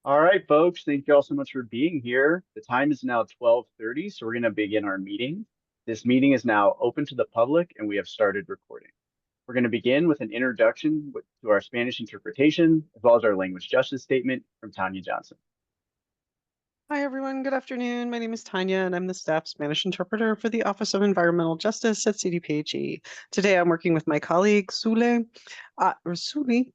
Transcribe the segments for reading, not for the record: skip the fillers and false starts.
All right, folks, thank you all so much for being here. The time is now 12:30, so we're going to begin our meeting. This meeting is now open to the public, and we have started recording. We're going to begin with an introduction to our Spanish interpretation, as well as our language justice statement from Tanya Johnson. Hi, everyone. Good afternoon. My name is Tanya, and I'm the staff Spanish interpreter for the Office of Environmental Justice at CDPHE. Today, I'm working with my colleague, Suli,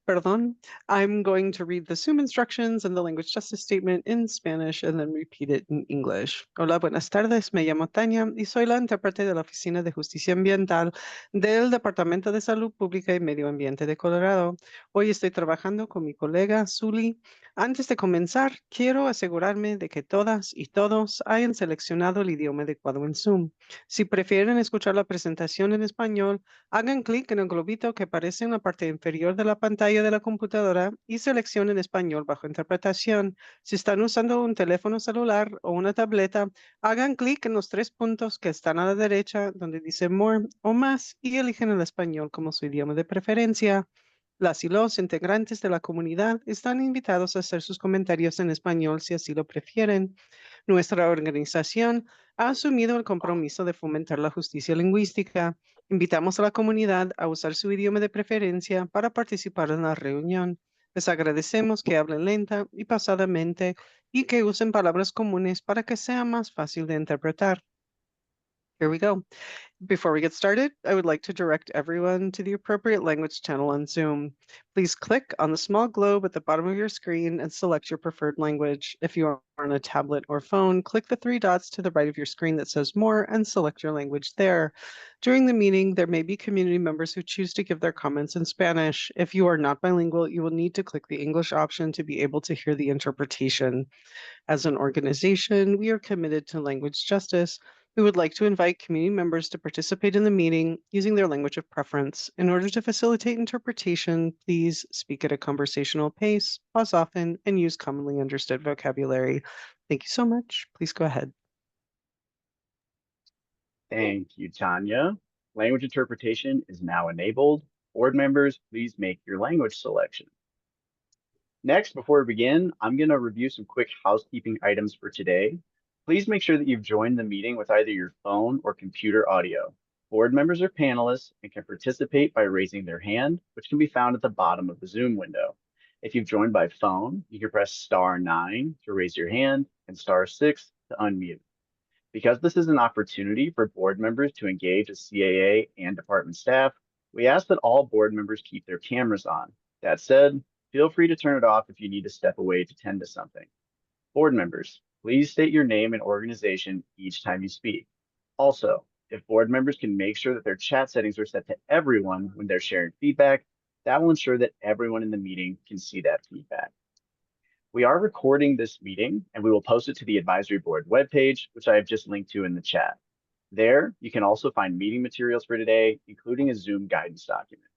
perdón. I'm going to read the Zoom instructions and the language justice statement in Spanish and then repeat it in English. Hola, buenas tardes. Me llamo Tanya y soy la intérprete de la Oficina de Justicia Ambiental del Departamento de Salud Pública y Medio Ambiente de Colorado. Hoy estoy trabajando con mi colega, Suli. Antes de comenzar, quiero asegurarme de que todas y todos hayan seleccionado el idioma adecuado en Zoom. Si prefieren escuchar la presentación en español, hagan clic en el globito que aparece en la parte inferior de la pantalla de la computadora y seleccionen español bajo interpretación. Si están usando un teléfono celular o una tableta, hagan clic en los tres puntos que están a la derecha donde dice More o Más y eligen el español como su idioma de preferencia. Las y los integrantes de la comunidad están invitados a hacer sus comentarios en español si así lo prefieren. Nuestra organización ha asumido el compromiso de fomentar la justicia lingüística. Invitamos a la comunidad a usar su idioma de preferencia para participar en la reunión. Les agradecemos que hablen lenta y pausadamente y que usen palabras comunes para que sea más fácil de interpretar. Here we go. Before we get started, I would like to direct everyone to the appropriate language channel on Zoom. Please click on the small globe at the bottom of your screen and select your preferred language. If you are on a tablet or phone, click the three dots to the right of your screen that says More and select your language there. During the meeting, there may be community members who choose to give their comments in Spanish. If you are not bilingual, you will need to click the English option to be able to hear the interpretation. As an organization, we are committed to language justice. We would like to invite community members to participate in the meeting using their language of preference. In order to facilitate interpretation, please speak at a conversational pace, pause often, and use commonly understood vocabulary. Thank you so much. Please go ahead. Thank you, Tanya. Language interpretation is now enabled. Board members, please make your language selection. Next, before we begin, I'm going to review some quick housekeeping items for today. Please make sure that you've joined the meeting with either your phone or computer audio. Board members are panelists and can participate by raising their hand, which can be found at the bottom of the Zoom window. If you've joined by phone, you can press *9 to raise your hand and *6 to unmute. Because this is an opportunity for board members to engage with CAA and department staff, we ask that all board members keep their cameras on. That said, feel free to turn it off if you need to step away to tend to something. Board members, please state your name and organization each time you speak. Also, if board members can make sure that their chat settings are set to everyone when they're sharing feedback, that will ensure that everyone in the meeting can see that feedback. We are recording this meeting and we will post it to the advisory board webpage, which I have just linked to in the chat. There, you can also find meeting materials for today, including a Zoom guidance document.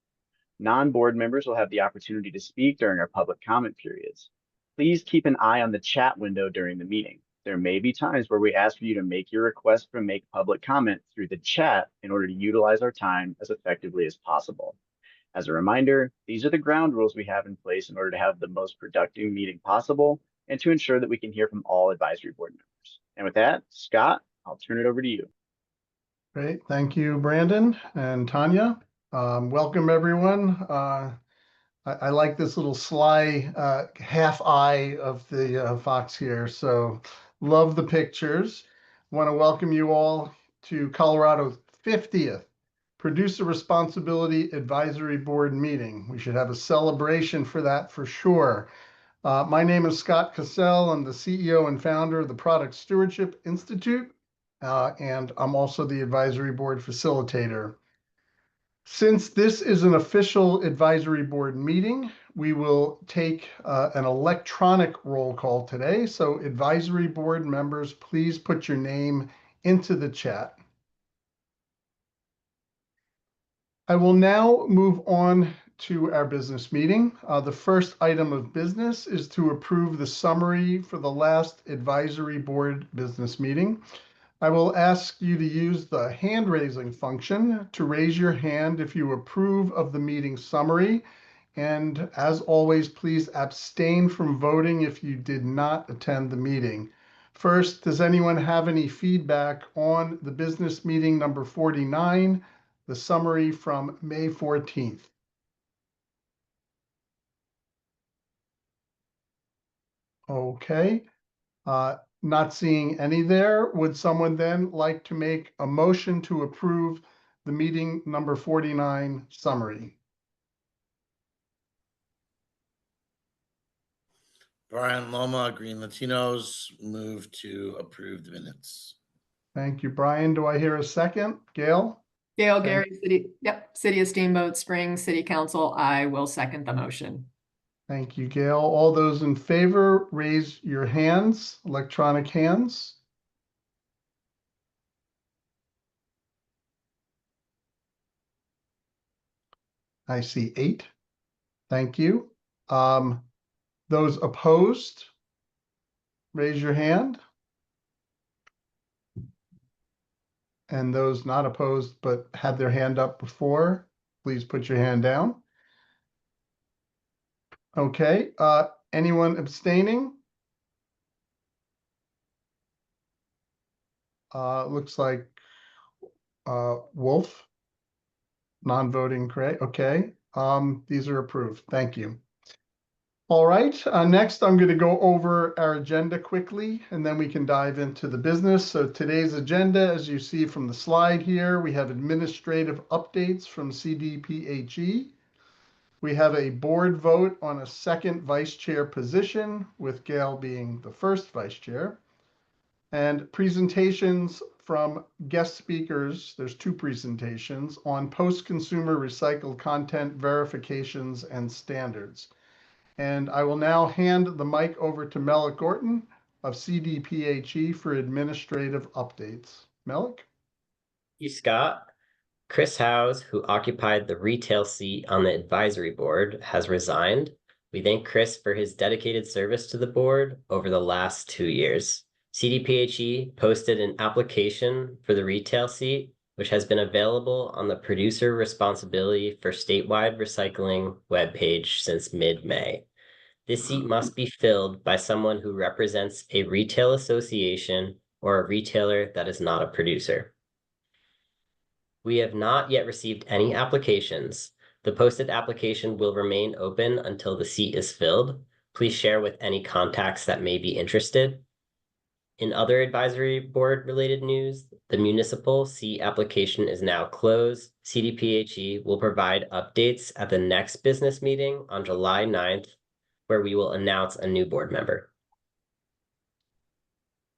Non-board members will have the opportunity to speak during our public comment periods. Please keep an eye on the chat window during the meeting. There may be times where we ask for you to make your request to make public comment through the chat in order to utilize our time as effectively as possible. As a reminder, these are the ground rules we have in place in order to have the most productive meeting possible and to ensure that we can hear from all advisory board members. And with that, Scott, I'll turn it over to you. Great. Thank you, Brandon and Tanya. Welcome, everyone. I like this little sly half eye of the fox here. So love the pictures. Want to welcome you all to Colorado's 50th Producer Responsibility Advisory Board meeting. We should have a celebration for that for sure. My name is Scott Cassell. I'm the CEO and founder of the Product Stewardship Institute, and I'm also the advisory board facilitator. Since this is an official advisory board meeting, we will take an electronic roll call today. So advisory board members, please put your name into the chat. I will now move on to our business meeting. The first item of business is to approve the summary for the last advisory board business meeting. I will ask you to use the hand raising function to raise your hand if you approve of the meeting summary And as always, please abstain from voting if you did not attend the meeting. First, does anyone have any feedback on the business meeting number 49, the summary from May 14th? Okay, not seeing any there. Would someone then like to make a motion to approve the meeting number 49 summary? Brian Loma, Green Latinos, move to approve the minutes. Thank you, Brian. Do I hear a second? Gail? Gail Thank- Gary, City of Steamboat Springs City Council. I will second the motion. Thank you, Gail. All those in favor, raise your hands, electronic hands. I see 8. Thank you. Those opposed, raise your hand. And those not opposed but had their hand up before, please put your hand down. Okay, anyone abstaining? Looks like Wolf, non-voting, Craig. Okay, these are approved. Thank you. All right, next I'm going to go over our agenda quickly and then we can dive into the business. So today's agenda, as you see from the slide here, we have administrative updates from CDPHE. We have a board vote on a second vice chair position, with Gail being the first vice chair, and presentations from guest speakers. There's 2 presentations on post-consumer recycled content verifications and standards. And I will now hand the mic over to Melik Gorton of CDPHE for administrative updates. Melik? Thank you, Scott. Chris Howes, who occupied the retail seat on the advisory board, has resigned. We thank Chris for his dedicated service to the board over the last 2 years. CDPHE posted an application for the retail seat, which has been available on the Producer Responsibility for Statewide Recycling webpage since mid-May. This seat must be filled by someone who represents a retail association or a retailer that is not a producer. We have not yet received any applications. The posted application will remain open until the seat is filled. Please share with any contacts that may be interested. In other advisory board related news, the municipal seat application is now closed. CDPHE will provide updates at the next business meeting on July 9th, where we will announce a new board member.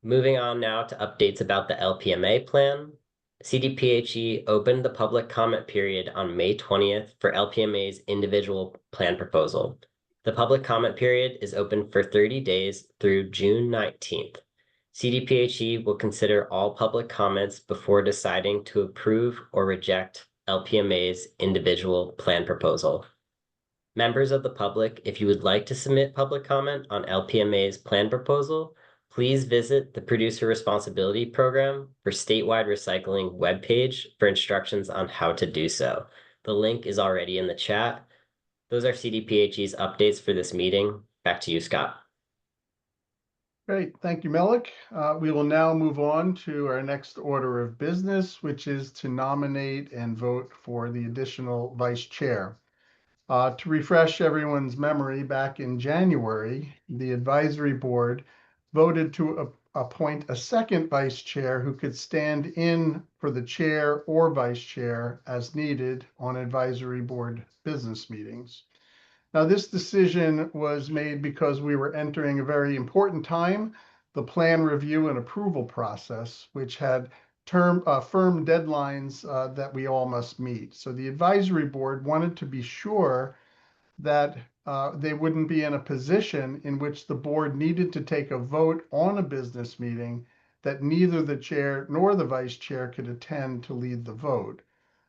Moving on now to updates about the LPMA plan. CDPHE opened the public comment period on May 20th for LPMA's individual plan proposal. The public comment period is open for 30 days through June 19th. CDPHE will consider all public comments before deciding to approve or reject LPMA's individual plan proposal. Members of the public, if you would like to submit public comment on LPMA's plan proposal, please visit the Producer Responsibility Program for Statewide Recycling webpage for instructions on how to do so. The link is already in the chat. Those are CDPHE's updates for this meeting. Back to you, Scott. Great, thank you, Melik. We will now move on to our next order of business, which is to nominate and vote for the additional vice chair. To refresh everyone's memory, back in January, the advisory board voted to appoint a second vice chair who could stand in for the chair or vice chair as needed on advisory board business meetings. Now, this decision was made because we were entering a very important time, the plan review and approval process, which had firm deadlines that we all must meet. So the advisory board wanted to be sure that they wouldn't be in a position in which the board needed to take a vote on a business meeting that neither the chair nor the vice chair could attend to lead the vote.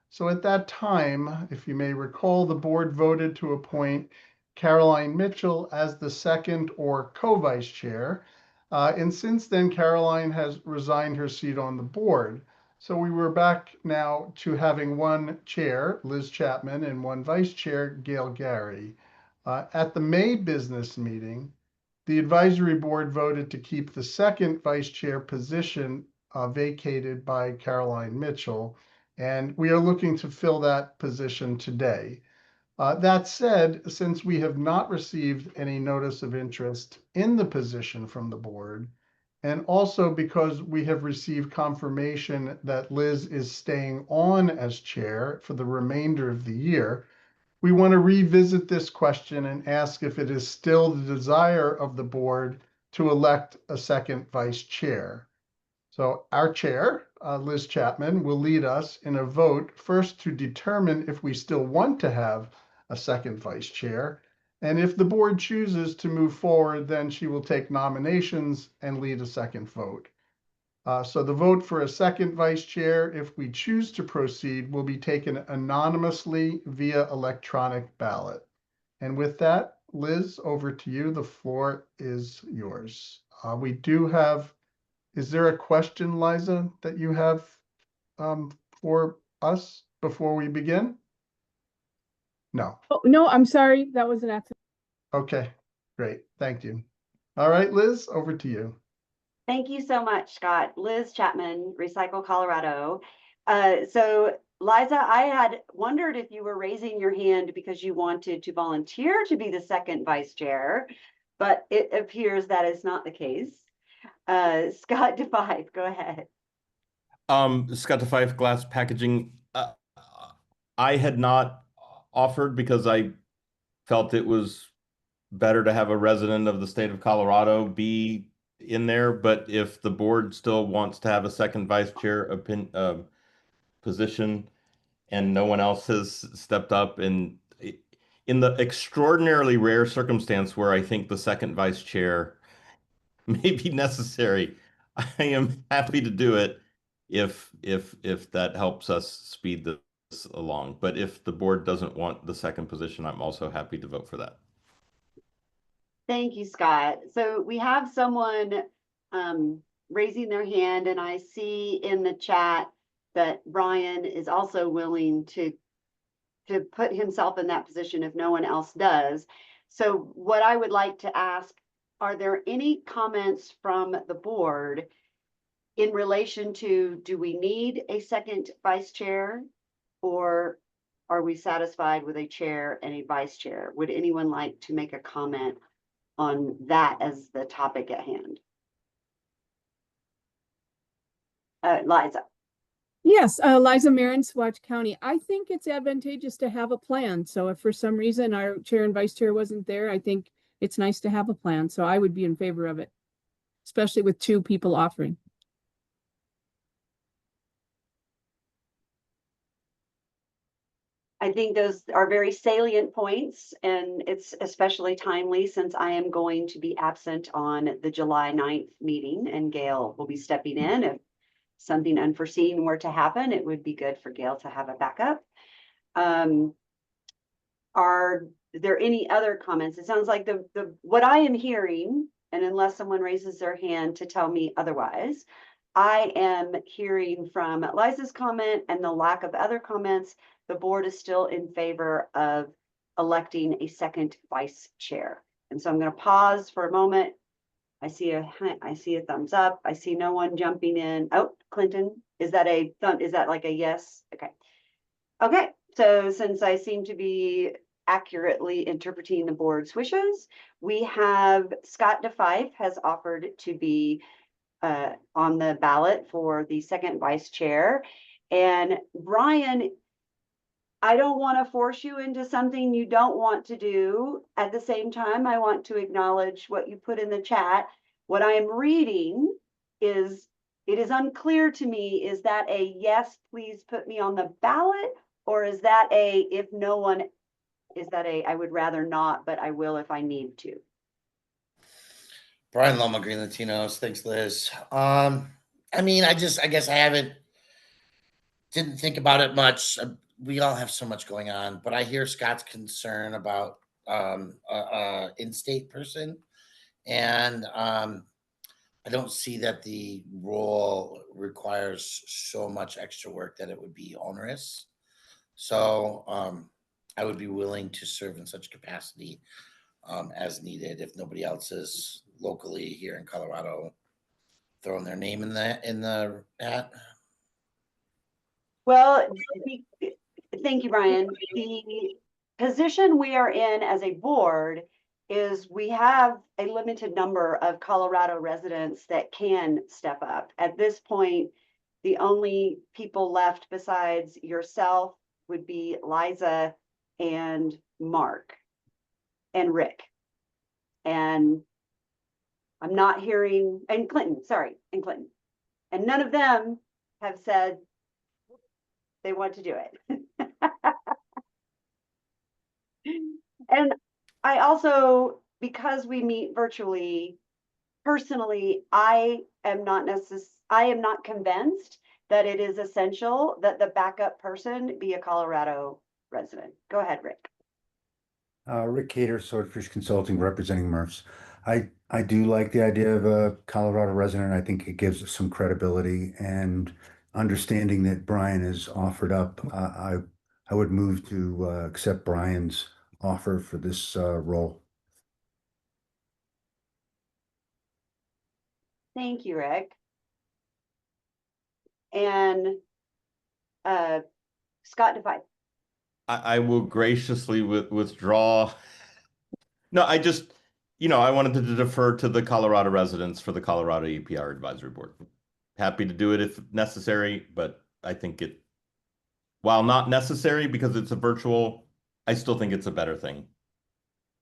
So at that time, if you may recall, the board voted to appoint Caroline Mitchell as the second or co-vice chair. And since then, Caroline has resigned her seat on the board. So we were back now to having one chair, Liz Chapman, and one vice chair, Gail Gary. At the May business meeting, the advisory board voted to keep the second vice chair position vacated by Caroline Mitchell, and we are looking to fill that position today. That said, since we have not received any notice of interest in the position from the board, and also because we have received confirmation that Liz is staying on as chair for the remainder of the year, we want to revisit this question and ask if it is still the desire of the board to elect a second vice chair. So our chair, Liz Chapman, will lead us in a vote first to determine if we still want to have a second vice chair. And if the board chooses to move forward, then she will take nominations and lead a second vote. So the vote for a second vice chair, if we choose to proceed, will be taken anonymously via electronic ballot. And with that, Liz, over to you. The floor is yours. We do have, is there a question, Liza, that you have for us before we begin? No. Oh, no, I'm sorry. That was an accident. Okay, great. Thank you. All right, Liz, over to you. Thank you so much, Scott. Liz Chapman, Recycle Colorado. So Liza, I had wondered if you were raising your hand because you wanted to volunteer to be the second vice chair, but it appears that is not the case. Scott DeFife, go ahead. Scott DeFife, Glass Packaging. I had not offered because I felt it was better to have a resident of the state of Colorado be in there, but if the board still wants to have a second vice chair position and no one else has stepped up, and in the extraordinarily rare circumstance where I think the second vice chair may be necessary, I am happy to do it if that helps us speed this along. But if the board doesn't want the second position, I'm also happy to vote for that. Thank you, Scott. So we have someone raising their hand, and I see in the chat that Brian is also willing to put himself in that position if no one else does. So what I would like to ask, are there any comments from the board in relation to, do we need a second vice chair, or are we satisfied with a chair and a vice chair? Would anyone like to make a comment on that as the topic at hand? Liza. Yes, Liza Marin, Swatch County. I think it's advantageous to have a plan. So if for some reason our chair and vice chair wasn't there, I think it's nice to have a plan. So I would be in favor of it, especially with two people offering. I think those are very salient points, and it's especially timely since I am going to be absent on the July 9th meeting, and Gail will be stepping in. If something unforeseen were to happen, it would be good for Gail to have a backup. Are there any other comments? It sounds like what I am hearing, and unless someone raises their hand to tell me otherwise, I am hearing from Liza's comment and the lack of other comments, the board is still in favor of electing a second vice chair. And so I'm going to pause for a moment. I see a thumbs up. I see no one jumping in. Oh, Clinton, is that a thumb? Is that like a yes? Okay. Okay. So since I seem to be accurately interpreting the board's wishes, we have Scott DeFife has offered to be on the ballot for the second vice chair. And Brian, I don't want to force you into something you don't want to do. At the same time, I want to acknowledge what you put in the chat. What I am reading is, it is unclear to me, is that a yes, please put me on the ballot? Or is that a, if no one, is that a, I would rather not, but I will if I need to? Brian Loma, Green Latinos. Thanks, Liz. I mean, I guess I didn't think about it much. We all have so much going on, but I hear Scott's concern about in-state person, and I don't see that the role requires so much extra work that it would be onerous. So I would be willing to serve in such capacity as needed if nobody else is locally here in Colorado throwing their name in the hat. Well, thank you, Brian. The position we are in as a board is we have a limited number of Colorado residents that can step up. At this point, the only people left besides yourself would be Liza and Mark and Rick. And I'm not hearing, and Clinton, sorry, and Clinton. And none of them have said they want to do it. And I also, because we meet virtually, personally, I am not convinced that it is essential that the backup person be a Colorado resident. Go ahead, Rick. Rick Cater, Swordfish Consulting, representing Murphs. I do like the idea of a Colorado resident. I think it gives us some credibility and understanding that Brian has offered up. I would move to accept Brian's offer for this role. Thank you, Rick. And Scott Defy. I will graciously withdraw. No, I just, I wanted to defer to the Colorado residents for the Colorado EPR Advisory Board. Happy to do it if necessary, but I think while not necessary because it's a virtual, I still think it's a better thing.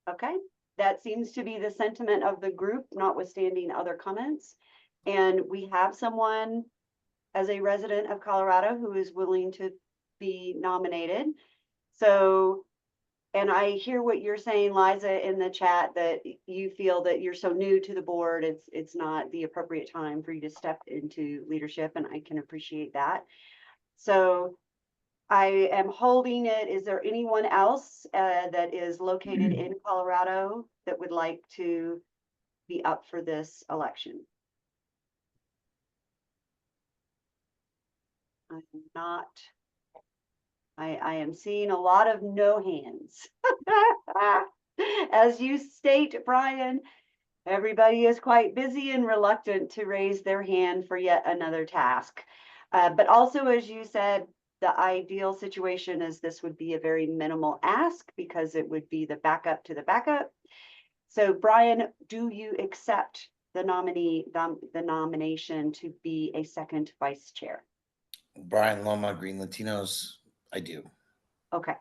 Okay, that seems to be the sentiment of the group, notwithstanding other comments. And we have someone as a resident of Colorado who is willing to be nominated. So, and I hear what you're saying, Liza, in the chat, that you feel that you're so new to the board, it's not the appropriate time for you to step into leadership, and I can appreciate that. So I am holding it. Is there anyone else that is located in Colorado that would like to be up for this election? I'm not. I am seeing a lot of no hands. As you state, Brian, everybody is quite busy and reluctant to raise their hand for yet another task. But also, as you said, the ideal situation is this would be a very minimal ask because it would be the backup to the backup. So Brian, do you accept the nomination to be a second vice chair? Brian Loma, Green Latinos, I do. Okay,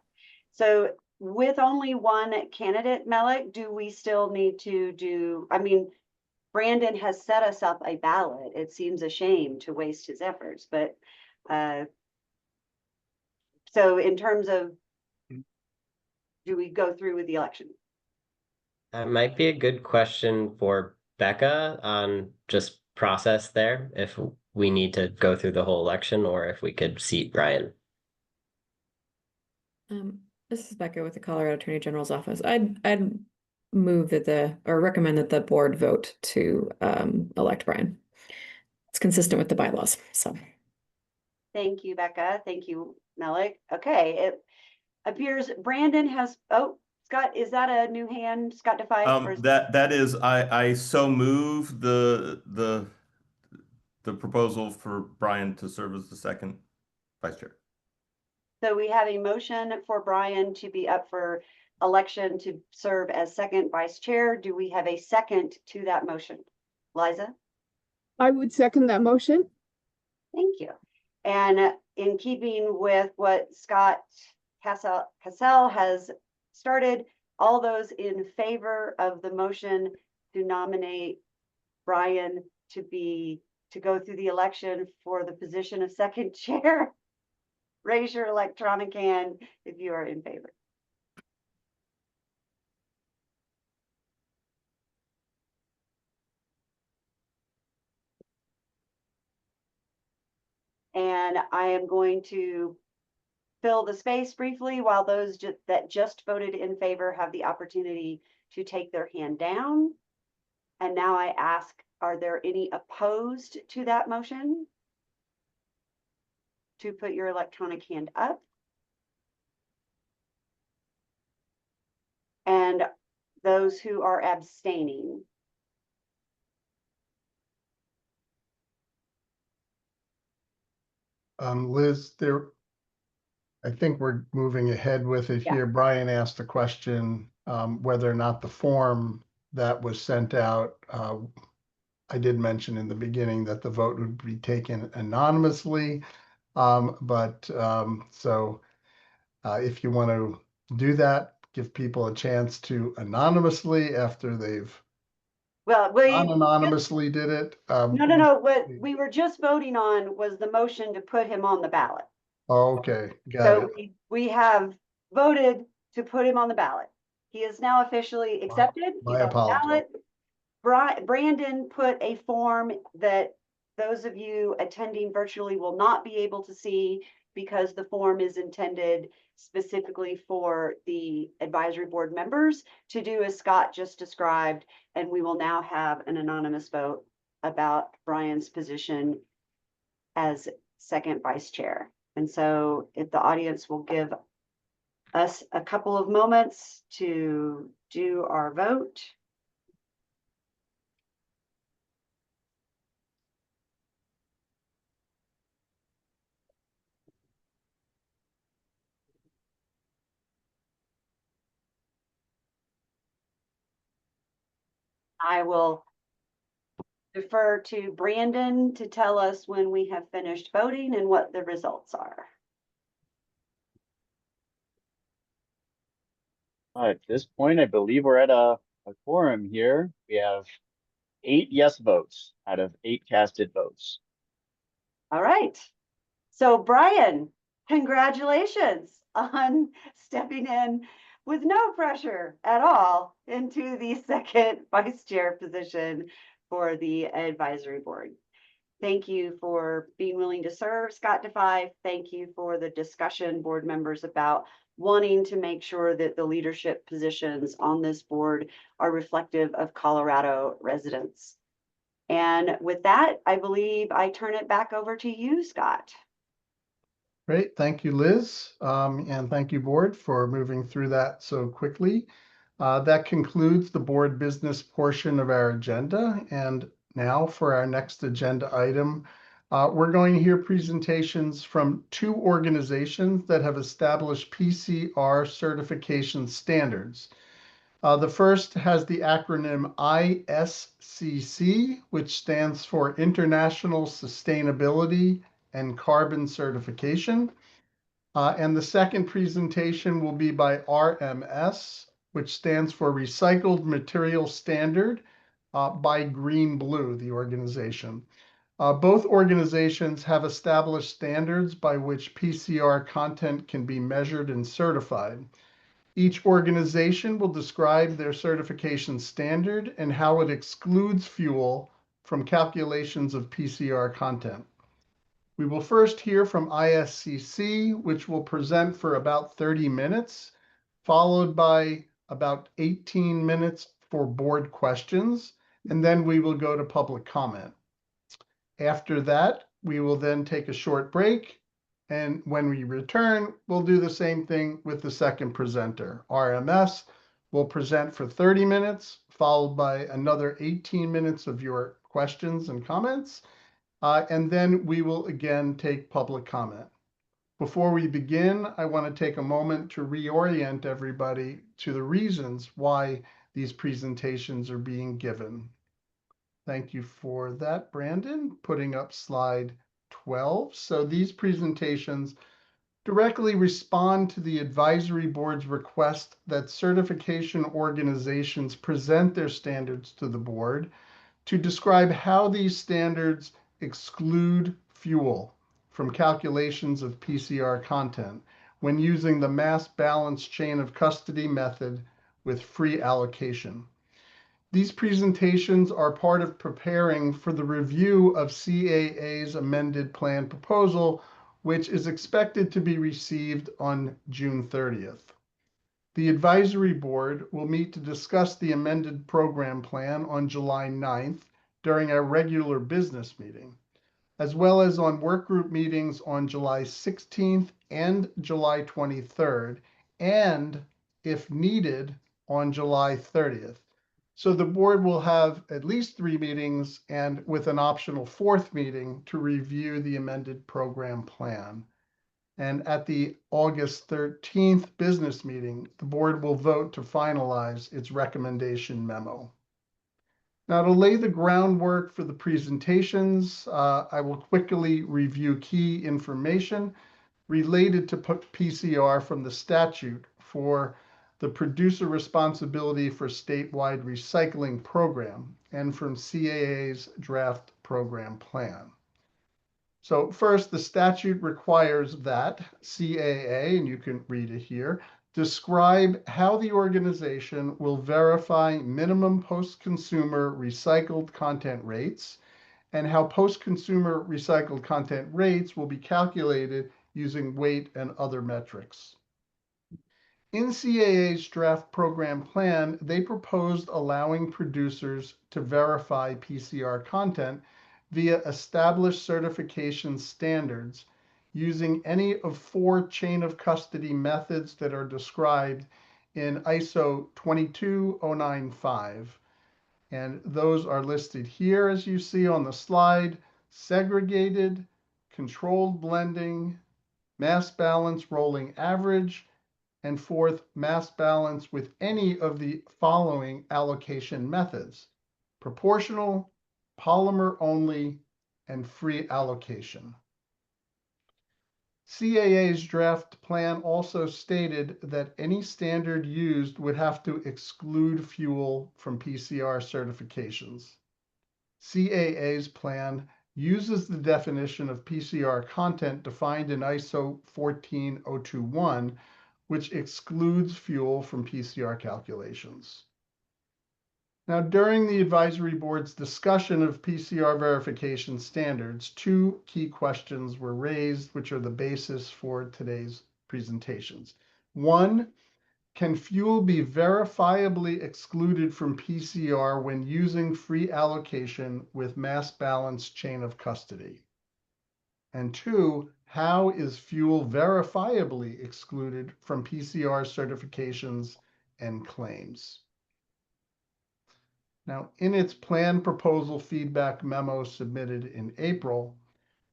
so with only one candidate, Melik, do we still need to do, I mean, Brandon has set us up a ballot. It seems a shame to waste his efforts, but so in terms of, do we go through with the election? That might be a good question for Becca on just process there, if we need to go through the whole election or if we could seat Brian. This is Becca with the Colorado Attorney General's office. I'd move that or recommend that the board vote to elect Brian. It's consistent with the bylaws, so. Thank you, Becca. Thank you, Melik. Okay, it appears Brandon has, oh, Scott, is that a new hand, Scott Defy? That is, I so move the proposal for Brian to serve as the second vice chair. So we have a motion for Brian to be up for election to serve as second vice chair. Do we have a second to that motion? Liza? I would second that motion. Thank you. And in keeping with what Scott Cassell has started, all those in favor of the motion to nominate Brian to go through the election for the position of second chair, raise your electronic hand if you are in favor. And I am going to fill the space briefly while those that just voted in favor have the opportunity to take their hand down. And now I ask, are there any opposed to that motion? To put your electronic hand up. And those who are abstaining. Liz, I think we're moving ahead with it Yeah. here. Brian asked a question, whether or not the form that was sent out, I did mention in the beginning that the vote would be taken anonymously. If you want to do that, give people a chance to anonymously after they've Well, we, anonymously did it. no. What we were just voting on was the motion to put him on the ballot. Okay, got So it. we have voted to put him on the ballot. He is now officially accepted. My He's on the apologies. ballot. Brandon put a form that those of you attending virtually will not be able to see because the form is intended specifically for the advisory board members to do as Scott just described. And we will now have an anonymous vote about Brian's position as second vice chair. And so if the audience will give us a couple of moments to do our vote. I will defer to Brandon to tell us when we have finished voting and what the results are. At this point, I believe we're at a quorum here. We have 8 yes votes out of 8 casted votes. All right. So Brian, congratulations on stepping in with no pressure at all into the second vice chair position for the advisory board. Thank you for being willing to serve, Scott DeFi. Thank you for the discussion, board members, about wanting to make sure that the leadership positions on this board are reflective of Colorado residents. And with that, I believe I turn it back over to you, Scott. Great, thank you, Liz. And thank you, board, for moving through that so quickly. That concludes the board business portion of our agenda. And now for our next agenda item, we're going to hear presentations from 2 organizations that have established PCR certification standards. The first has the acronym ISCC, which stands for International Sustainability and Carbon Certification. And the second presentation will be by RMS, which stands for Recycled Material Standard by Green Blue, the organization. Both organizations have established standards by which PCR content can be measured and certified. Each organization will describe their certification standard and how it excludes fuel from calculations of PCR content. We will first hear from ISCC, which will present for about 30 minutes, followed by about 18 minutes for board questions, and then we will go to public comment. After that, we will then take a short break, and when we return, we'll do the same thing with the second presenter. RMS will present for 30 minutes, followed by another 18 minutes of your questions and comments. And then we will again take public comment. Before we begin, I want to take a moment to reorient everybody to the reasons why these presentations are being given. Thank you for that, Brandon, putting up slide 12. So these presentations directly respond to the advisory board's request that certification organizations present their standards to the board to describe how these standards exclude fuel from calculations of PCR content when using the mass balance chain of custody method with free allocation. These presentations are part of preparing for the review of CAA's amended plan proposal, which is expected to be received on June 30th. The advisory board will meet to discuss the amended program plan on July 9th during our regular business meeting, as well as on workgroup meetings on July 16th and July 23rd, and if needed, on July 30th. So the board will have at least 3 meetings and with an optional 4th meeting to review the amended program plan. And at the August 13th business meeting, the board will vote to finalize its recommendation memo. Now, to lay the groundwork for the presentations, I will quickly review key information related to PCR from the statute for the producer responsibility for statewide recycling program and from CAA's draft program plan. So first, the statute requires that CAA, and you can read it here, describe how the organization will verify minimum post-consumer recycled content rates and how post-consumer recycled content rates will be calculated using weight and other metrics. In CAA's draft program plan, they proposed allowing producers to verify PCR content via established certification standards using any of 4 chain of custody methods that are described in ISO 22095. And those are listed here, as you see on the slide: segregated, controlled blending, mass balance rolling average, and 4th, mass balance with any of the following allocation methods: proportional, polymer only, and free allocation. CAA's draft plan also stated that any standard used would have to exclude fuel from PCR certifications. CAA's plan uses the definition of PCR content defined in ISO 14021, which excludes fuel from PCR calculations. Now, during the advisory board's discussion of PCR verification standards, 2 key questions were raised, which are the basis for today's presentations. 1, can fuel be verifiably excluded from PCR when using free allocation with mass balance chain of custody? And 2, how is fuel verifiably excluded from PCR certifications and claims? Now, in its plan proposal feedback memo submitted in April,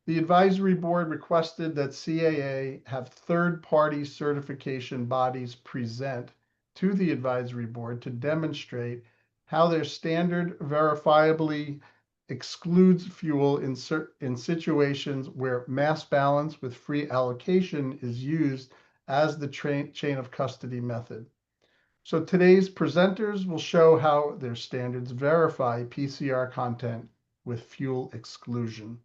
the advisory board requested that CAA have third-party certification bodies present to the advisory board to demonstrate how their standard verifiably excludes fuel in situations where mass balance with free allocation is used as the chain of custody method. So today's presenters will show how their standards verify PCR content with fuel exclusion.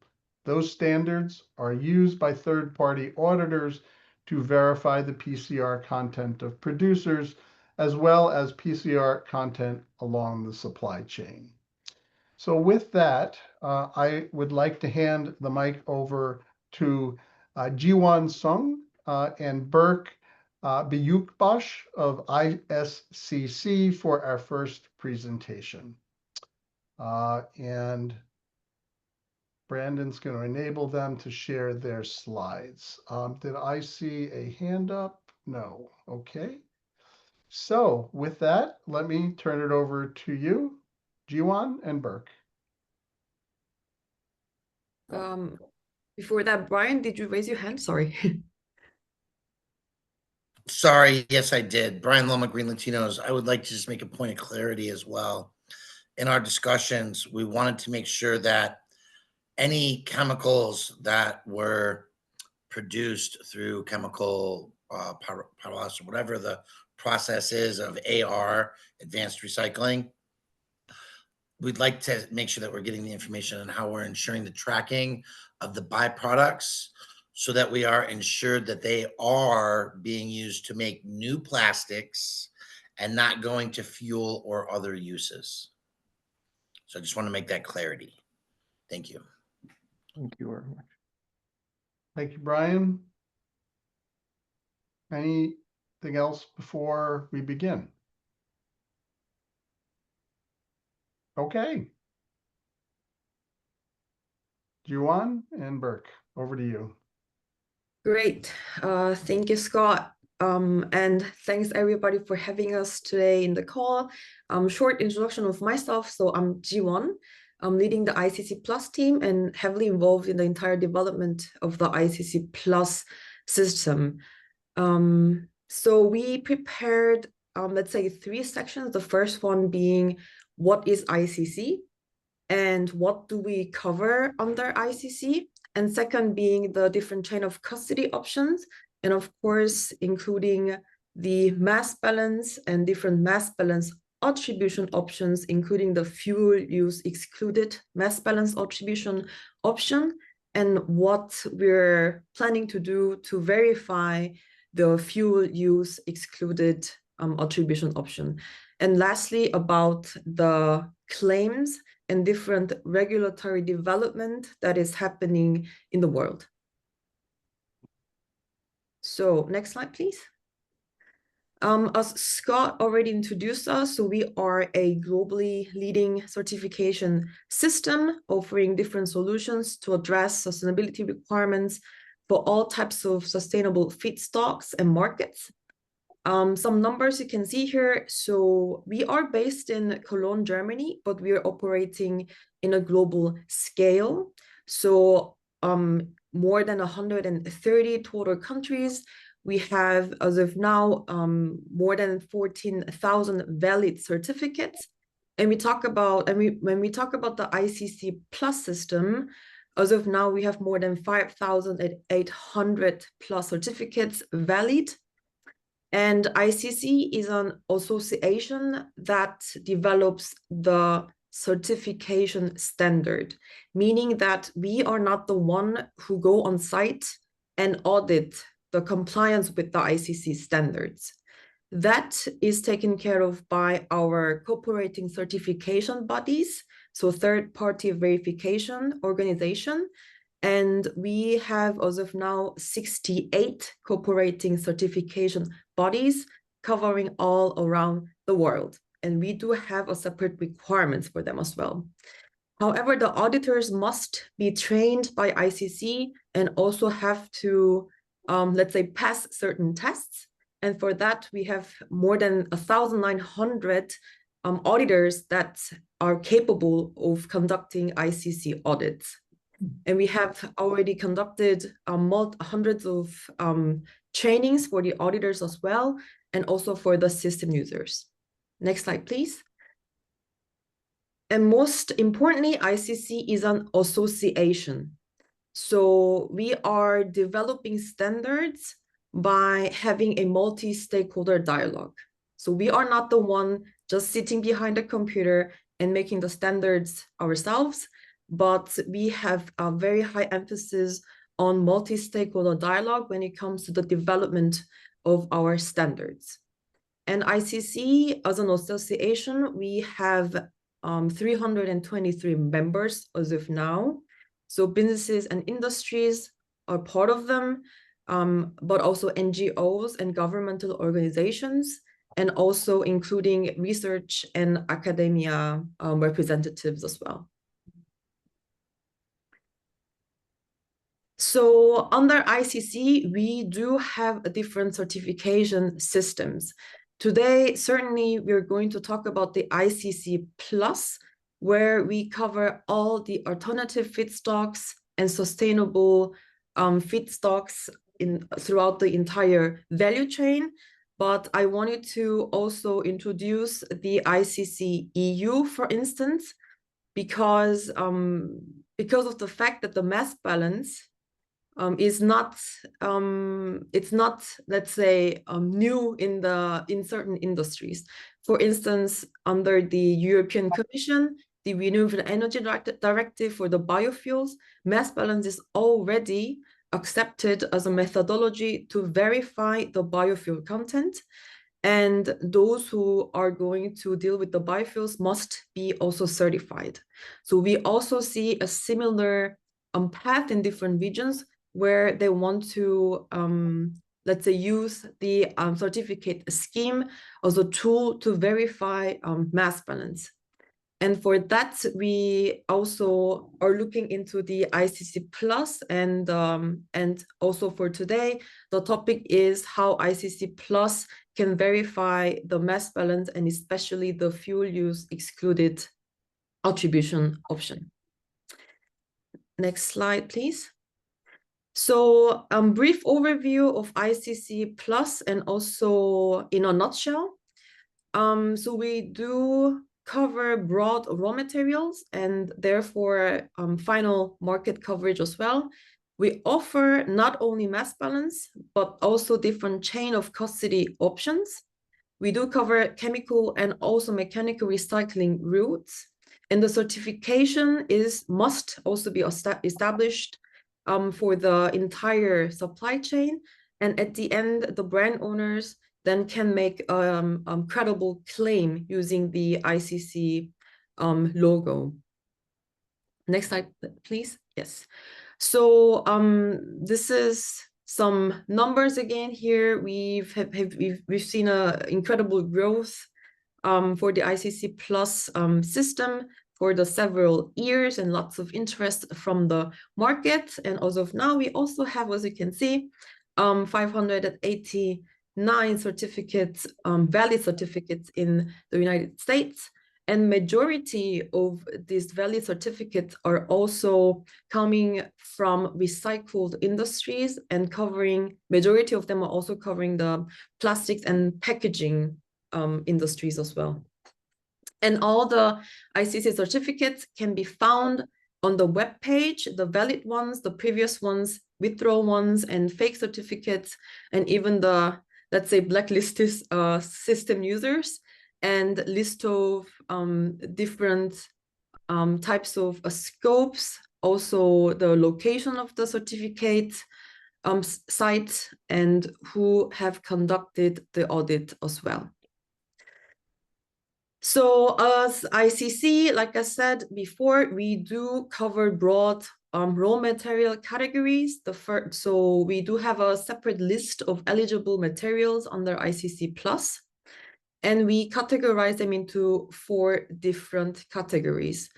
Those standards are used by third-party auditors to verify the PCR content of producers, as well as PCR content along the supply chain. So with that, I would like to hand the mic over to Jiwon Sung and Burke Biyukbash of ISCC for our first presentation. And Brandon's going to enable them to share their slides. Did I see a hand up? No. Okay. So with that, let me turn it over to you, Jiwon and Burke. Before that, Brian, did you raise your hand? Sorry. Sorry, yes, I did. Brian Loma, Green Latinos. I would like to just make a point of clarity as well. In our discussions, we wanted to make sure that any chemicals that were produced through chemical pyrolysis, or whatever the process is of AR, advanced recycling, we'd like to make sure that we're getting the information on how we're ensuring the tracking of the byproducts so that we are ensured that they are being used to make new plastics and not going to fuel or other uses. So I just want to make that clarity. Thank you. Thank you very much. Thank you, Brian. Anything else before we begin? Okay. Juan and Burke, over to you. Great. Thank you, Scott. And thanks everybody for having us today in the call. Short introduction of myself. So I'm Ji-won. I'm leading the ICC Plus team and heavily involved in the entire development of the ICC Plus system. So we prepared, let's say, 3 sections. The first one being, what is ICC? And what do we cover under ICC? And second being the different chain of custody options. And of course, including the mass balance and different mass balance attribution options, including the fuel use excluded mass balance attribution option, and what we're planning to do to verify the fuel use excluded attribution option. And lastly, about the claims and different regulatory development that is happening in the world. So next slide, please. As Scott already introduced us, so we are a globally leading certification system offering different solutions to address sustainability requirements for all types of sustainable feedstocks and markets. Some numbers you can see here. So we are based in Cologne, Germany, but we are operating in a global scale. So more than 130 total countries. We have, as of now, more than 14,000 valid certificates. And we talk about, when we talk about the ICC Plus system, as of now, we have more than 5,800 plus certificates valid. And ICC is an association that develops the certification standard, meaning that we are not the one who go on site and audit the compliance with the ICC standards. That is taken care of by our cooperating certification bodies, so third-party verification organization. And we have, as of now, 68 cooperating certification bodies covering all around the world. And we do have a separate requirements for them as well. However, the auditors must be trained by ICC and also have to, let's say, pass certain tests. And for that, we have more than 1,900 auditors that are capable of conducting ICC audits. And we have already conducted hundreds of trainings for the auditors as well, and also for the system users. Next slide, please. And most importantly, ICC is an association. So we are developing standards by having a multi-stakeholder dialogue. So we are not the one just sitting behind a computer and making the standards ourselves, but we have a very high emphasis on multi-stakeholder dialogue when it comes to the development of our standards. And ICC, as an association, we have 323 members as of now. So businesses and industries are part of them, but also NGOs and governmental organizations, and also including research and academia representatives as well. So under ICC, we do have different certification systems. Today, certainly, we're going to talk about the ICC Plus, where we cover all the alternative feedstocks and sustainable feedstocks throughout the entire value chain. But I wanted to also introduce the ICC EU, for instance, because of the fact that the mass balance is not, it's not, let's say, new in certain industries. For instance, under the European Commission, the Renewable Energy Directive for the biofuels, mass balance is already accepted as a methodology to verify the biofuel content. And those who are going to deal with the biofuels must be also certified. So we also see a similar path in different regions where they want to, let's say, use the certificate scheme as a tool to verify mass balance. And for that, we also are looking into the ICC Plus, and also for today, the topic is how ICC Plus can verify the mass balance and especially the fuel use excluded attribution option. Next slide, please. So brief overview of ICC Plus and also in a nutshell. So we do cover broad raw materials and therefore final market coverage as well. We offer not only mass balance, but also different chain of custody options. We do cover chemical and also mechanical recycling routes. And the certification must also be established for the entire supply chain. And at the end, the brand owners then can make a credible claim using the ICC logo. Next slide, please. Yes. So this is some numbers again here. We've seen an incredible growth for the ICC Plus system for the several years and lots of interest from the market. And as of now, we also have, as you can see, 589 certificates, valid certificates in the United States. And majority of these valid certificates are also coming from recycled industries and majority of them are also covering the plastics and packaging industries as well. And all the ICC certificates can be found on the web page, the valid ones, the previous ones, withdrawal ones, and fake certificates, and even the, let's say, blacklisted system users, and list of different types of scopes, also the location of the certificate site, and who have conducted the audit as well. So as ICC, like I said before, we do cover broad raw material categories. So we do have a separate list of eligible materials under ICC Plus, and we categorize them into 4 different categories.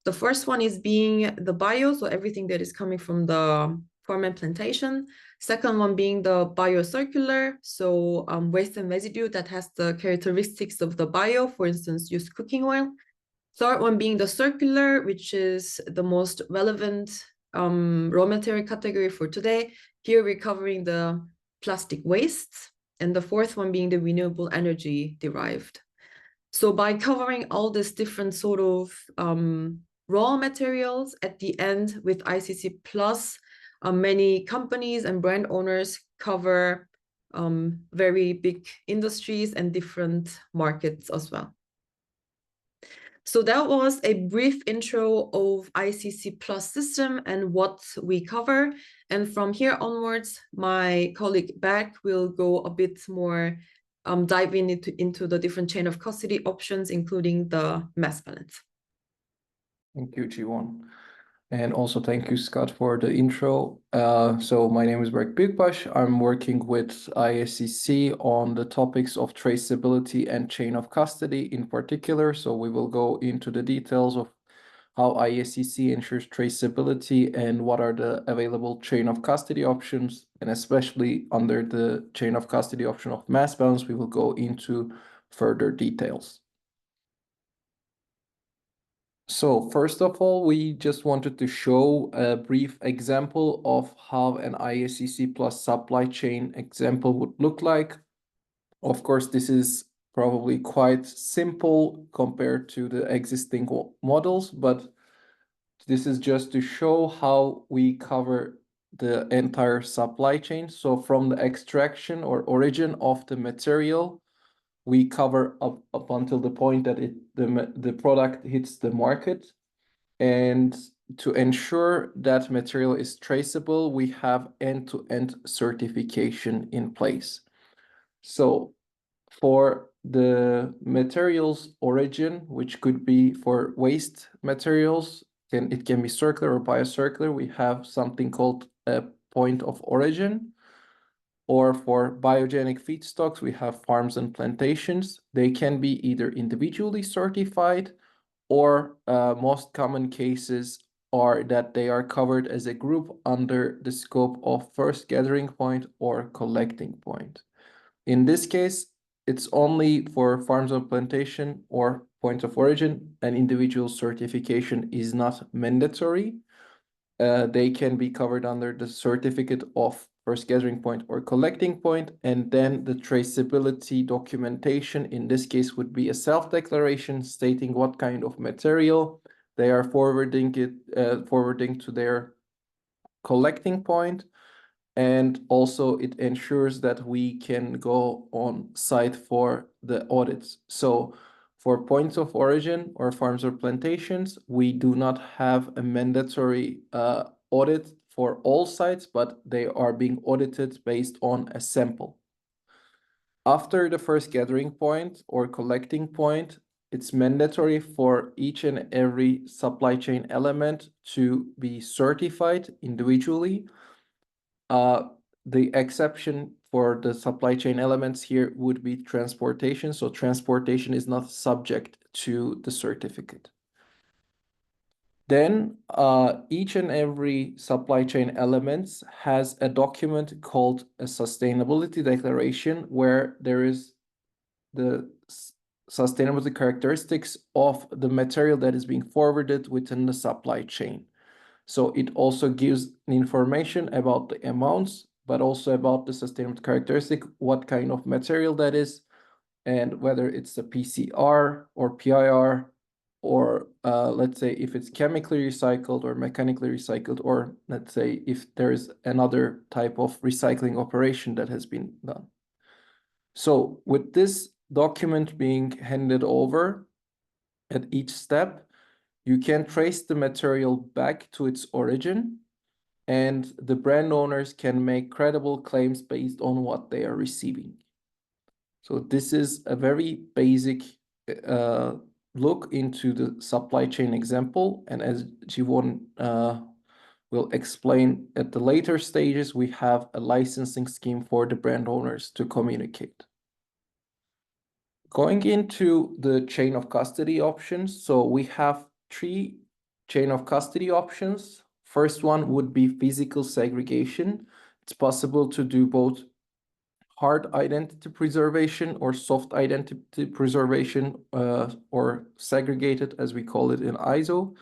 The first one is being the bio, so everything that is coming from the farm and plantation. Second one being the biocircular, so waste and residue that has the characteristics of the bio, for instance, used cooking oil. Third one being the circular, which is the most relevant raw material category for today. Here we're covering the plastic wastes. And the fourth one being the renewable energy derived. So by covering all these different sort of raw materials at the end with ICC Plus, many companies and brand owners cover very big industries and different markets as well. So that was a brief intro of ICC Plus system and what we cover. And from here onwards, my colleague Beck will go a bit more diving into the different chain of custody options, including the mass balance. Thank you, Jiwon. And also thank you, Scott, for the intro. So my name is Berk Bugbash. I'm working with ISCC on the topics of traceability and chain of custody in particular. So we will go into the details of how ISCC ensures traceability and what are the available chain of custody options. And especially under the chain of custody option of mass balance, we will go into further details. So first of all, we just wanted to show a brief example of how an ISCC Plus supply chain example would look like. Of course, this is probably quite simple compared to the existing models, but this is just to show how we cover the entire supply chain. So from the extraction or origin of the material, we cover up until the point that the product hits the market. And to ensure that material is traceable, we have end-to-end certification in place. So for the materials origin, which could be for waste materials, it can be circular or biocircular, we have something called a point of origin. Or for biogenic feedstocks, we have farms and plantations. They can be either individually certified or most common cases are that they are covered as a group under the scope of first gathering point or collecting point. In this case, it's only for farms of plantation or point of origin. An individual certification is not mandatory. They can be covered under the certificate of first gathering point or collecting point, and then the traceability documentation in this case would be a self-declaration stating what kind of material they are forwarding to their collecting point, and also it ensures that we can go on site for the audits. So for points of origin or farms or plantations, we do not have a mandatory audit for all sites, but they are being audited based on a sample. After the first gathering point or collecting point, it's mandatory for each and every supply chain element to be certified individually. The exception for the supply chain elements here would be transportation. So transportation is not subject to the certificate. Then each and every supply chain elements has a document called a sustainability declaration, where there is the sustainability characteristics of the material that is being forwarded within the supply chain. So it also gives information about the amounts, but also about the sustainability characteristic, what kind of material that is, and whether it's a PCR or PIR, or let's say if it's chemically recycled or mechanically recycled, or let's say if there is another type of recycling operation that has been done. So with this document being handed over at each step, you can trace the material back to its origin, and the brand owners can make credible claims based on what they are receiving. So this is a very basic look into the supply chain example. And as Jivon will explain at the later stages, we have a licensing scheme for the brand owners to communicate. Going into the chain of custody options, so we have 3 chain of custody options. First one would be physical segregation. It's possible to do both hard identity preservation or soft identity preservation, or segregated as we call it in ISO.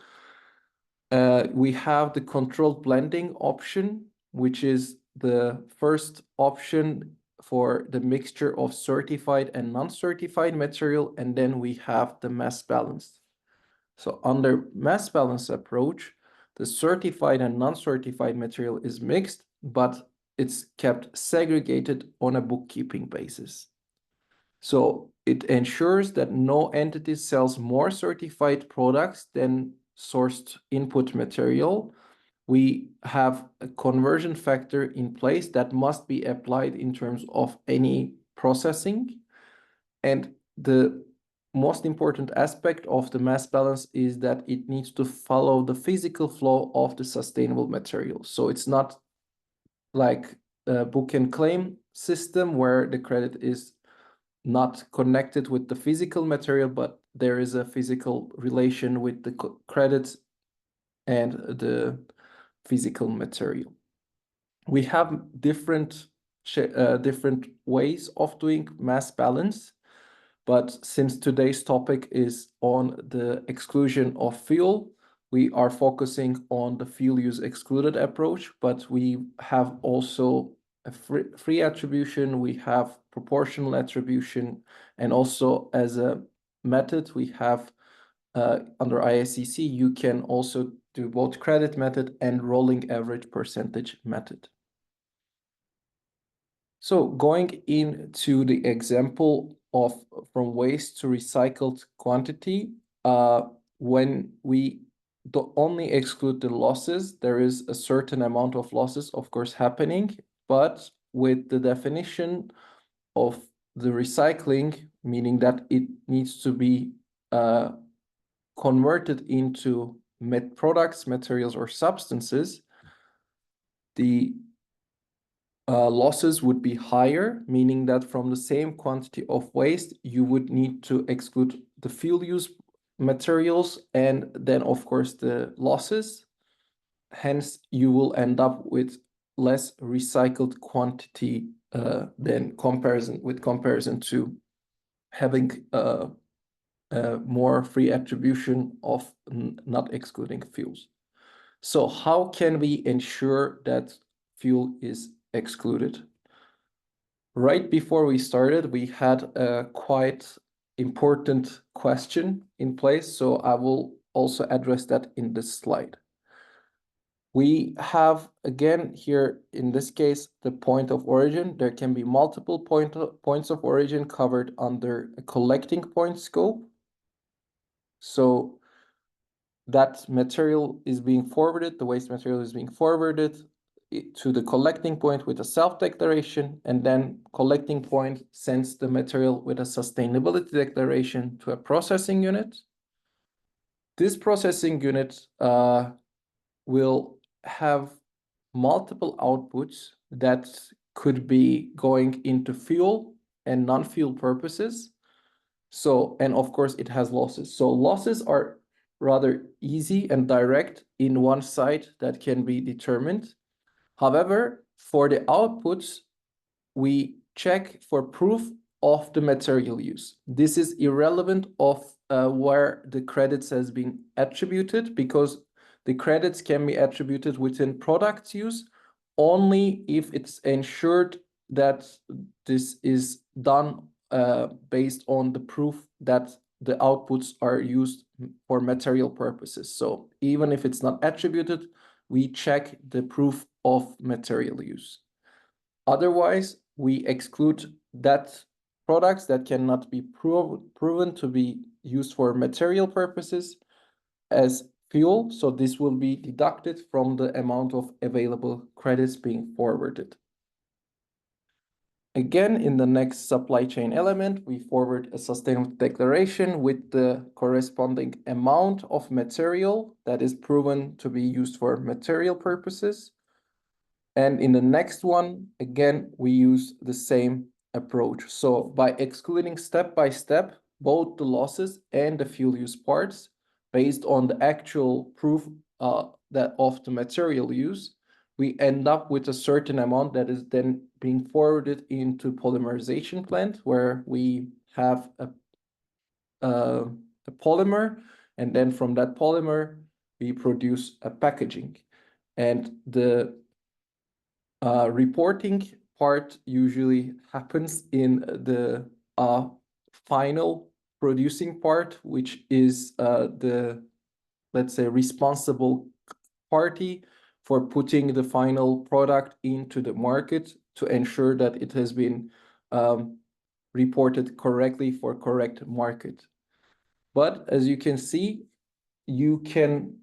We have the controlled blending option, which is the first option for the mixture of certified and non-certified material, and then we have the mass balance. So under mass balance approach, the certified and non-certified material is mixed, but it's kept segregated on a bookkeeping basis. So it ensures that no entity sells more certified products than sourced input material. We have a conversion factor in place that must be applied in terms of any processing. And the most important aspect of the mass balance is that it needs to follow the physical flow of the sustainable material. So it's not like a book and claim system where the credit is not connected with the physical material, but there is a physical relation with the credit and the physical material. We have different ways of doing mass balance, but since today's topic is on the exclusion of fuel, we are focusing on the fuel use excluded approach, but we have also a free attribution, we have proportional attribution, and also as a method we have under ISCC, you can also do both credit method and rolling average percentage method. So going into the example of from waste to recycled quantity, when we only exclude the losses, there is a certain amount of losses, of course, happening, but with the definition of the recycling, meaning that it needs to be converted into products, materials, or substances, the losses would be higher, meaning that from the same quantity of waste, you would need to exclude the fuel use materials and then of course the losses. Hence, you will end up with less recycled quantity than comparison to having more free attribution of not excluding fuels. So how can we ensure that fuel is excluded? Right before we started, we had a quite important question in place, so I will also address that in this slide. We have, again, here in this case, the point of origin. There can be multiple points of origin covered under a collecting point scope. So that material is being forwarded, the waste material is being forwarded to the collecting point with a self-declaration, and then collecting point sends the material with a sustainability declaration to a processing unit. This processing unit will have multiple outputs that could be going into fuel and non-fuel purposes. So, and of course it has losses. So losses are rather easy and direct in one site that can be determined. However, for the outputs, we check for proof of the material use. This is irrelevant of where the credits has been attributed, because the credits can be attributed within product use only if it's ensured that this is done based on the proof that the outputs are used for material purposes. So even if it's not attributed, we check the proof of material use. Otherwise, we exclude that products that cannot be proven to be used for material purposes as fuel. So this will be deducted from the amount of available credits being forwarded. Again, in the next supply chain element, we forward a sustainable declaration with the corresponding amount of material that is proven to be used for material purposes. And in the next one, again, we use the same approach. So by excluding step by step, both the losses and the fuel use parts, based on the actual proof that of the material use, we end up with a certain amount that is then being forwarded into polymerization plant, where we have a polymer, and then from that polymer, we produce a packaging. And the reporting part usually happens in the final producing part, which is the, let's say, responsible party for putting the final product into the market to ensure that it has been reported correctly for correct market. But as you can see, you can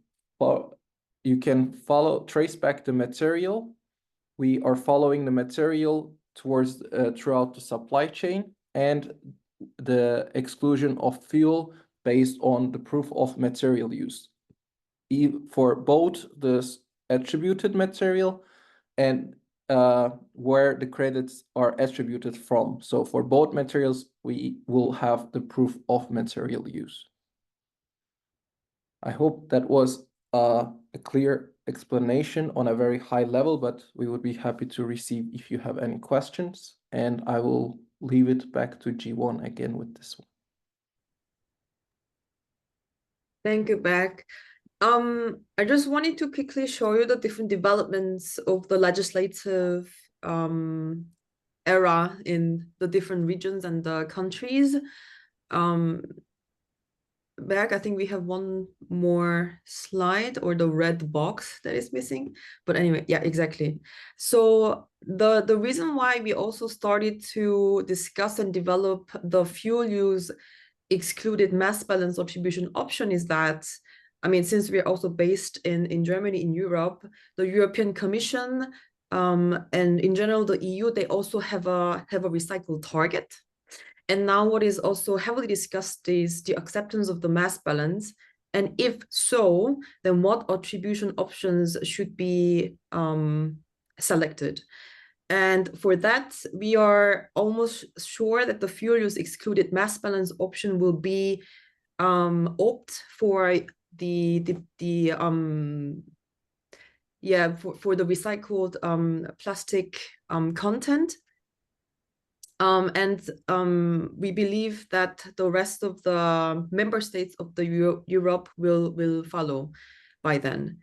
trace back the material. We are following the material towards throughout the supply chain, and the exclusion of fuel based on the proof of material use for both the attributed material and where the credits are attributed from. So for both materials, we will have the proof of material use. I hope that was a clear explanation on a very high level, but we would be happy to receive if you have any questions, and I will leave it back to G1 again with this one. Thank you, Beck. I just wanted to quickly show you the different developments of the legislative era in the different regions and the countries. Beck, I think we have one more slide, or the red box that is missing. But anyway, yeah, exactly. So the reason why we also started to discuss and develop the fuel use excluded mass balance attribution option is that, I mean, since we're also based in Germany, in Europe, the European Commission and in general the EU, they also have a recycle target. And now what is also heavily discussed is the acceptance of the mass balance. And if so, then what attribution options should be selected? And for that, we are almost sure that the fuel use excluded mass balance option will be opt for for the recycled plastic content. We believe that the rest of the member states of the Europe will follow by then.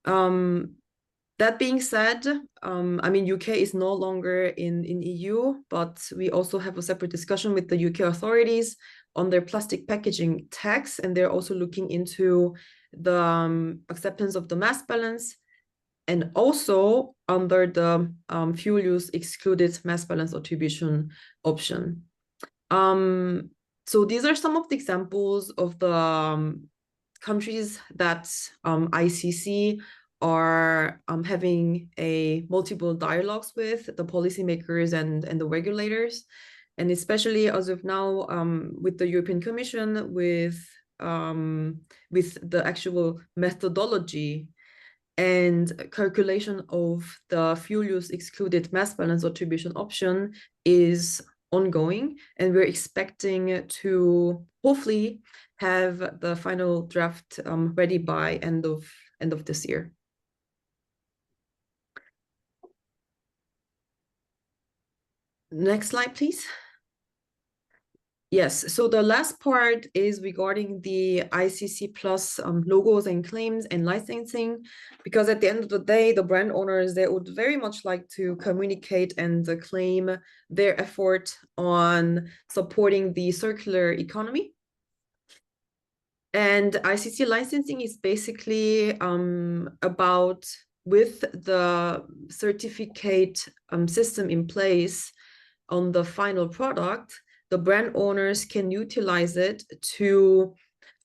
That being said, I mean, UK is no longer in EU, but we also have a separate discussion with the UK authorities on their plastic packaging tax, and they're also looking into the acceptance of the mass balance, and also under the fuel use excluded mass balance attribution option. So these are some of the examples of the countries that ICC are having a multiple dialogues with the policymakers and the regulators, and especially as of now with the European Commission with the actual methodology and calculation of the fuel use excluded mass balance attribution option is ongoing, and we're expecting to hopefully have the final draft ready by end of this year. Next slide, please. Yes, so the last part is regarding the ICC Plus logos and claims and licensing, because at the end of the day, the brand owners, they would very much like to communicate and claim their effort on supporting the circular economy. And ICC licensing is basically about, with the certificate system in place on the final product, the brand owners can utilize it to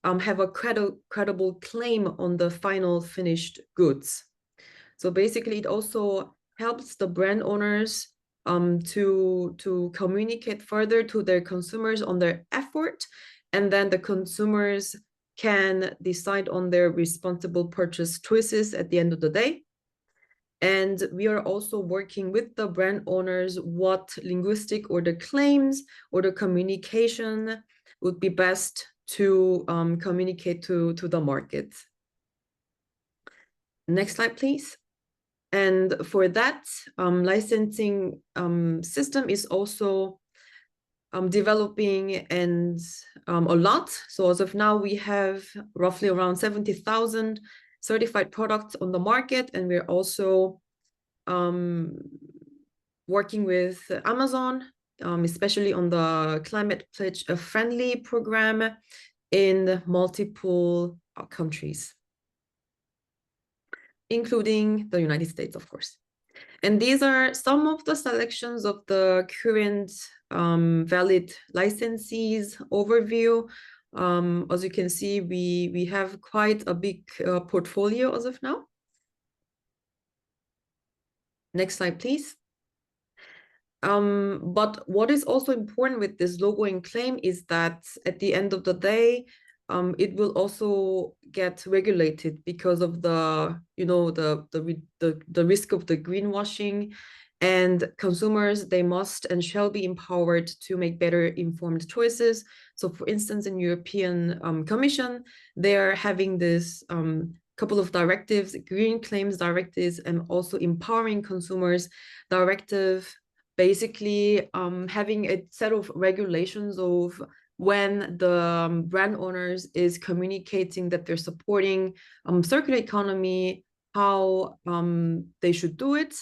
have a credible claim on the final finished goods. So basically, it also helps the brand owners to communicate further to their consumers on their effort, and then the consumers can decide on their responsible purchase choices at the end of the day. And we are also working with the brand owners what linguistic or the claims or the communication would be best to communicate to the market. Next slide, please. And for that, licensing system is also developing and a lot. So as of now, we have roughly around 70,000 certified products on the market, and we're also working with Amazon, especially on the Climate Pledge Friendly program in multiple countries, including the United States, of course. And these are some of the selections of the current valid licensees overview. As you can see, we have quite a big portfolio as of now. Next slide, please. But what is also important with this logo and claim is that at the end of the day, it will also get regulated because of the, you know, the risk of the greenwashing, and consumers, they must and shall be empowered to make better informed choices. So for instance, in European Commission, they're having this couple of directives, green claims directives, and also empowering consumers directive, basically having a set of regulations of when the brand owners is communicating that they're supporting circular economy, how they should do it.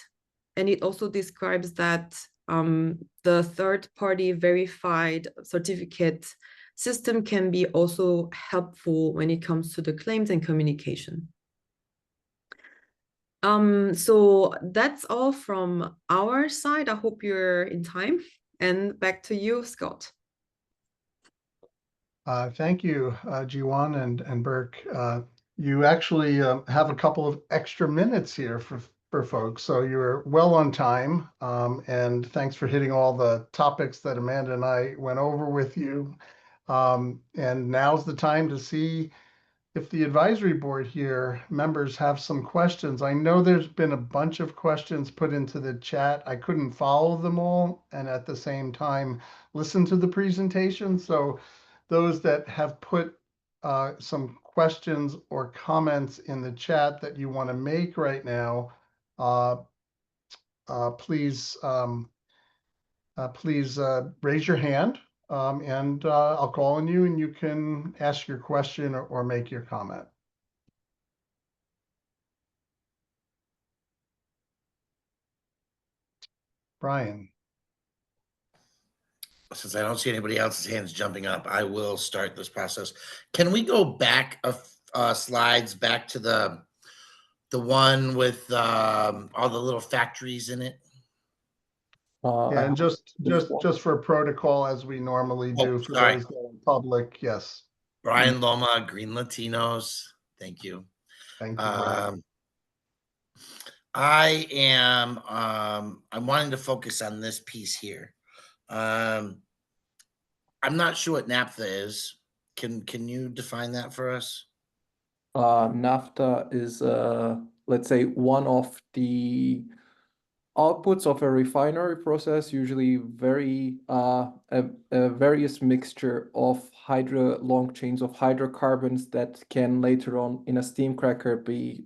And it also describes that the third-party verified certificate system can be also helpful when it comes to the claims and communication. So that's all from our side. I hope you're in time. And back to you, Scott. Thank you, Jiwan and Burke. You actually have a couple of extra minutes here for folks, so you're well on time. And thanks for hitting all the topics that Amanda and I went over with you. And now's the time to see if the advisory board here members have some questions. I know there's been a bunch of questions put into the chat. I couldn't follow them all and at the same time listen to the presentation. So those that have put some questions or comments in the chat that you want to make right now, please raise your hand, and I'll call on you and you can ask your question or make your comment. Brian. Since I don't see anybody else's hands jumping up, I will start this process. Can we go back slides back to the one with all the little factories in it? Yeah, and just for protocol, as we normally do for sorry. those that are in public, yes. Brian Loma, Green Latinos. Thank you. Thank you, Brian. I'm wanting to focus on this piece here. I'm not sure what NAPTHA is. Can you define that for us? NAFTA is, let's say, one of the outputs of a refinery process, usually a various mixture of long chains of hydrocarbons that can later on in a steam cracker be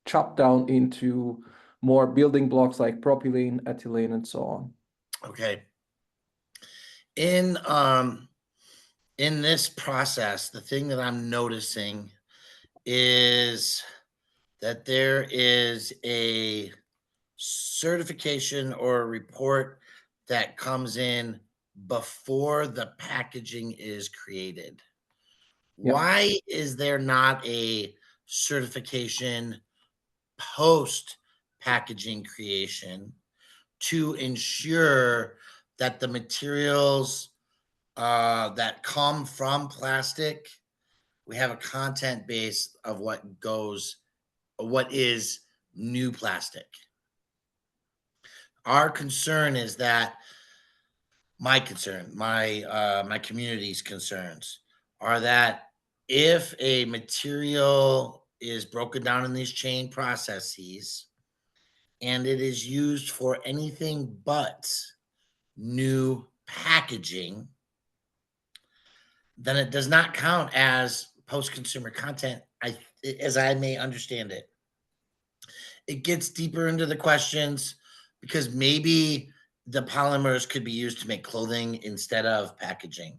chopped down into more building blocks like propylene, ethylene, and so on. Okay. In this process, the thing that I'm noticing is that there is a certification or a report that comes in before the packaging is created. Yep. Why is there not a certification post packaging creation to ensure that the materials that come from plastic, we have a content base of what is new plastic? Our concern is that my community's concerns are that if a material is broken down in these chain processes and it is used for anything but new packaging, then it does not count as post-consumer content, as I may understand it. It gets deeper into the questions because maybe the polymers could be used to make clothing instead of packaging,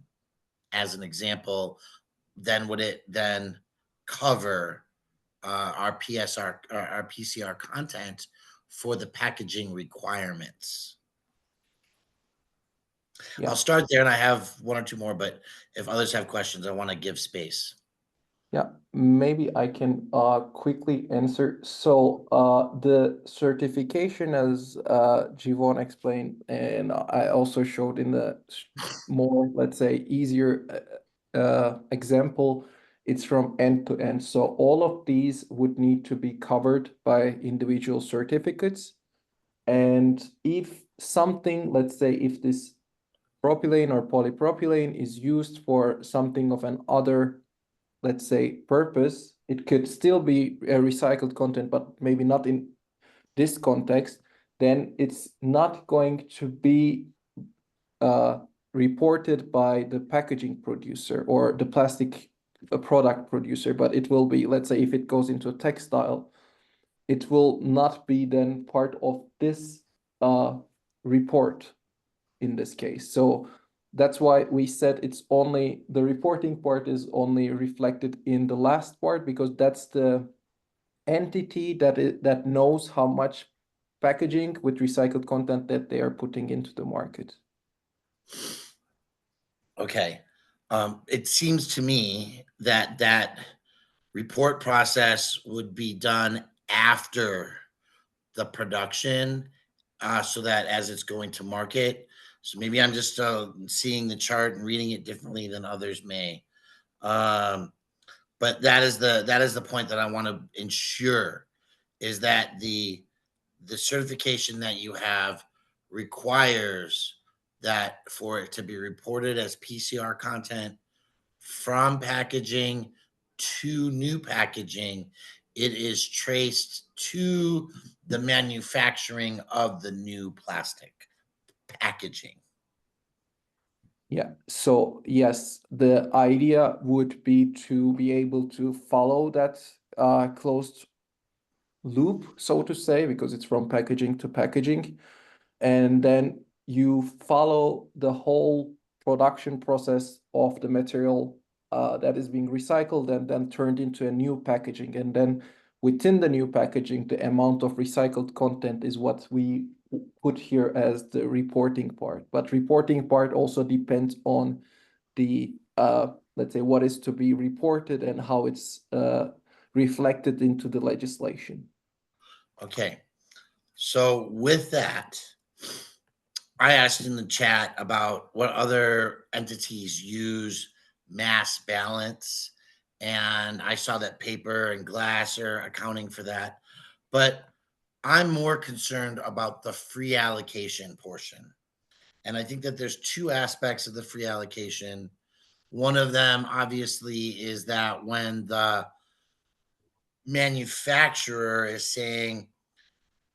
as an example. Then would it then cover our PCR content for the packaging requirements? Yeah. I'll start there, and I have one or two more, but if others have questions, I want to give space. Yeah, maybe I can quickly answer. So the certification, as Jivon explained, and I also showed in the more, let's say, easier example, it's from end to end. So all of these would need to be covered by individual certificates. And if something, let's say, if this propylene or polypropylene is used for something of an other, let's say, purpose, it could still be a recycled content, but maybe not in this context, then it's not going to be reported by the packaging producer or the plastic product producer, but it will be, let's say, if it goes into a textile, it will not be then part of this report in this case. So that's why we said it's only the reporting part is only reflected in the last part, because that's the entity that knows how much packaging with recycled content that they are putting into the market. Okay. It seems to me that that report process would be done after the production, so that as it's going to market. So maybe I'm just seeing the chart and reading it differently than others may. But that is the point that I want to ensure, is that the certification that you have requires that for it to be reported as PCR content from packaging to new packaging, it is traced to the manufacturing of the new plastic packaging. Yeah, so yes, the idea would be to be able to follow that closed loop, so to say, because it's from packaging to packaging. And then you follow the whole production process of the material that is being recycled and then turned into a new packaging. And then within the new packaging, the amount of recycled content is what we put here as the reporting part. But reporting part also depends on the, let's say, what is to be reported and how it's reflected into the legislation. Okay. So with that, I asked in the chat about what other entities use mass balance. And I saw that paper and glass are accounting for that. But I'm more concerned about the free allocation portion. And I think that there's two aspects of the free allocation. One of them, obviously, is that when the manufacturer is saying,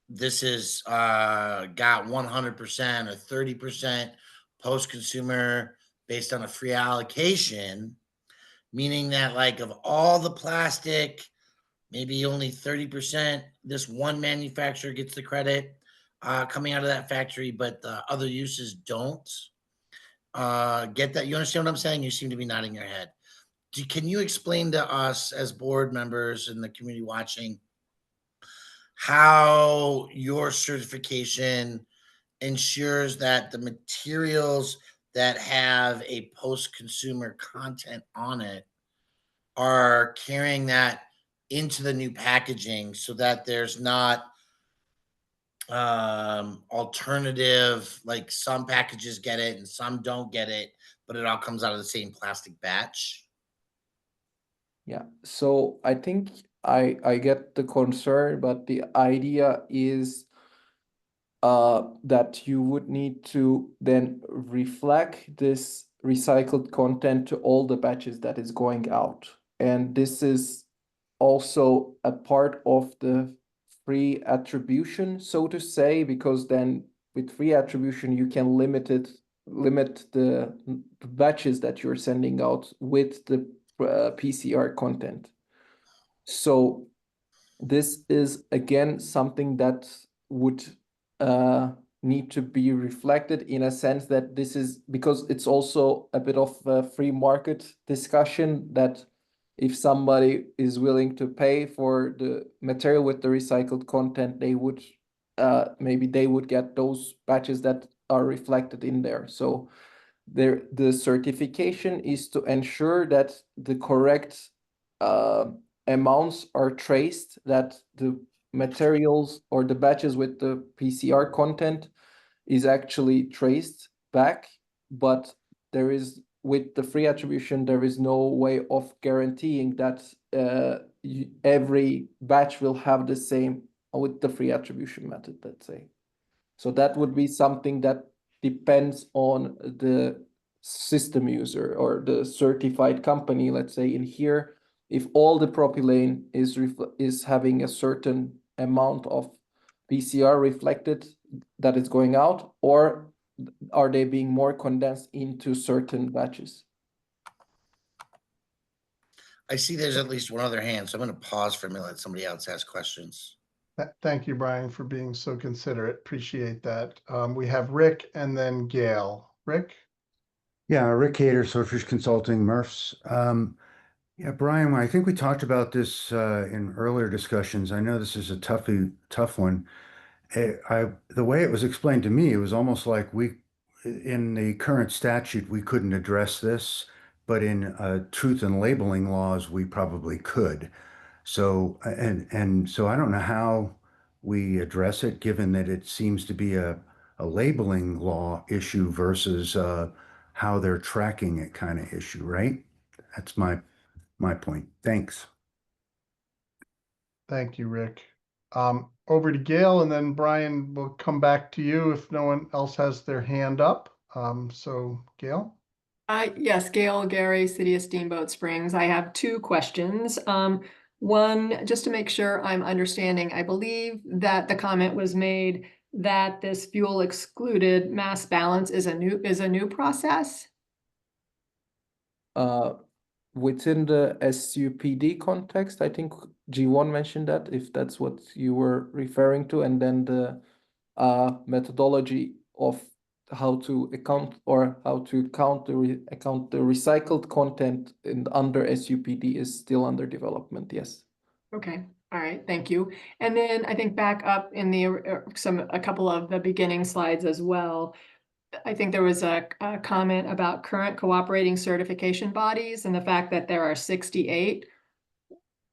this is got 100% or 30% post-consumer based on a free allocation, meaning that like of all the plastic, maybe only 30% this one manufacturer gets the credit coming out of that factory, but the other uses don't get that. You understand what I'm saying? You seem to be nodding your head. Can you explain to us as board members and the community watching how your certification ensures that the materials that have a post-consumer content on it are carrying that into the new packaging so that there's not alternative, like some packages get it and some don't get it, but it all comes out of the same plastic batch? Yeah, so I think I get the concern, but the idea is that you would need to then reflect this recycled content to all the batches that is going out. And this is also a part of the free attribution, so to say, because then with free attribution, you can limit the batches that you're sending out with the PCR content. So this is again something that would need to be reflected in a sense that this is because it's also a bit of a free market discussion that if somebody is willing to pay for the material with the recycled content, they would maybe they would get those batches that are reflected in there. So the certification is to ensure that the correct amounts are traced, that the materials or the batches with the PCR content is actually traced back, but there is with the free attribution, there is no way of guaranteeing that every batch will have the same with the free attribution method, let's say. So that would be something that depends on the system user or the certified company, let's say in here, if all the propylene is having a certain amount of PCR reflected that is going out, or are they being more condensed into certain batches? I see there's at least one other hand, so I'm going to pause for a minute, let somebody else ask questions. Thank you, Brian, for being so considerate. Appreciate that. We have Rick and then Gail. Rick? Yeah, Rick Hader, Swordfish Consulting, Murphs. Yeah, Brian, I think we talked about this in earlier discussions. I know this is a tough one. The way it was explained to me, it was almost like in the current statute, we couldn't address this, but in truth and labeling laws, we probably could. So, and so I don't know how we address it, given that it seems to be a labeling law issue versus how they're tracking it kind of issue, right? That's my point. Thanks. Thank you, Rick. Over to Gail, and then Brian will come back to you if no one else has their hand up. So Gail? Yes, Gail Gary, City of Steamboat Springs. I have two questions. One, just to make sure I'm understanding, I believe that the comment was made that this fuel excluded mass balance is a new process. within the SUPD context, I think G1 mentioned that, if that's what you were referring to, and then the methodology of how to account or how to count the recycled content under SUPD is still under development. Yes. Okay. All right. Thank you. And then I think back up in the a couple of the beginning slides as well. I think there was a comment about current cooperating certification bodies and the fact that there are 68.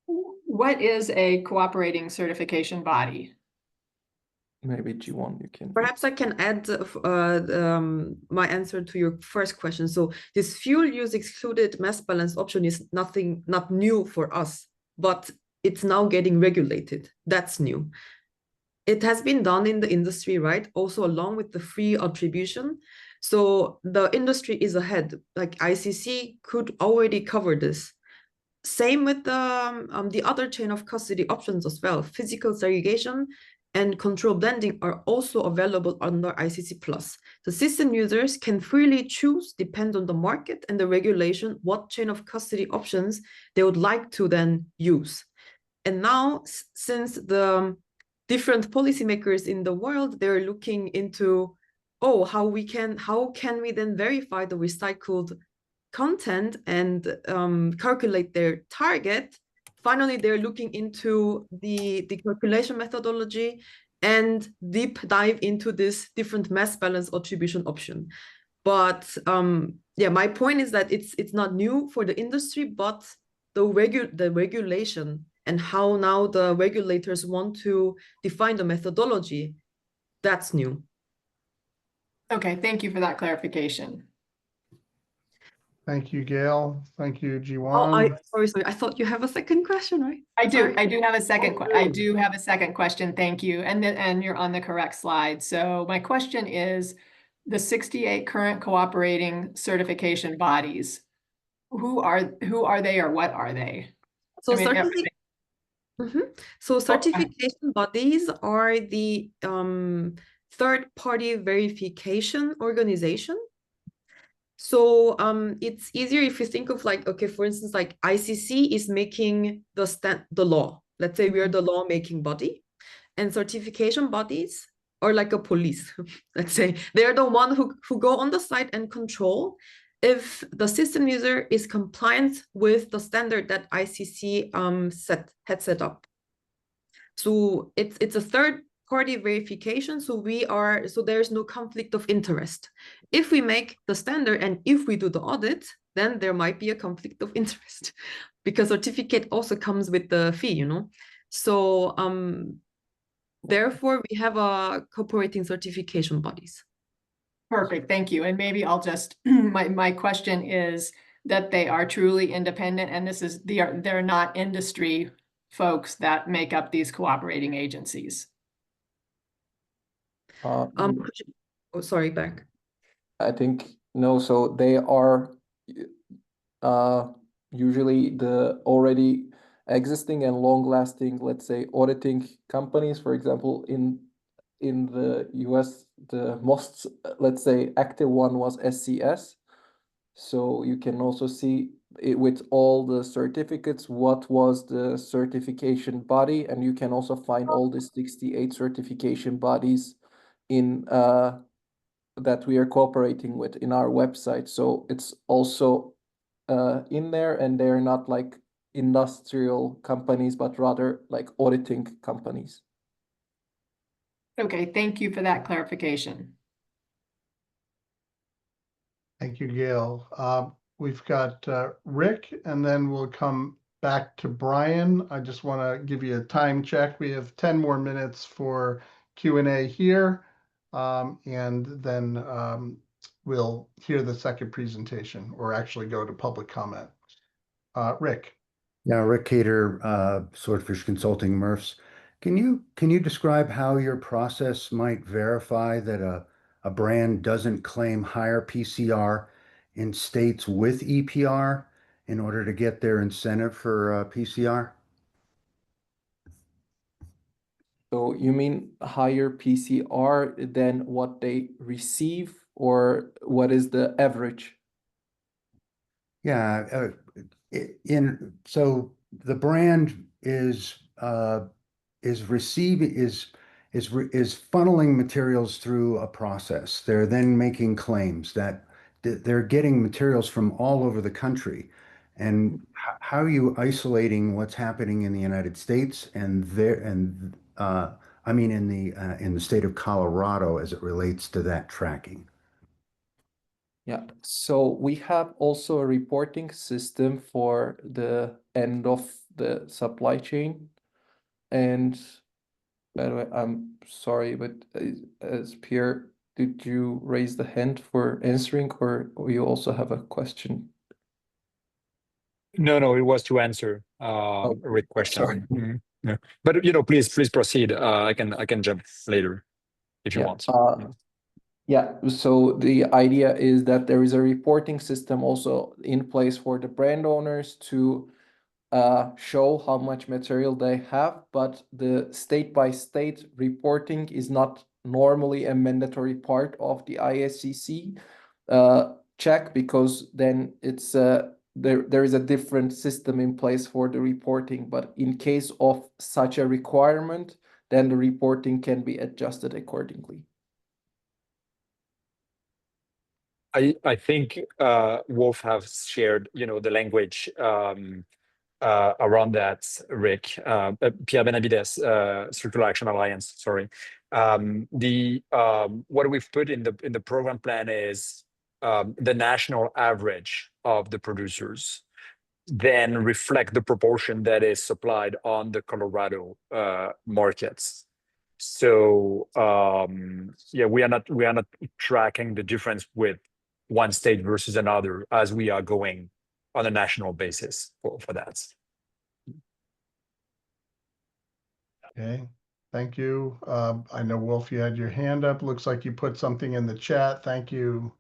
What is a cooperating certification body? Maybe G1, you can. Perhaps I can add my answer to your first question. So this fuel use excluded mass balance option is not new for us, but it's now getting regulated. That's new. It has been done in the industry, right? Also along with the free attribution. So the industry is ahead. Like ICC could already cover this. Same with the other chain of custody options as well. Physical segregation and control blending are also available under ICC Plus. The system users can freely choose, depend on the market and the regulation, what chain of custody options they would like to then use. And now, since the different policymakers in the world, they're looking into, oh, how can we then verify the recycled content and calculate their target. Finally, they're looking into the calculation methodology and deep dive into this different mass balance attribution option. But yeah, my point is that it's not new for the industry, but the regulation and how now the regulators want to define the methodology, that's new. Okay, thank you for that clarification. Thank you, Gail. Thank you, G1. Oh, sorry. I thought you have a second question, right? I do. Sorry. I do have a second. Oh, I do have a second question. Thank you. And you're on the correct slide. So my question is, the 68 current cooperating certification bodies, who are they or what are they? So I mean, So certification bodies are the third-party verification organization. So it's easier if you think of like, okay, for instance, like ICC is making the law. Let's say we are the law-making body, and certification bodies are like a police. Let's say they're the one who go on the site and control if the system user is compliant with the standard that ICC had set up. So it's a third party verification. So there's no conflict of interest. If we make the standard and if we do the audit, then there might be a conflict of interest because certificate also comes with the fee, you know. So therefore we have a cooperating certification bodies. Perfect, thank you. And maybe I'll just, my question is that they are truly independent and they're not industry folks that make up these cooperating agencies. Oh, sorry, back. I think no, so they are usually the already existing and long-lasting, let's say, auditing companies. For example, in the US, the most, let's say, active one was SCS. So you can also see it with all the certificates, what was the certification body, and you can also find all the 68 certification bodies in that we are cooperating with in our website. So it's also in there, and they're not like industrial companies, but rather like auditing companies. Okay, thank you for that clarification. Thank you, Gail. We've got Rick, and then we'll come back to Brian. I just want to give you a time check. We have 10 more minutes for Q&A here, and then we'll hear the second presentation or actually go to public comment. Rick. Yeah, Rick Cater, Swordfish Consulting, MRFs. Can you describe how your process might verify that a brand doesn't claim higher PCR in states with EPR in order to get their incentive for PCR? So you mean higher PCR than what they receive, or what is the average? Yeah, so the brand is receiving is funneling materials through a process. They're then making claims that they're getting materials from all over the country. And how are you isolating what's happening in the United States and I mean in the state of Colorado as it relates to that tracking? Yeah, so we have also a reporting system for the end of the supply chain. And by the way, I'm sorry, but as Pierre, did you raise the hand for answering, or you also have a question? No, it was to answer a Rick question. Sorry. Yeah. But please proceed. I can jump later if you want. Yeah, so the idea is that there is a reporting system also in place for the brand owners to show how much material they have, but the state-by-state reporting is not normally a mandatory part of the ISCC check, because then it's there is a different system in place for the reporting. But in case of such a requirement, then the reporting can be adjusted accordingly. I think Wolf has shared, the language around that, Rick. Pierre Benavides, Circular Action Alliance, sorry. What we've put in the program plan is the national average of the producers, then reflect the proportion that is supplied on the Colorado markets. So yeah, we are not tracking the difference with one state versus another, as we are going on a national basis for that. Okay, thank you. I know Wolf, you had your hand up. Looks like you put something in the chat. Thank you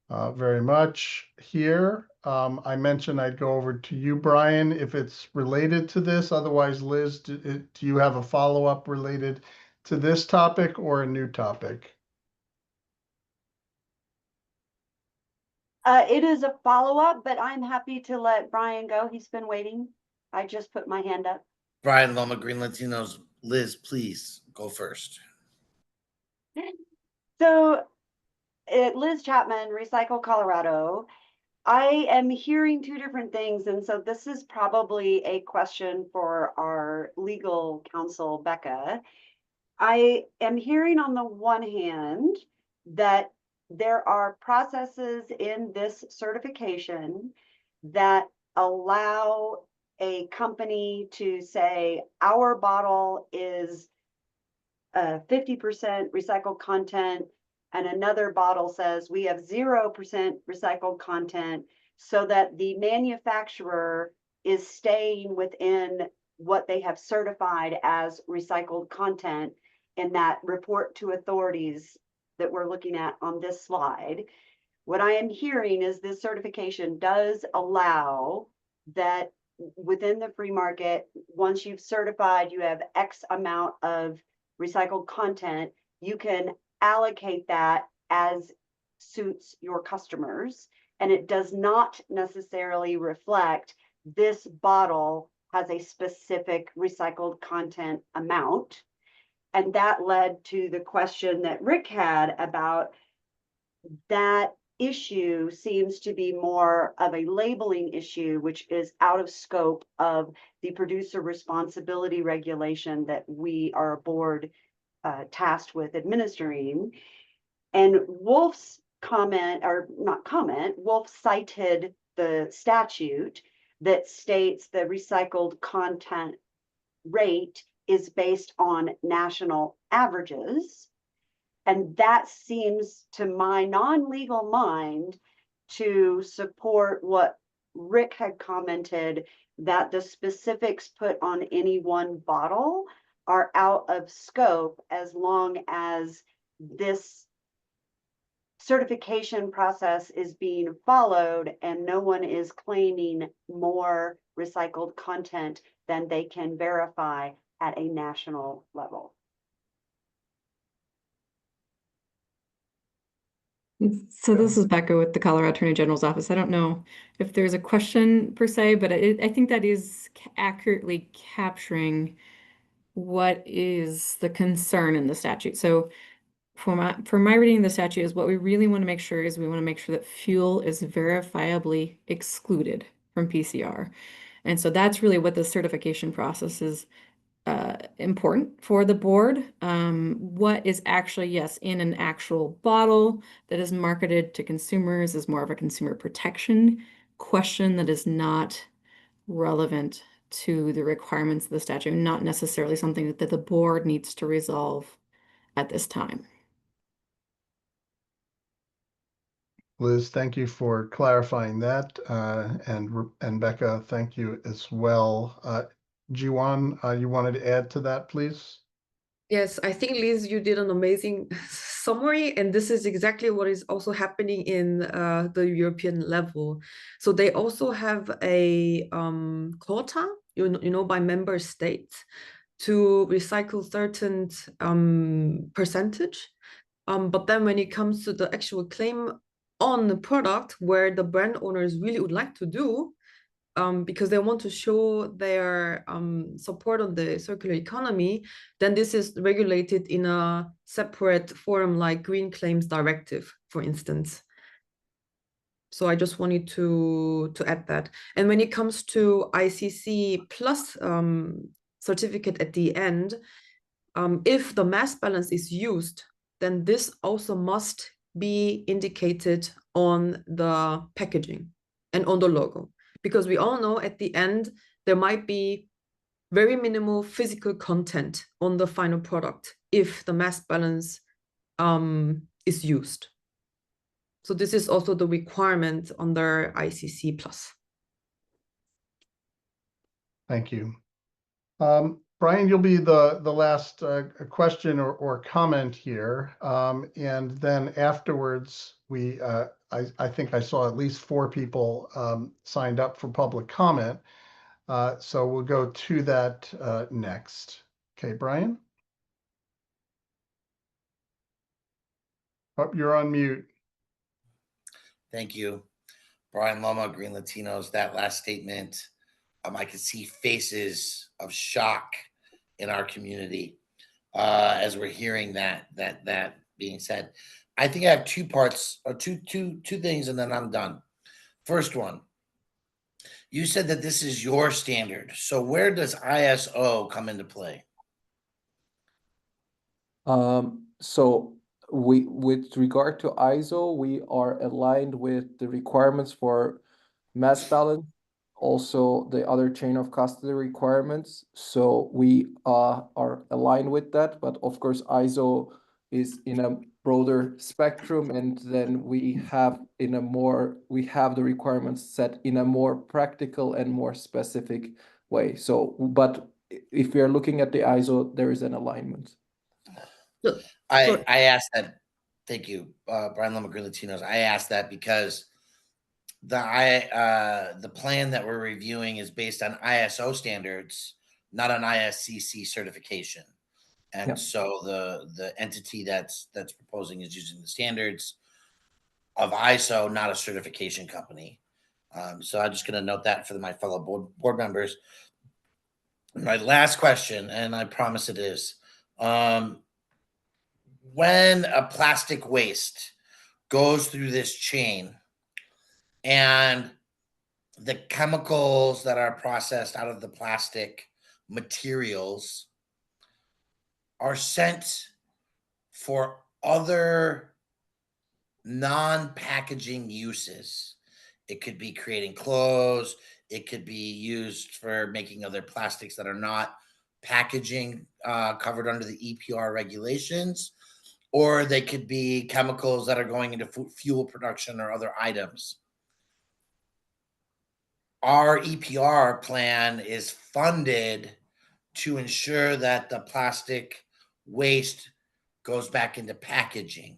very much here. I mentioned I'd go over to you, Brian, if it's related to this. Otherwise, Liz, do you have a follow-up related to this topic or a new topic? It is a follow-up, but I'm happy to let Brian go. He's been waiting. I just put my hand up. Brian Loma, Green Latinos. Liz, please go first. So, Liz Chapman, Recycle Colorado. I am hearing two different things, and so this is probably a question for our legal counsel, Becca. I am hearing on the one hand that there are processes in this certification that allow a company to say our bottle is 50% recycled content, and another bottle says we have 0% recycled content, so that the manufacturer is staying within what they have certified as recycled content in that report to authorities that we're looking at on this slide. What I am hearing is this certification does allow that within the free market, once you've certified you have X amount of recycled content, you can allocate that as suits your customers. And it does not necessarily reflect this bottle has a specific recycled content amount. And that led to the question that Rick had about that issue seems to be more of a labeling issue, which is out of scope of the producer responsibility regulation that we are a board tasked with administering. And Wolf's comment, or not comment, Wolf cited the statute that states the recycled content rate is based on national averages. And that seems, to my non-legal mind, to support what Rick had commented, that the specifics put on any one bottle are out of scope as long as this certification process is being followed and no one is claiming more recycled content than they can verify at a national level. So this is Becca with the Colorado Attorney General's Office. I don't know if there's a question per se, but I think that is accurately capturing what is the concern in the statute. So for my reading of the statute is what we really want to make sure is we want to make sure that fuel is verifiably excluded from PCR. And so that's really what the certification process is important for the board. What is actually, yes, in an actual bottle that is marketed to consumers is more of a consumer protection question that is not relevant to the requirements of the statute, not necessarily something that the board needs to resolve at this time. Liz, thank you for clarifying that. And Becca, thank you as well. Jiwan, you wanted to add to that, please? Yes, I think Liz, you did an amazing summary, and this is exactly what is also happening in the European level. So they also have a quota, you know, by member states to recycle certain percentage. But then when it comes to the actual claim on the product, where the brand owners really would like to do, because they want to show their support on the circular economy, then this is regulated in a separate forum like Green Claims Directive, for instance. So I just wanted to add that. And when it comes to ICC plus certificate at the end, if the mass balance is used, then this also must be indicated on the packaging and on the logo. Because we all know at the end, there might be very minimal physical content on the final product if the mass balance is used. So this is also the requirement under ICC+. Thank you. Brian, you'll be the last question or comment here. And then afterwards, I think I saw at least 4 people signed up for public comment. So we'll go to that next. Okay, Brian? Oh, you're on mute. Thank you. Brian Loma, Green Latinos, that last statement, I could see faces of shock in our community as we're hearing that being said. I think I have 2 parts or two things, and then I'm done. First one, you said that this is your standard. So where does ISO come into play? So with regard to ISO, we are aligned with the requirements for mass balance, also the other chain of custody requirements. So we are aligned with that, but of course ISO is in a broader spectrum, and then we have the requirements set in a more practical and more specific way. So, but if we are looking at the ISO, there is an alignment. I asked that. Thank you, Brian Loma, Green Latinos. I asked that because the plan that we're reviewing is based on ISO standards, not on ISCC certification. And so the entity that's proposing is using the standards of ISO, not a certification company. So I'm just going to note that for my fellow board members. My last question, and I promise it is, when a plastic waste goes through this chain and the chemicals that are processed out of the plastic materials are sent for other non-packaging uses. It could be creating clothes. It could be used for making other plastics that are not packaging covered under the EPR regulations, or they could be chemicals that are going into fuel production or other items. Our EPR plan is funded to ensure that the plastic waste goes back into packaging.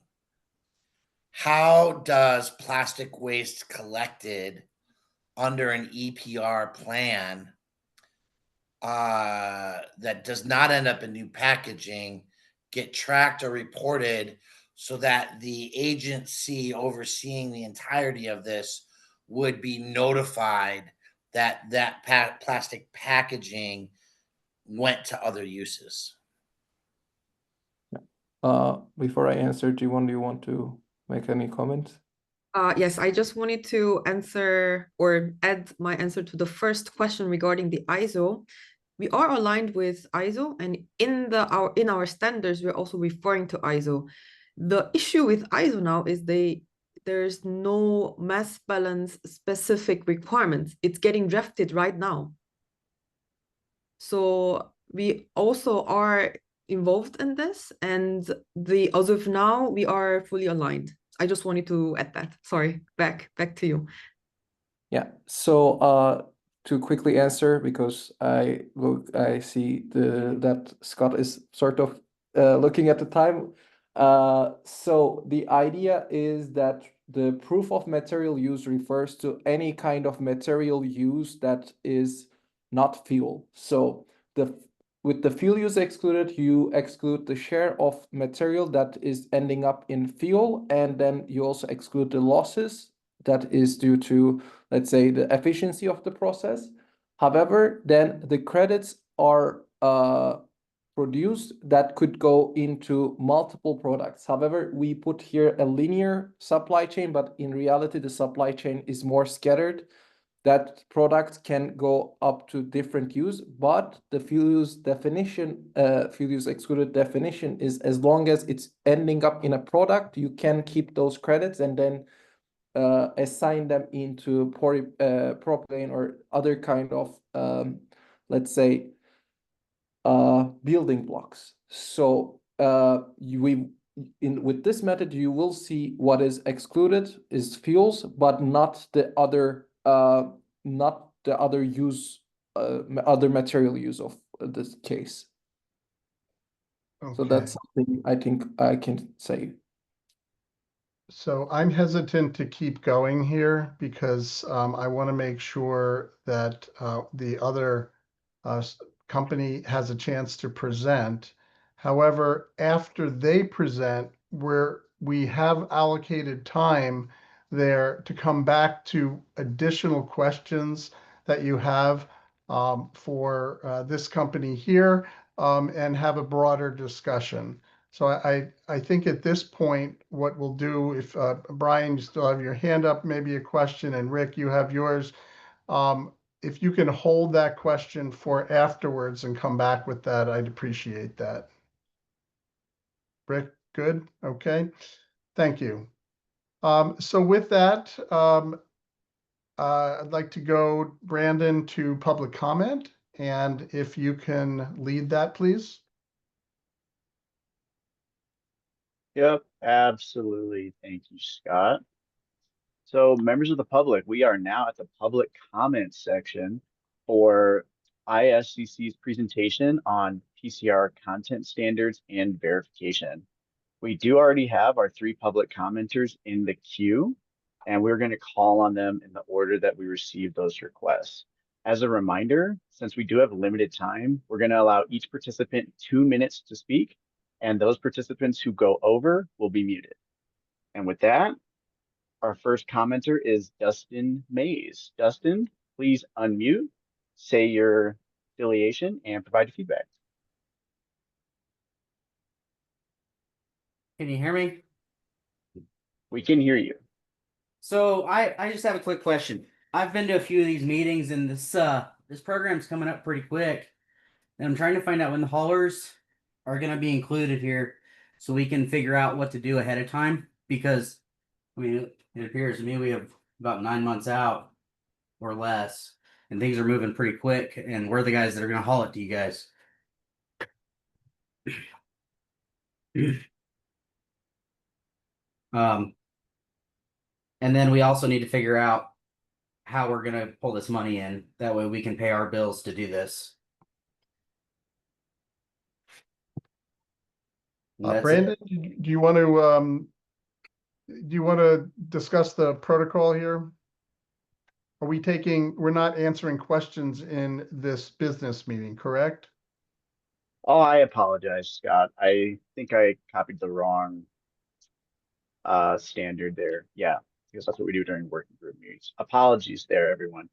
How does plastic waste collected under an EPR plan that does not end up in new packaging get tracked or reported so that the agency overseeing the entirety of this would be notified that plastic packaging went to other uses. Before I answer, do you want to make any comments? Yes, I just wanted to answer or add my answer to the first question regarding the ISO. We are aligned with ISO, and in our standards, we're also referring to ISO. The issue with ISO now is there's no mass balance specific requirements. It's getting drafted right now. So we also are involved in this, and as of now, we are fully aligned. I just wanted to add that. Sorry, back to you. Yeah. So to quickly answer, because I see that Scott is sort of looking at the time. So the idea is that the proof of material use refers to any kind of material use that is not fuel. So with the fuel use excluded, you exclude the share of material that is ending up in fuel, and then you also exclude the losses that is due to, let's say, the efficiency of the process. However, then the credits are produced that could go into multiple products. However, we put here a linear supply chain, but in reality, the supply chain is more scattered. That product can go up to different use, but the fuel use definition, fuel use excluded definition is as long as it's ending up in a product, you can keep those credits and then assign them into propane or other kind of, let's say, building blocks. So with this method, you will see what is excluded is fuels, but not the other use, other material use of this case. Okay. So that's something I think I can say. So I'm hesitant to keep going here because I want to make sure that the other company has a chance to present. However, after they present, we have allocated time there to come back to additional questions that you have for this company here and have a broader discussion. So I think at this point, what we'll do, if Brian, you still have your hand up, maybe a question, and Rick, you have yours. If you can hold that question for afterwards and come back with that, I'd appreciate that. Rick, good? Okay, thank you. So with that, I'd like to go, Brandon, to public comment. And if you can lead that, please. Yep, absolutely. Thank you, Scott. So members of the public, we are now at the public comment section for ISCC's presentation on PCR content standards and verification. We do already have our 3 public commenters in the queue, and we're going to call on them in the order that we received those requests. As a reminder, since we do have limited time, we're going to allow each participant 2 minutes to speak, and those participants who go over will be muted. And with that, our first commenter is Dustin Mays. Dustin, please unmute, say your affiliation, and provide feedback. Can you hear me? We can hear you. So I just have a quick question. I've been to a few of these meetings, and this program's coming up pretty quick. And I'm trying to find out when the haulers are going to be included here so we can figure out what to do ahead of time. Because, I mean, it appears to me we have about 9 months out or less, and things are moving pretty quick. And we're the guys that are going to haul it to you guys. And then we also need to figure out how we're going to pull this money in. That way we can pay our bills to do this. Brandon, do you want to discuss the protocol here? We're not answering questions in this business meeting, correct? Oh, I apologize, Scott. I think I copied the wrong standard there. Yeah, because that's what we do during working group meetings. Apologies there, everyone.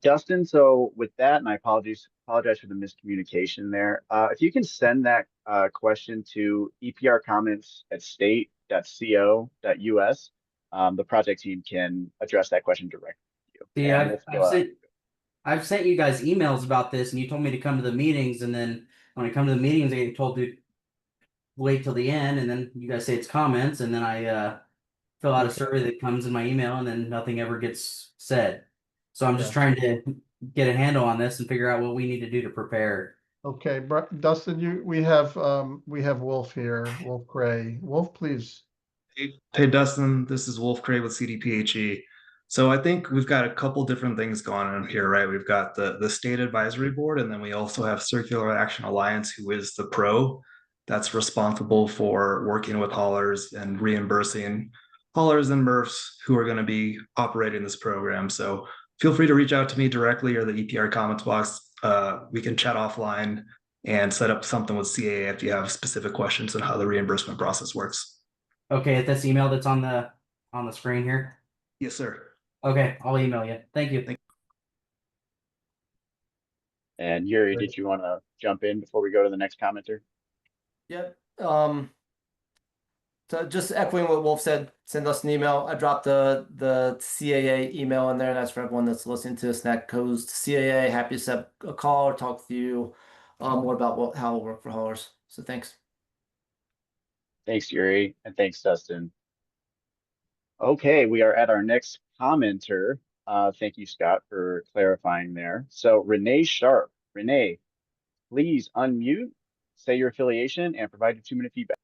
Dustin, so with that, and I apologize for the miscommunication there. If you can send that question to eprcomments@state.co.us, the project team can address that question directly to you. See, And I've sent you guys emails about this, and you told me to come to the meetings, and then when I come to the meetings, I get told to wait till the end, and then you guys say it's comments, and then I fill out a survey that comes in my email, and then nothing ever gets said. So I'm just trying to get a handle on this and figure out what we need to do to prepare. Okay, Dustin, we have Wolf here, Wolf Gray. Wolf, please. Hey Dustin, this is Wolf Cray with CDPHE. So I think we've got a couple different things going on here, right? We've got the state advisory board, and then we also have Circular Action Alliance, who is the pro that's responsible for working with haulers and reimbursing haulers and MRFs who are going to be operating this program. So feel free to reach out to me directly or the EPR comments box. We can chat offline and set up something with CAA if you have specific questions on how the reimbursement process works. Okay, at this email that's on the screen here. Yes, sir. Okay, I'll email you. Thank you. And Yuri, did you want to jump in before we go to the next commenter? Yep. So just echoing what Wolf said, send us an email. I dropped the CAA email in there, and that's for everyone that's listening to this. And that goes to CAA. Happy to set a call or talk with you more about how it'll work for haulers. So thanks. Thanks, Yuri, and thanks, Dustin. Okay, we are at our next commenter. Thank you, Scott, for clarifying there. So Renee Sharp. Renee, please unmute, say your affiliation, and provide your 2-minute feedback.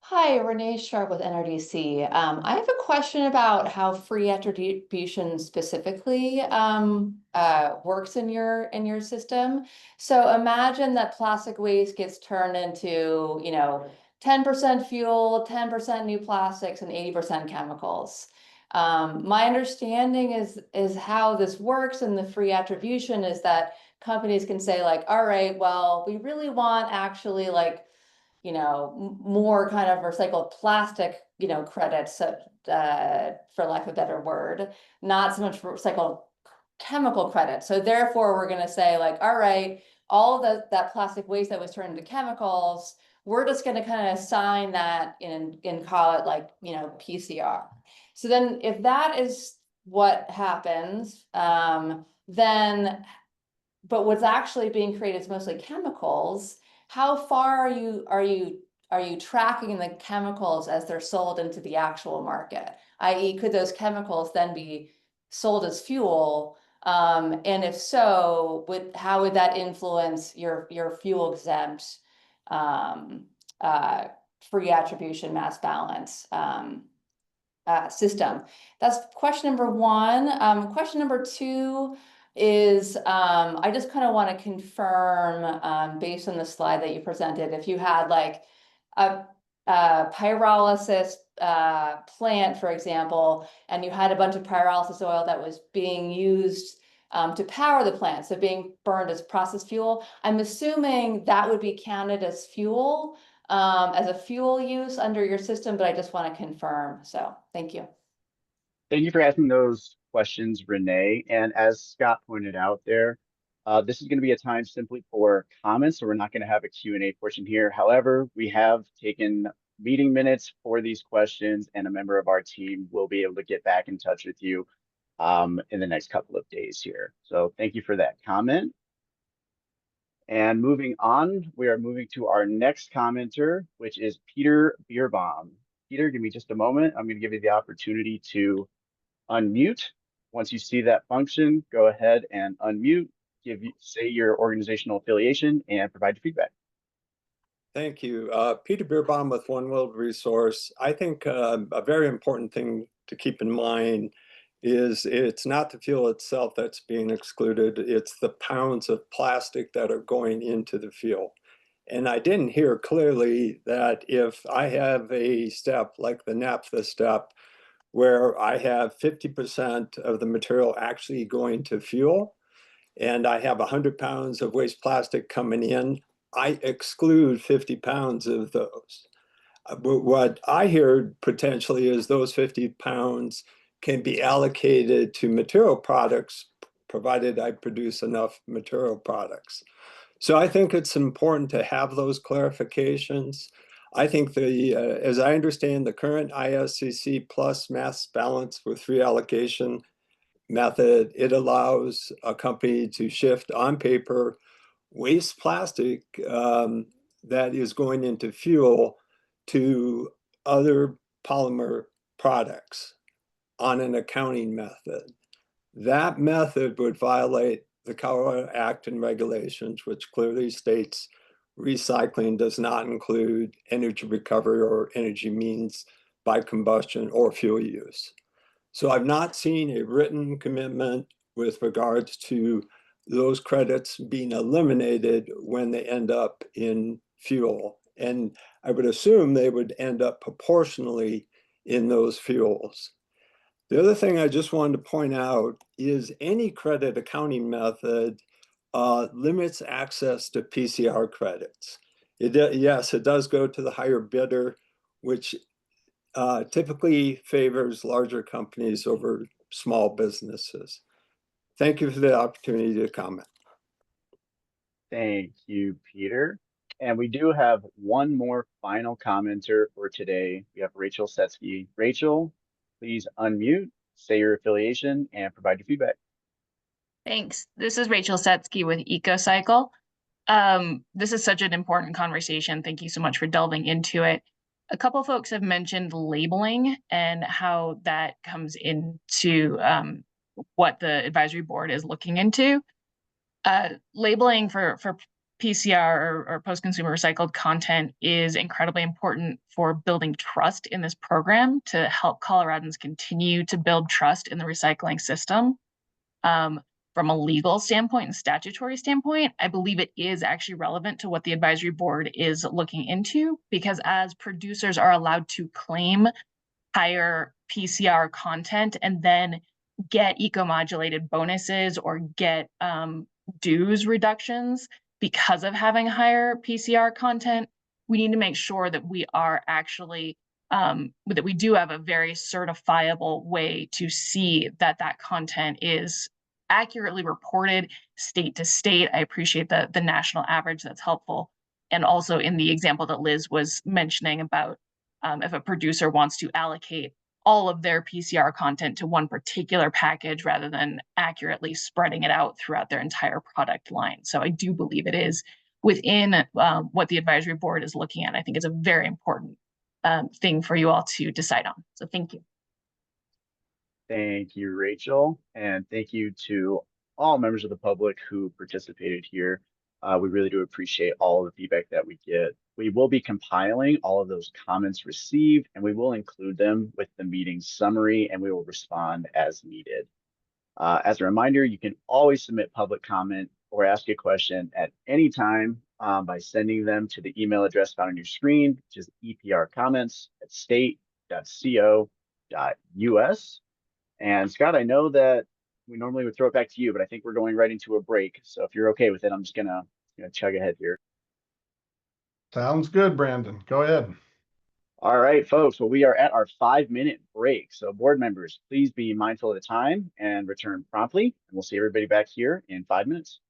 Hi, Renee Sharp with NRDC. I have a question about how free attribution specifically works in your system. So imagine that plastic waste gets turned into, 10% fuel, 10% new plastics, and 80% chemicals. My understanding is how this works in the free attribution is that companies can say like, all right, well, we really want actually like, more kind of recycled plastic, credits, for lack of a better word, not so much recycled chemical credits. So therefore, we're going to say like, all right, all of that plastic waste that was turned into chemicals, we're just going to kind of assign that and call it like, PCR. So then if that is what happens, then, but what's actually being created is mostly chemicals. How far are you tracking the chemicals as they're sold into the actual market? i.e., could those chemicals then be sold as fuel? And if so, how would that influence your fuel exempt free attribution mass balance system? That's question number one. Question number two is I just kind of want to confirm based on the slide that you presented, if you had like a pyrolysis plant, for example, and you had a bunch of pyrolysis oil that was being used to power the plant, so being burned as process fuel, I'm assuming that would be counted as fuel, as a fuel use under your system, but I just want to confirm. So thank you. Thank you for asking those questions, Renee. And as Scott pointed out there, this is going to be a time simply for comments, so we're not going to have a Q&A portion here. However, we have taken meeting minutes for these questions, and a member of our team will be able to get back in touch with you in the next couple of days here. So thank you for that comment. And moving on, we are moving to our next commenter, which is Peter Beerbaum. Peter, give me just a moment. I'm going to give you the opportunity to unmute. Once you see that function, go ahead and unmute, say your organizational affiliation, and provide your feedback. Thank you. Peter Beerbaum with One World Resource. I think a very important thing to keep in mind is it's not the fuel itself that's being excluded, it's the pounds of plastic that are going into the fuel. And I didn't hear clearly that if I have a step like the naphtha step, where I have 50% of the material actually going to fuel, and I have 100 pounds of waste plastic coming in, I exclude 50 pounds of those. But what I hear potentially is those 50 pounds can be allocated to material products, provided I produce enough material products. So I think it's important to have those clarifications. I think as I understand the current ISCC plus mass balance with free allocation method, it allows a company to shift on paper waste plastic that is going into fuel to other polymer products on an accounting method. That method would violate the Colorado Act and regulations, which clearly states recycling does not include energy recovery or energy means by combustion or fuel use. So I've not seen a written commitment with regards to those credits being eliminated when they end up in fuel. And I would assume they would end up proportionally in those fuels. The other thing I just wanted to point out is any credit accounting method limits access to PCR credits. Yes, it does go to the higher bidder, which typically favors larger companies over small businesses. Thank you for the opportunity to comment. Thank you, Peter. And we do have one more final commenter for today. We have Rachel Setsky. Rachel, please unmute, say your affiliation, and provide your feedback. Thanks. This is Rachel Setsky with EcoCycle. This is such an important conversation. Thank you so much for delving into it. A couple folks have mentioned labeling and how that comes into what the advisory board is looking into. Labeling for PCR or post-consumer recycled content is incredibly important for building trust in this program to help Coloradans continue to build trust in the recycling system. From a legal standpoint and statutory standpoint, I believe it is actually relevant to what the advisory board is looking into, because as producers are allowed to claim higher PCR content and then get eco-modulated bonuses or get dues reductions because of having higher PCR content, we need to make sure that we are actually that we do have a very certifiable way to see that that content is accurately reported state to state. I appreciate the national average, that's helpful. And also in the example that Liz was mentioning about if a producer wants to allocate all of their PCR content to one particular package rather than accurately spreading it out throughout their entire product line. So I do believe it is within what the advisory board is looking at. I think it's a very important thing for you all to decide on. So thank you. Thank you, Rachel. And thank you to all members of the public who participated here. We really do appreciate all of the feedback that we get. We will be compiling all of those comments received, and we will include them with the meeting summary, and we will respond as needed. As a reminder, you can always submit public comment or ask a question at any time by sending them to the email address found on your screen, which is eprcomments@state.co.us. And Scott, I know that we normally would throw it back to you, but I think we're going right into a break. So if you're okay with it, I'm just gonna chug ahead here. Sounds good, Brandon. Go ahead. All right, folks. Well, we are at our 5-minute break. So board members, please be mindful of the time and return promptly. And we'll see everybody back here in 5 minutes.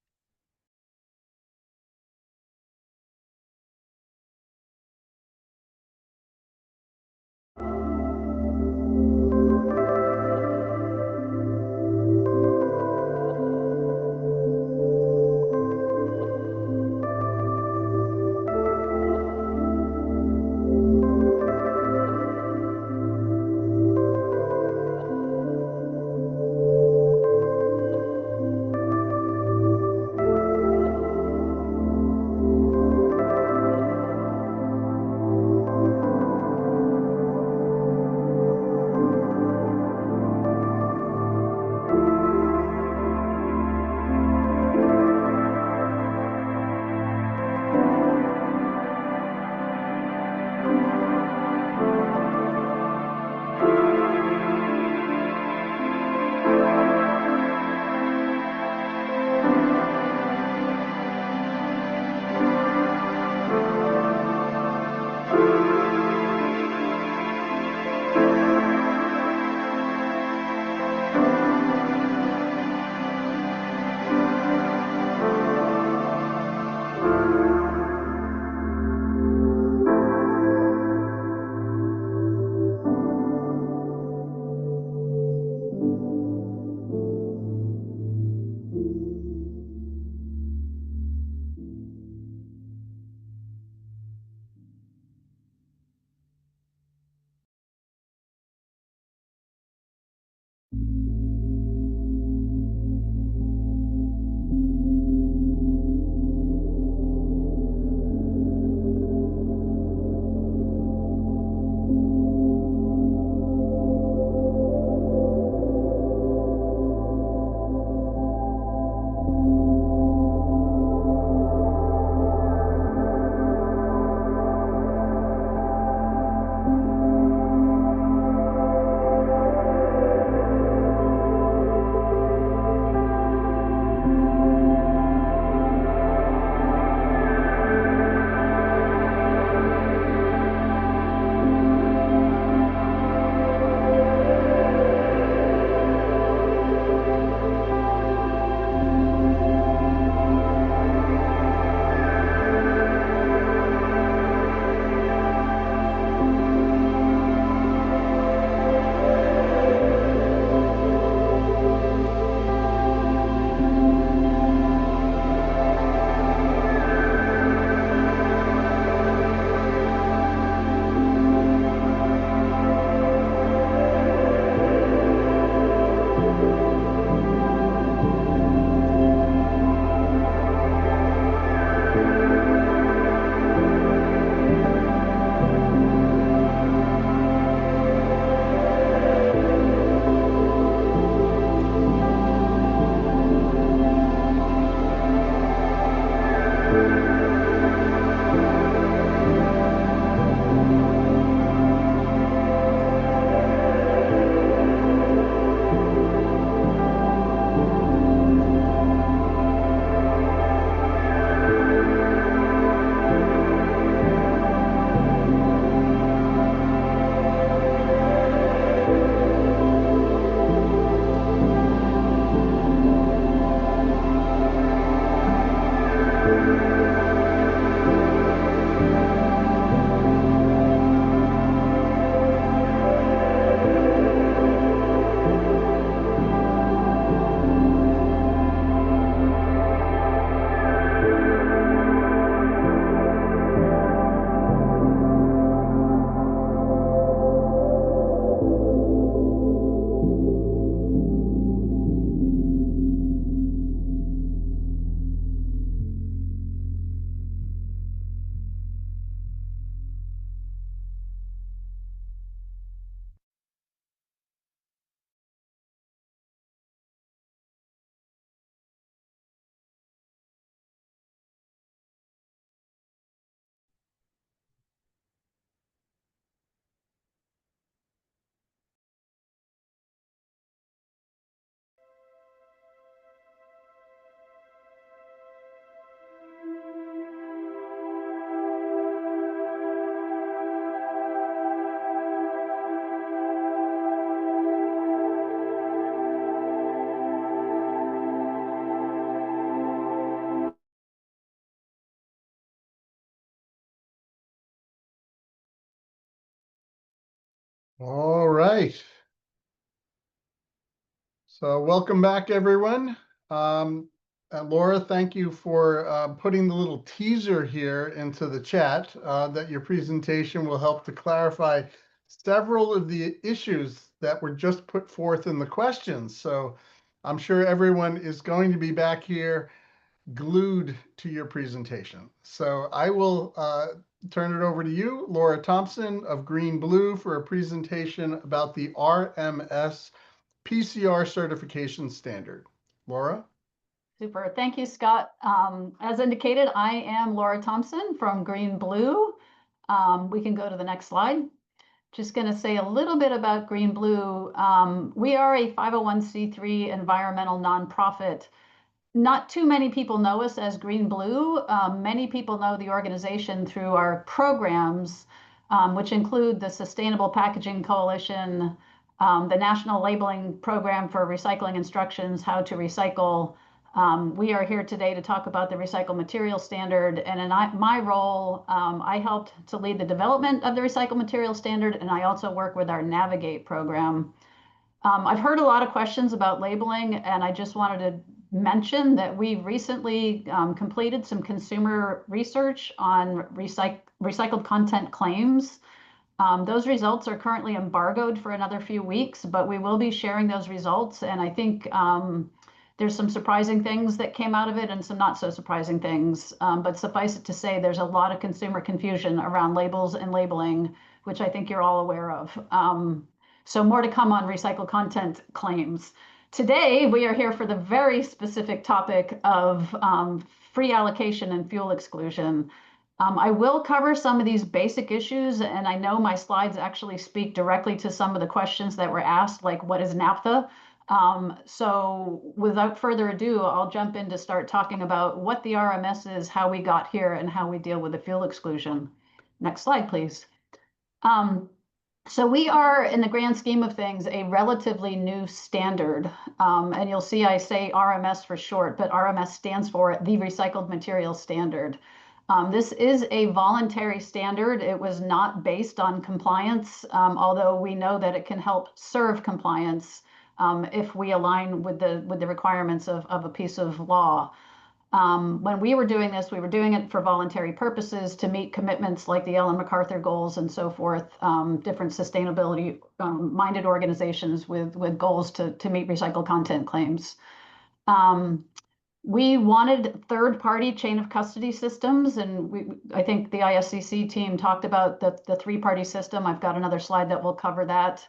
All right. So welcome back, everyone. Laura, thank you for putting the little teaser here into the chat that your presentation will help to clarify several of the issues that were just put forth in the questions. So I'm sure everyone is going to be back here glued to your presentation. So I will turn it over to you, Laura Thompson of Green Blue, for a presentation about the RMS PCR certification standard. Laura? Super. Thank you, Scott. As indicated, I am Laura Thompson from Green Blue. We can go to the next slide. Just going to say a little bit about Green Blue. We are a 501c3 environmental nonprofit. Not too many people know us as Green Blue. Many people know the organization through our programs, which include the Sustainable Packaging Coalition, the National Labeling Program for Recycling Instructions, How to Recycle. We are here today to talk about the Recycled Material Standard. And in my role, I helped to lead the development of the Recycled Material Standard, and I also work with our Navigate program. I've heard a lot of questions about labeling, and I just wanted to mention that we recently completed some consumer research on recycled content claims. Those results are currently embargoed for another few weeks, but we will be sharing those results. And I think there's some surprising things that came out of it and some not so surprising things. But suffice it to say, there's a lot of consumer confusion around labels and labeling, which I think you're all aware of. So more to come on recycled content claims. Today, we are here for the very specific topic of free allocation and fuel exclusion. I will cover some of these basic issues, and I know my slides actually speak directly to some of the questions that were asked, like what is naphtha? So without further ado, I'll jump in to start talking about what the RMS is, how we got here, and how we deal with the fuel exclusion. Next slide, please. So we are, in the grand scheme of things, a relatively new standard. And you'll see I say RMS for short, but RMS stands for the Recycled Materials Standard. This is a voluntary standard. It was not based on compliance, although we know that it can help serve compliance if we align with the requirements of a piece of law. When we were doing this, we were doing it for voluntary purposes to meet commitments like the Ellen MacArthur goals and so forth, different sustainability minded organizations with goals to meet recycled content claims. We wanted third-party chain of custody systems, and I think the ISCC team talked about the three-party system. I've got another slide that will cover that.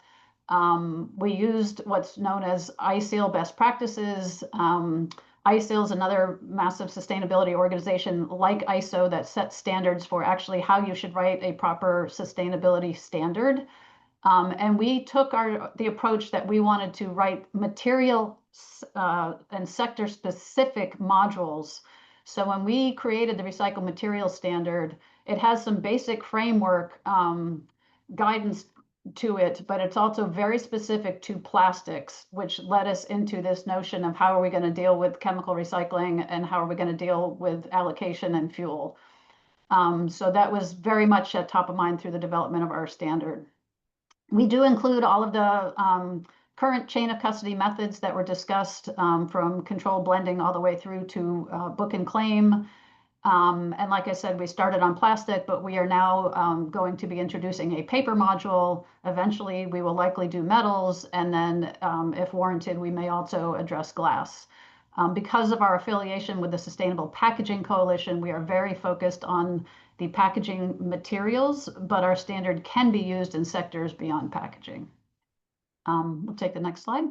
We used what's known as ISEAL best practices. ISEAL is another massive sustainability organization like ISO that sets standards for actually how you should write a proper sustainability standard. And we took the approach that we wanted to write material and sector specific modules. So when we created the Recycled Materials Standard, it has some basic framework guidance to it, but it's also very specific to plastics, which led us into this notion of how are we going to deal with chemical recycling and how are we going to deal with allocation and fuel. So that was very much at top of mind through the development of our standard. We do include all of the current chain of custody methods that were discussed, from controlled blending all the way through to book and claim. And like I said, we started on plastic, but we are now going to be introducing a paper module. Eventually, we will likely do metals, and then if warranted, we may also address glass. Because of our affiliation with the Sustainable Packaging Coalition, we are very focused on the packaging materials, but our standard can be used in sectors beyond packaging. We'll take the next slide.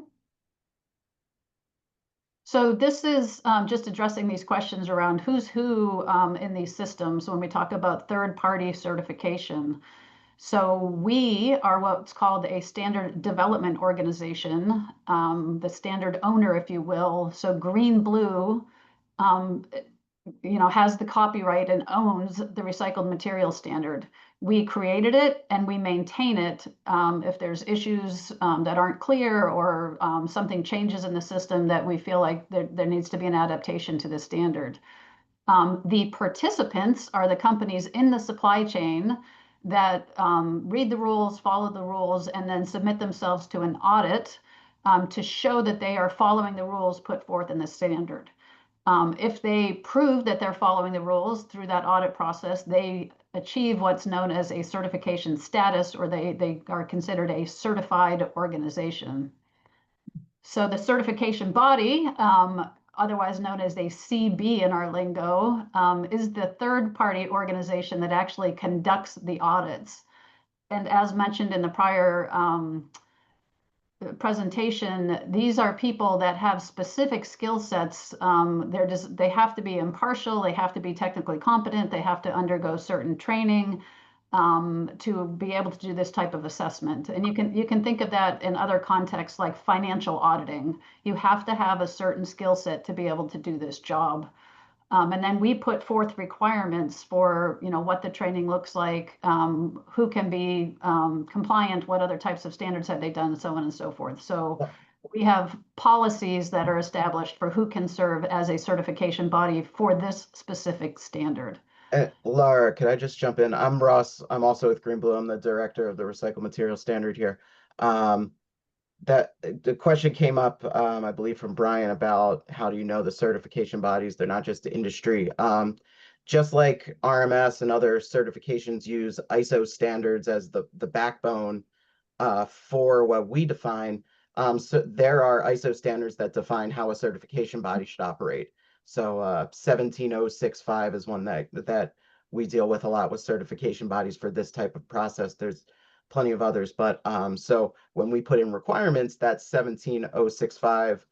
So this is just addressing these questions around who's who in these systems when we talk about third-party certification. So we are what's called a standard development organization, the standard owner, if you will. So Green Blue, has the copyright and owns the Recycled Materials Standard. We created it and we maintain it. If there's issues that aren't clear or something changes in the system that we feel like there needs to be an adaptation to the standard. The participants are the companies in the supply chain that read the rules, follow the rules, and then submit themselves to an audit to show that they are following the rules put forth in the standard. If they prove that they're following the rules through that audit process, they achieve what's known as a certification status, or they are considered a certified organization. So the certification body, otherwise known as a CB in our lingo, is the third-party organization that actually conducts the audits. And as mentioned in the prior presentation, these are people that have specific skill sets. They have to be impartial, they have to be technically competent, they have to undergo certain training to be able to do this type of assessment. And you can think of that in other contexts like financial auditing. You have to have a certain skill set to be able to do this job. And then we put forth requirements for, what the training looks like, who can be compliant, what other types of standards have they done, and so on and so forth. So we have policies that are established for who can serve as a certification body for this specific standard. Laura, can I just jump in? I'm Ross. I'm also with Green Blue. I'm the director of the Recycled Material Standard here. That the question came up, I believe, from Brian about how do you know the certification bodies? They're not just the industry. Just like RMS and other certifications use ISO standards as the backbone for what we define. So there are ISO standards that define how a certification body should operate. So 17065 is one that we deal with a lot with certification bodies for this type of process. There's plenty of others, but so when we put in requirements, that 17065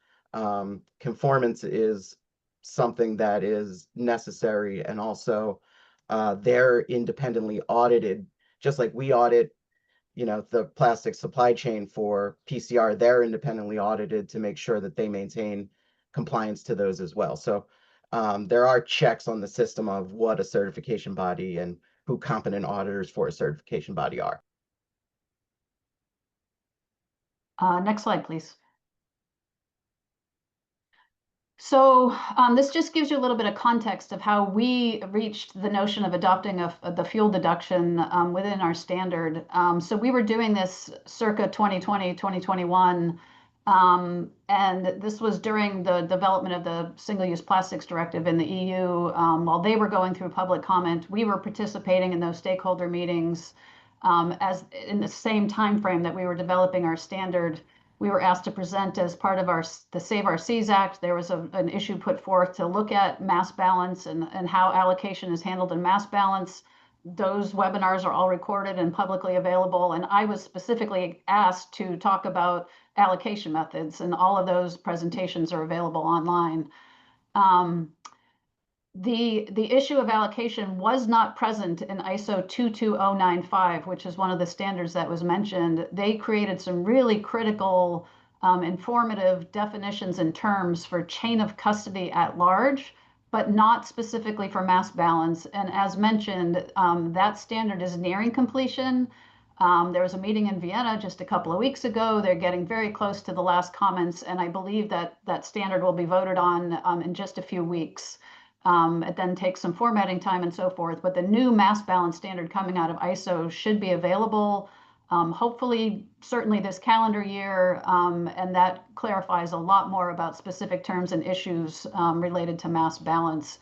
conformance is something that is necessary, and also they're independently audited, just like we audit, the plastic supply chain for PCR. They're independently audited to make sure that they maintain compliance to those as well. So there are checks on the system of what a certification body and who competent auditors for a certification body are. Next slide, please. So this just gives you a little bit of context of how we reached the notion of adopting the fuel deduction within our standard. So we were doing this circa 2020, 2021, and this was during the development of the Single-Use Plastics Directive in the EU. While they were going through public comment, we were participating in those stakeholder meetings as in the same time frame that we were developing our standard. We were asked to present as part of the Save Our Seas Act. There was an issue put forth to look at mass balance and how allocation is handled in mass balance. Those webinars are all recorded and publicly available. And I was specifically asked to talk about allocation methods, and all of those presentations are available online. The issue of allocation was not present in ISO 22095, which is one of the standards that was mentioned. They created some really critical, informative definitions and terms for chain of custody at large, but not specifically for mass balance. And as mentioned, that standard is nearing completion. There was a meeting in Vienna just a couple of weeks ago. They're getting very close to the last comments, and I believe that that standard will be voted on in just a few weeks. It then takes some formatting time and so forth, but the new mass balance standard coming out of ISO should be available, hopefully, certainly this calendar year, and that clarifies a lot more about specific terms and issues related to mass balance,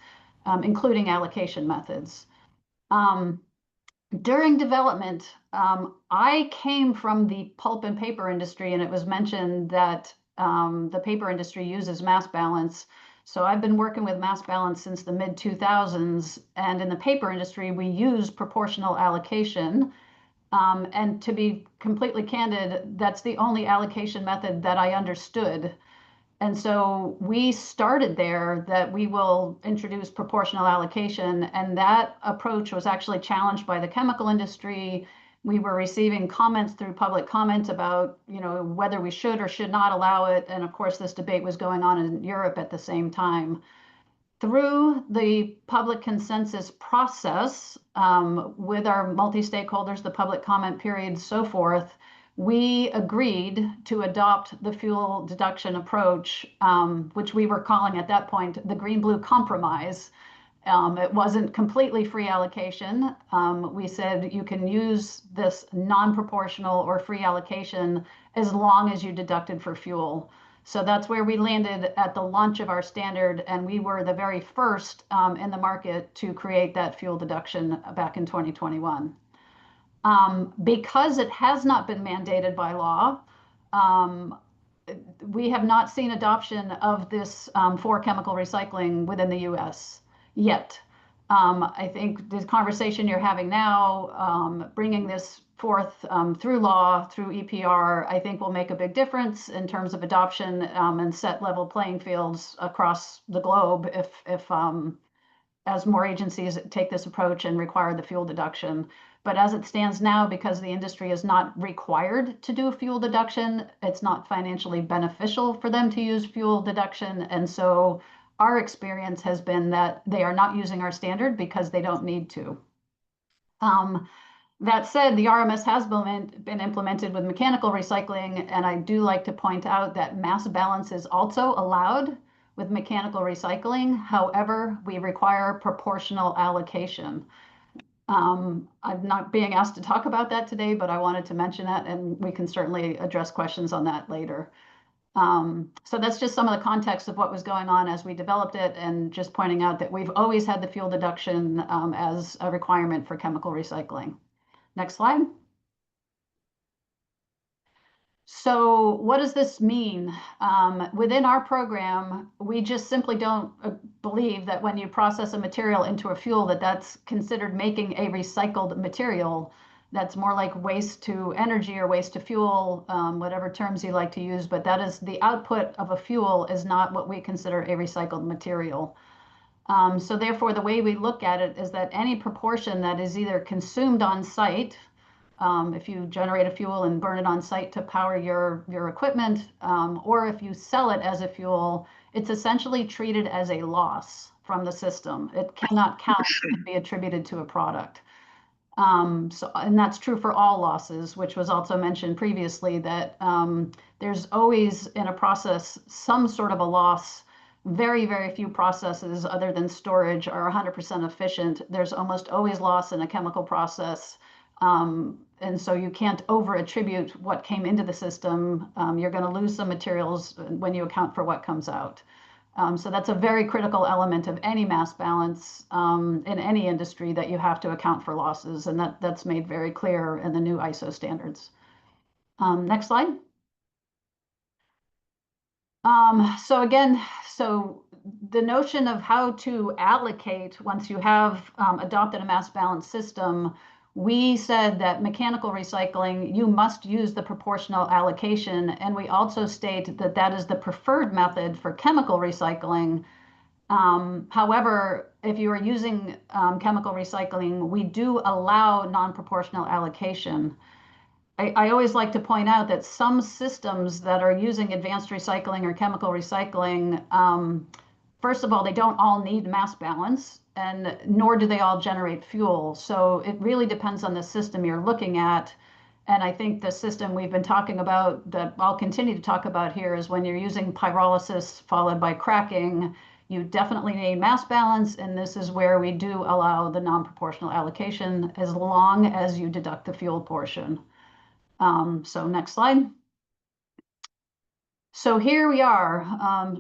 including allocation methods. During development, I came from the pulp and paper industry, and it was mentioned that the paper industry uses mass balance. So I've been working with mass balance since the mid-2000s, and in the paper industry, we use proportional allocation. And to be completely candid, that's the only allocation method that I understood. And so we started there that we will introduce proportional allocation, and that approach was actually challenged by the chemical industry. We were receiving comments through public comment about, whether we should or should not allow it. And of course, this debate was going on in Europe at the same time. Through the public consensus process, with our multi-stakeholders, the public comment period, so forth, we agreed to adopt the fuel deduction approach, which we were calling at that point the Green Blue Compromise. It wasn't completely free allocation. We said you can use this non-proportional or free allocation as long as you deducted for fuel. So that's where we landed at the launch of our standard, and we were the very first in the market to create that fuel deduction back in 2021. Because it has not been mandated by law, we have not seen adoption of this for chemical recycling within the US yet. I think the conversation you're having now, bringing this forth through law, through EPR, I think will make a big difference in terms of adoption and set level playing fields across the globe if as more agencies take this approach and require the fuel deduction. But as it stands now, because the industry is not required to do fuel deduction, it's not financially beneficial for them to use fuel deduction. And so our experience has been that they are not using our standard because they don't need to. That said, the RMS has been implemented with mechanical recycling, and I do like to point out that mass balance is also allowed with mechanical recycling. However, we require proportional allocation. I'm not being asked to talk about that today, but I wanted to mention that, and we can certainly address questions on that later. So that's just some of the context of what was going on as we developed it, and just pointing out that we've always had the fuel deduction as a requirement for chemical recycling. Next slide. So what does this mean? Within our program, we just simply don't believe that when you process a material into a fuel that that's considered making a recycled material. That's more like waste to energy or waste to fuel, whatever terms you like to use, but that is the output of a fuel is not what we consider a recycled material. So therefore, the way we look at it is that any proportion that is either consumed on site, if you generate a fuel and burn it on site to power your equipment, or if you sell it as a fuel, it's essentially treated as a loss from the system. It cannot count and be attributed to a product. And that's true for all losses, which was also mentioned previously, that there's always in a process some sort of a loss. Very, very few processes other than storage are 100% efficient. There's almost always loss in a chemical process. And so you can't over attribute what came into the system. You're going to lose some materials when you account for what comes out. So that's a very critical element of any mass balance in any industry, that you have to account for losses, and that's made very clear in the new ISO standards. Next slide. So again, the notion of how to allocate once you have adopted a mass balance system, we said that mechanical recycling, you must use the proportional allocation, and we also state that that is the preferred method for chemical recycling. However, if you are using chemical recycling, we do allow non-proportional allocation. I always like to point out that some systems that are using advanced recycling or chemical recycling, first of all, they don't all need mass balance, and nor do they all generate fuel. So it really depends on the system you're looking at. And I think the system we've been talking about, that I'll continue to talk about here, is when you're using pyrolysis followed by cracking, you definitely need mass balance. And this is where we do allow the non-proportional allocation as long as you deduct the fuel portion. So next slide. So here we are.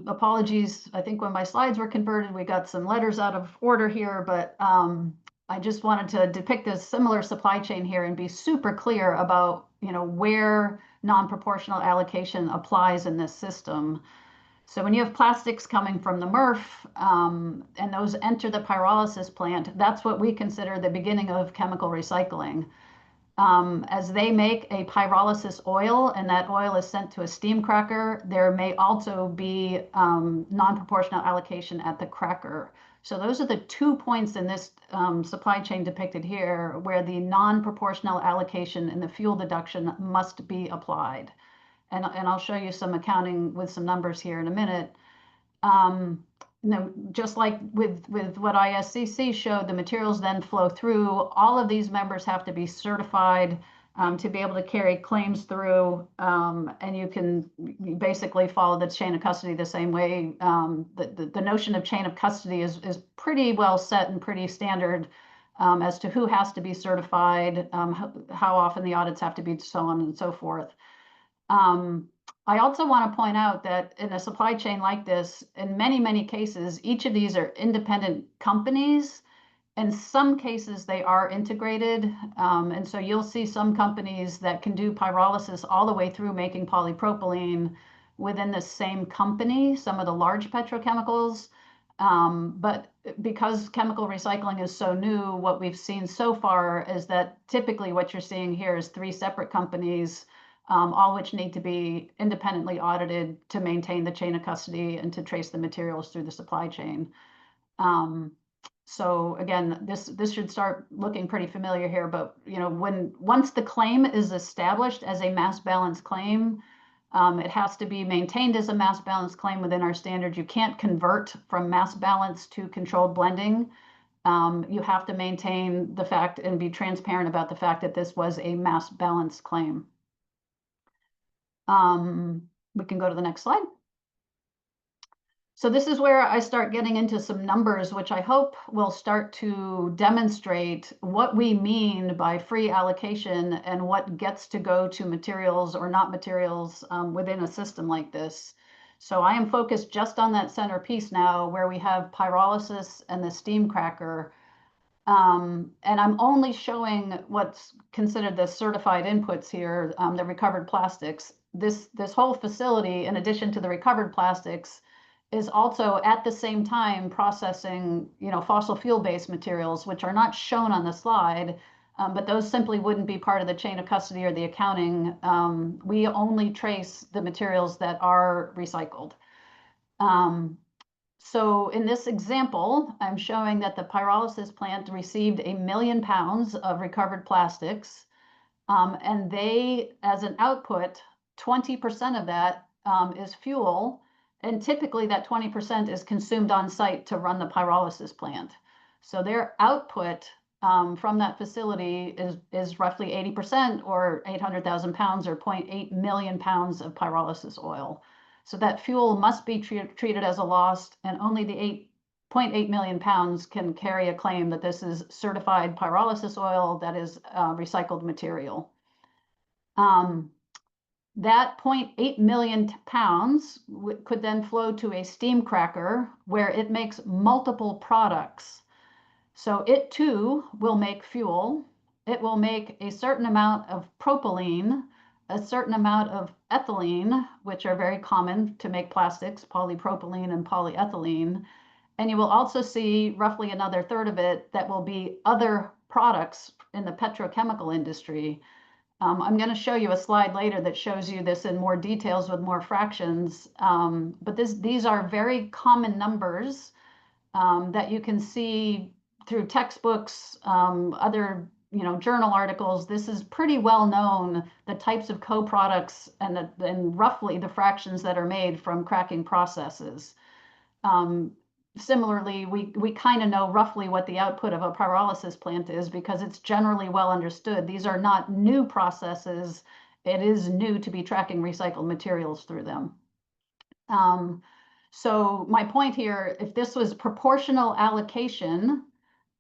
Apologies, I think when my slides were converted, we got some letters out of order here, but I just wanted to depict a similar supply chain here and be super clear about, where non-proportional allocation applies in this system. So when you have plastics coming from the MRF and those enter the pyrolysis plant, that's what we consider the beginning of chemical recycling. As they make a pyrolysis oil and that oil is sent to a steam cracker, there may also be non-proportional allocation at the cracker. So those are the 2 points in this supply chain depicted here where the non-proportional allocation and the fuel deduction must be applied. And I'll show you some accounting with some numbers here in a minute. Just like with what ISCC showed, the materials then flow through. All of these members have to be certified to be able to carry claims through, and you basically follow the chain of custody the same way. The notion of chain of custody is pretty well set and pretty standard as to who has to be certified, how often the audits have to be, so on and so forth. I also want to point out that in a supply chain like this, in many, many cases, each of these are independent companies. In some cases, they are integrated. And so you'll see some companies that can do pyrolysis all the way through making polypropylene within the same company, some of the large petrochemicals. But because chemical recycling is so new, what we've seen so far is that typically what you're seeing here is 3 separate companies, all which need to be independently audited to maintain the chain of custody and to trace the materials through the supply chain. So again, this should start looking pretty familiar here, but once the claim is established as a mass balance claim, it has to be maintained as a mass balance claim within our standards. You can't convert from mass balance to controlled blending. You have to maintain the fact and be transparent about the fact that this was a mass balance claim. We can go to the next slide. So this is where I start getting into some numbers, which I hope will start to demonstrate what we mean by free allocation and what gets to go to materials or not materials within a system like this. So I am focused just on that center piece now where we have pyrolysis and the steam cracker. And I'm only showing what's considered the certified inputs here, the recovered plastics. This whole facility, in addition to the recovered plastics, is also at the same time processing, fossil fuel-based materials, which are not shown on the slide, but those simply wouldn't be part of the chain of custody or the accounting. We only trace the materials that are recycled. So in this example, I'm showing that the pyrolysis plant received 1 million pounds of recovered plastics, and they, as an output, 20% of that is fuel. And typically that 20% is consumed on site to run the pyrolysis plant. So their output from that facility is roughly 80% or 800,000 pounds or 0.8 million pounds of pyrolysis oil. So that fuel must be treated as a loss, and only the 0.8 million pounds can carry a claim that this is certified pyrolysis oil that is recycled material. That 0.8 million pounds could then flow to a steam cracker where it makes multiple products. So it too will make fuel. It will make a certain amount of propylene, a certain amount of ethylene, which are very common to make plastics, polypropylene and polyethylene. And you will also see roughly another third of it that will be other products in the petrochemical industry. I'm going to show you a slide later that shows you this in more details with more fractions, but these are very common numbers that you can see through textbooks, other journal articles. This is pretty well known, the types of co-products and roughly the fractions that are made from cracking processes. Similarly, we kind of know roughly what the output of a pyrolysis plant is because it's generally well understood. These are not new processes. It is new to be tracking recycled materials through them. So my point here, if this was proportional allocation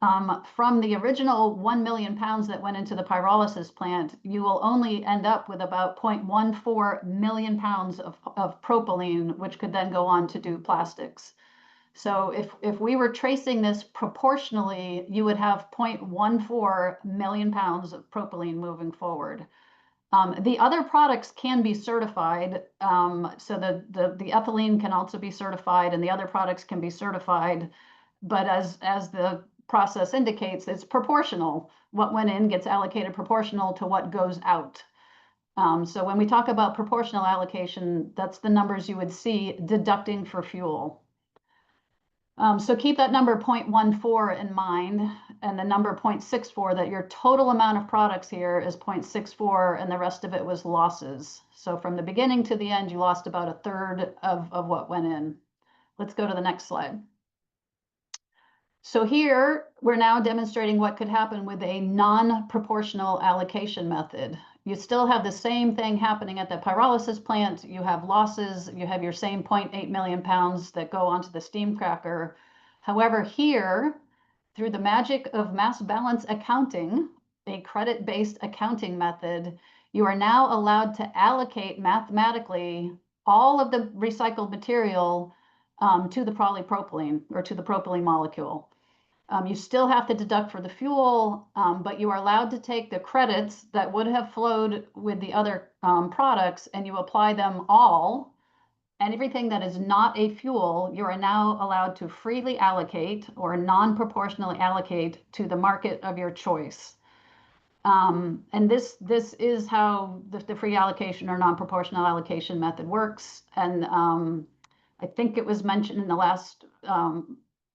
from the original 1 million pounds that went into the pyrolysis plant, you will only end up with about 0.14 million pounds of propylene, which could then go on to do plastics. So if we were tracing this proportionally, you would have 0.14 million pounds of propylene moving forward. The other products can be certified. So the ethylene can also be certified and the other products can be certified. But as the process indicates, it's proportional. What went in gets allocated proportional to what goes out. So when we talk about proportional allocation, that's the numbers you would see deducting for fuel. So keep that number 0.14 in mind, and the number 0.64, that your total amount of products here is 0.64 and the rest of it was losses. So from the beginning to the end, you lost about a third of what went in. Let's go to the next slide. So here we're now demonstrating what could happen with a non-proportional allocation method. You still have the same thing happening at the pyrolysis plant. You have losses. You have your same 0.8 million pounds that go onto the steam cracker. However, here, through the magic of mass balance accounting, a credit-based accounting method, you are now allowed to allocate mathematically all of the recycled material to the polypropylene or to the propylene molecule. You still have to deduct for the fuel, but you are allowed to take the credits that would have flowed with the other products and you apply them all. And everything that is not a fuel, you are now allowed to freely allocate or non-proportionally allocate to the market of your choice. And this is how the free allocation or non-proportional allocation method works. And I think it was mentioned in the last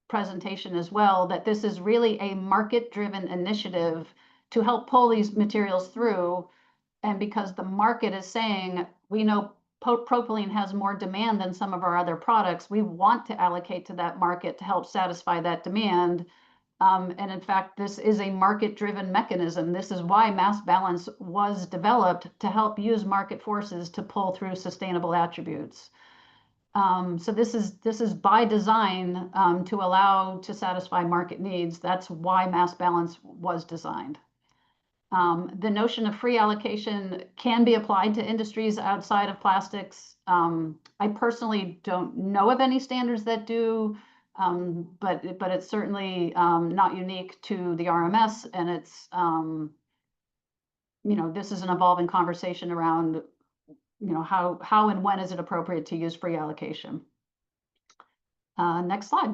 presentation as well that this is really a market-driven initiative to help pull these materials through. And because the market is saying, we know propylene has more demand than some of our other products, we want to allocate to that market to help satisfy that demand. And in fact, this is a market-driven mechanism. This is why mass balance was developed, to help use market forces to pull through sustainable attributes. So this is by design to allow to satisfy market needs. That's why mass balance was designed. The notion of free allocation can be applied to industries outside of plastics. I personally don't know of any standards that do, but it's certainly not unique to the RMS, and it's this is an evolving conversation around how and when is it appropriate to use free allocation. Next slide.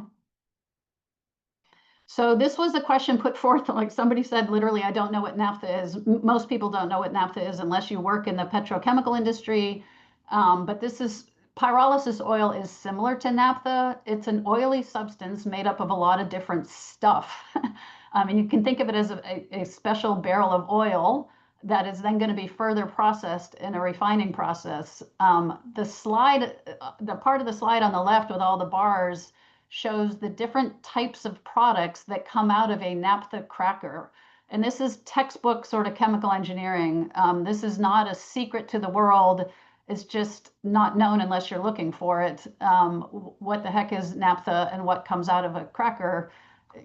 So this was a question put forth, like somebody said, literally, I don't know what naphtha is. Most people don't know what naphtha is unless you work in the petrochemical industry. But pyrolysis oil is similar to naphtha. It's an oily substance made up of a lot of different stuff. And you can think of it as a special barrel of oil that is then going to be further processed in a refining process. The part of the slide on the left with all the bars shows the different types of products that come out of a naphtha cracker. And this is textbook sort of chemical engineering. This is not a secret to the world. It's just not known unless you're looking for it. What the heck is naphtha and what comes out of a cracker?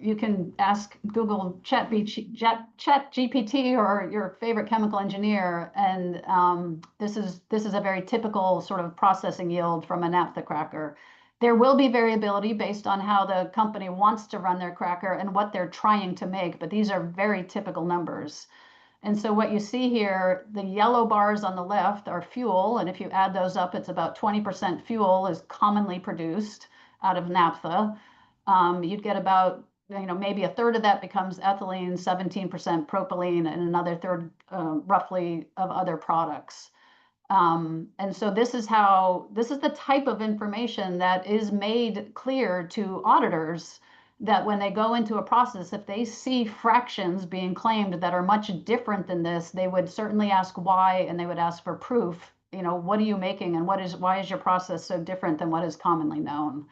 You can ask Google Chat GPT or your favorite chemical engineer, and this is a very typical sort of processing yield from a naphtha cracker. There will be variability based on how the company wants to run their cracker and what they're trying to make, but these are very typical numbers. And so what you see here, the yellow bars on the left are fuel, and if you add those up, it's about 20% fuel is commonly produced out of naphtha. You'd get about maybe a third of that becomes ethylene, 17% propylene, and another third roughly of other products. And so this is the type of information that is made clear to auditors, that when they go into a process, if they see fractions being claimed that are much different than this, they would certainly ask why, and they would ask for proof. What are you making, and why is your process so different than what is commonly known?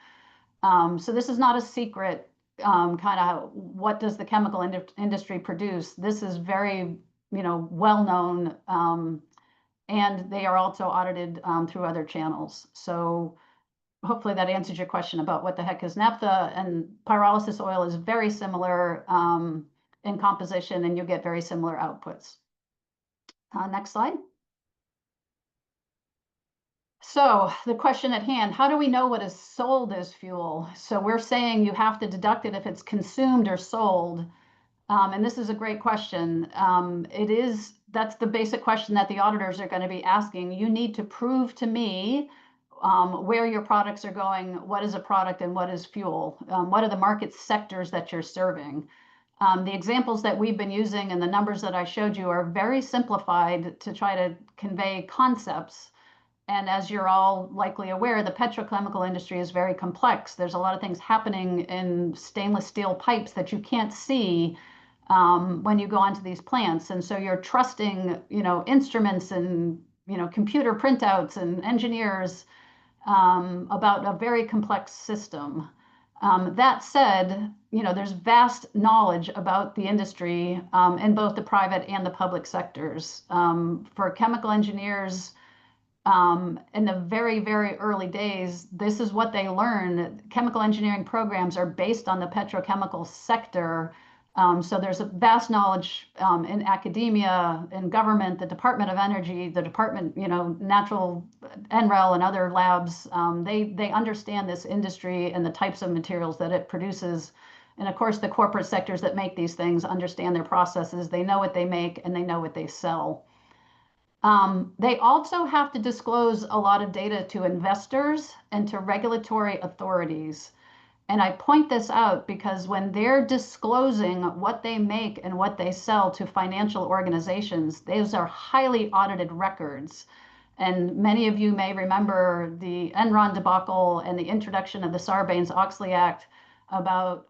So this is not a secret. Kind of what does the chemical industry produce? This is very well known. And they are also audited through other channels. So hopefully that answers your question about what the heck is naphtha. And pyrolysis oil is very similar in composition, and you get very similar outputs. Next slide. So the question at hand, how do we know what is sold as fuel? So we're saying you have to deduct it if it's consumed or sold. And this is a great question. That's the basic question that the auditors are going to be asking. You need to prove to me where your products are going, what is a product and what is fuel, what are the market sectors that you're serving. The examples that we've been using and the numbers that I showed you are very simplified to try to convey concepts. And as you're all likely aware, the petrochemical industry is very complex. There's a lot of things happening in stainless steel pipes that you can't see when you go onto these plants. And so you're trusting, instruments and, computer printouts and engineers about a very complex system. That said, there's vast knowledge about the industry in both the private and the public sectors. For chemical engineers, in the very, very early days, this is what they learn. Chemical engineering programs are based on the petrochemical sector. So there's a vast knowledge in academia, in government, the Department of Energy, the Department, Natural, NREL and other labs. They understand this industry and the types of materials that it produces. And of course, the corporate sectors that make these things understand their processes. They know what they make and they know what they sell. They also have to disclose a lot of data to investors and to regulatory authorities. And I point this out because when they're disclosing what they make and what they sell to financial organizations, those are highly audited records. And many of you may remember the Enron debacle and the introduction of the Sarbanes-Oxley Act about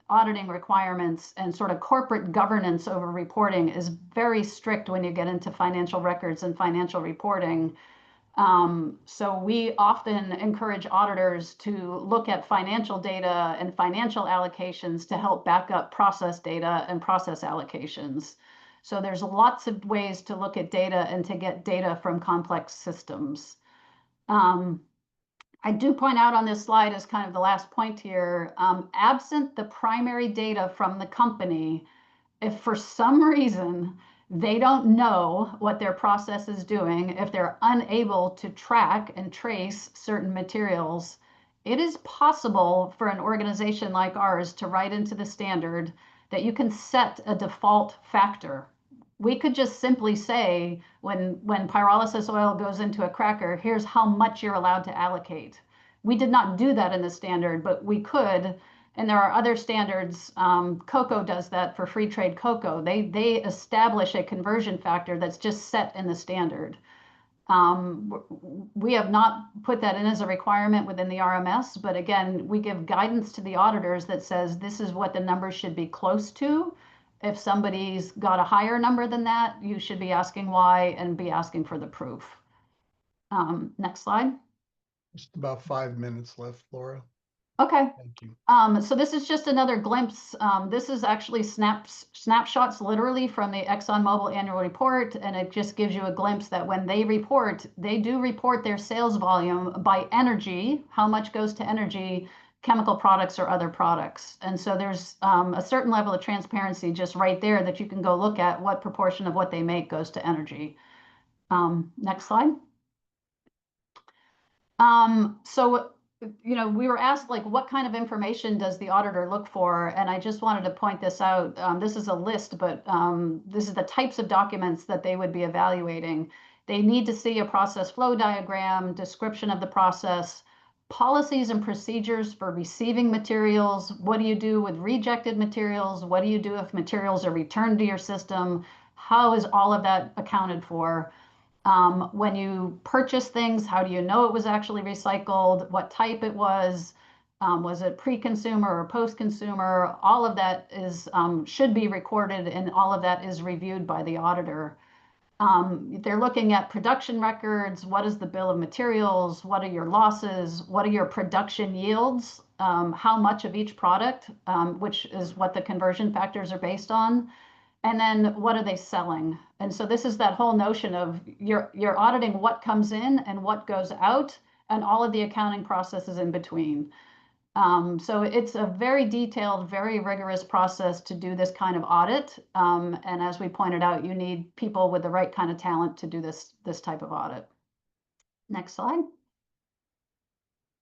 auditing requirements, and sort of corporate governance over reporting is very strict when you get into financial records and financial reporting. So we often encourage auditors to look at financial data and financial allocations to help back up process data and process allocations. So there's lots of ways to look at data and to get data from complex systems. I do point out on this slide as kind of the last point here, absent the primary data from the company, if for some reason they don't know what their process is doing, if they're unable to track and trace certain materials, it is possible for an organization like ours to write into the standard that you can set a default factor. We could just simply say when pyrolysis oil goes into a cracker, here's how much you're allowed to allocate. We did not do that in the standard, but we could. And there are other standards. Cocoa does that for free trade cocoa. They establish a conversion factor that's just set in the standard. We have not put that in as a requirement within the RMS, but again, we give guidance to the auditors that says this is what the numbers should be close to. If somebody's got a higher number than that, you should be asking why and be asking for the proof. Next slide. Just about 5 minutes left, Laura. Okay. Thank you. So this is just another glimpse. This is actually snapshots literally from the ExxonMobil annual report, and it just gives you a glimpse that when they report, they do report their sales volume by energy, how much goes to energy, chemical products or other products. And so there's a certain level of transparency just right there that you can go look at what proportion of what they make goes to energy. Next slide. So we were asked, like, what kind of information does the auditor look for? And I just wanted to point this out. This is a list, but this is the types of documents that they would be evaluating. They need to see a process flow diagram, description of the process, policies and procedures for receiving materials. What do you do with rejected materials? What do you do if materials are returned to your system? How is all of that accounted for? When you purchase things, how do you know it was actually recycled? What type it was? Was it pre-consumer or post-consumer? All of that is should be recorded, and all of that is reviewed by the auditor. They're looking at production records. What is the bill of materials? What are your losses? What are your production yields? How much of each product, which is what the conversion factors are based on. And then what are they selling? And so this is that whole notion of you're auditing what comes in and what goes out, and all of the accounting processes in between. So it's a very detailed, very rigorous process to do this kind of audit. And as we pointed out, you need people with the right kind of talent to do this type of audit. Next slide.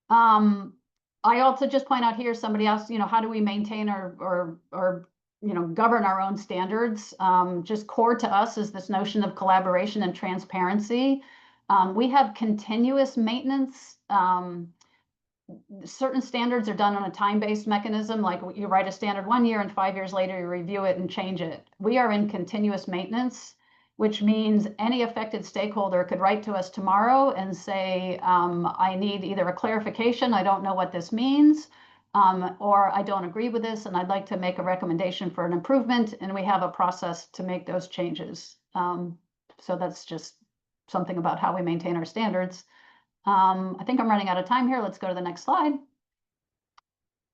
I also just point out here, somebody asked, how do we maintain or govern our own standards? Just core to us is this notion of collaboration and transparency. We have continuous maintenance. Certain standards are done on a time-based mechanism, like you write a standard 1 year and 5 years later you review it and change it. We are in continuous maintenance, which means any affected stakeholder could write to us tomorrow and say, I need either a clarification, I don't know what this means, or I don't agree with this and I'd like to make a recommendation for an improvement, and we have a process to make those changes. So that's just something about how we maintain our standards. I think I'm running out of time here. Let's go to the next slide.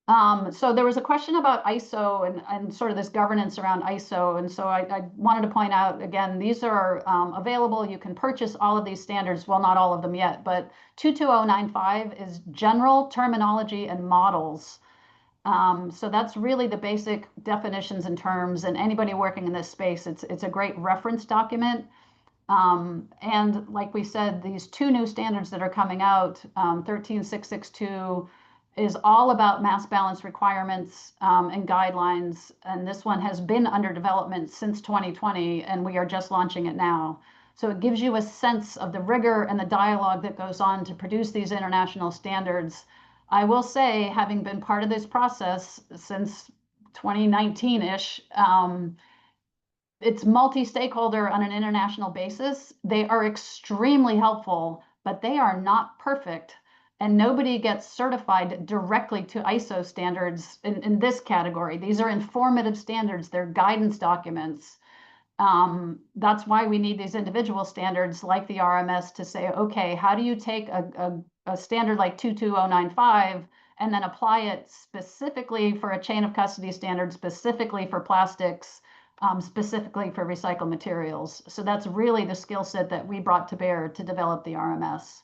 So there was a question about ISO and sort of this governance around ISO. And so I wanted to point out, again, these are available. You can purchase all of these standards. Well, not all of them yet, but 22095 is general terminology and models. So that's really the basic definitions and terms, and anybody working in this space, it's a great reference document. And like we said, these two new standards that are coming out, 13662 is all about mass balance requirements and guidelines. And this one has been under development since 2020, and we are just launching it now. So it gives you a sense of the rigor and the dialogue that goes on to produce these international standards. I will say, having been part of this process since 2019-ish, it's multi-stakeholder on an international basis. They are extremely helpful, but they are not perfect. And nobody gets certified directly to ISO standards in this category. These are informative standards. They're guidance documents. That's why we need these individual standards like the RMS to say, okay, how do you take a standard like 22095 and then apply it specifically for a chain of custody standard, specifically for plastics, specifically for recycled materials. So that's really the skill set that we brought to bear to develop the RMS.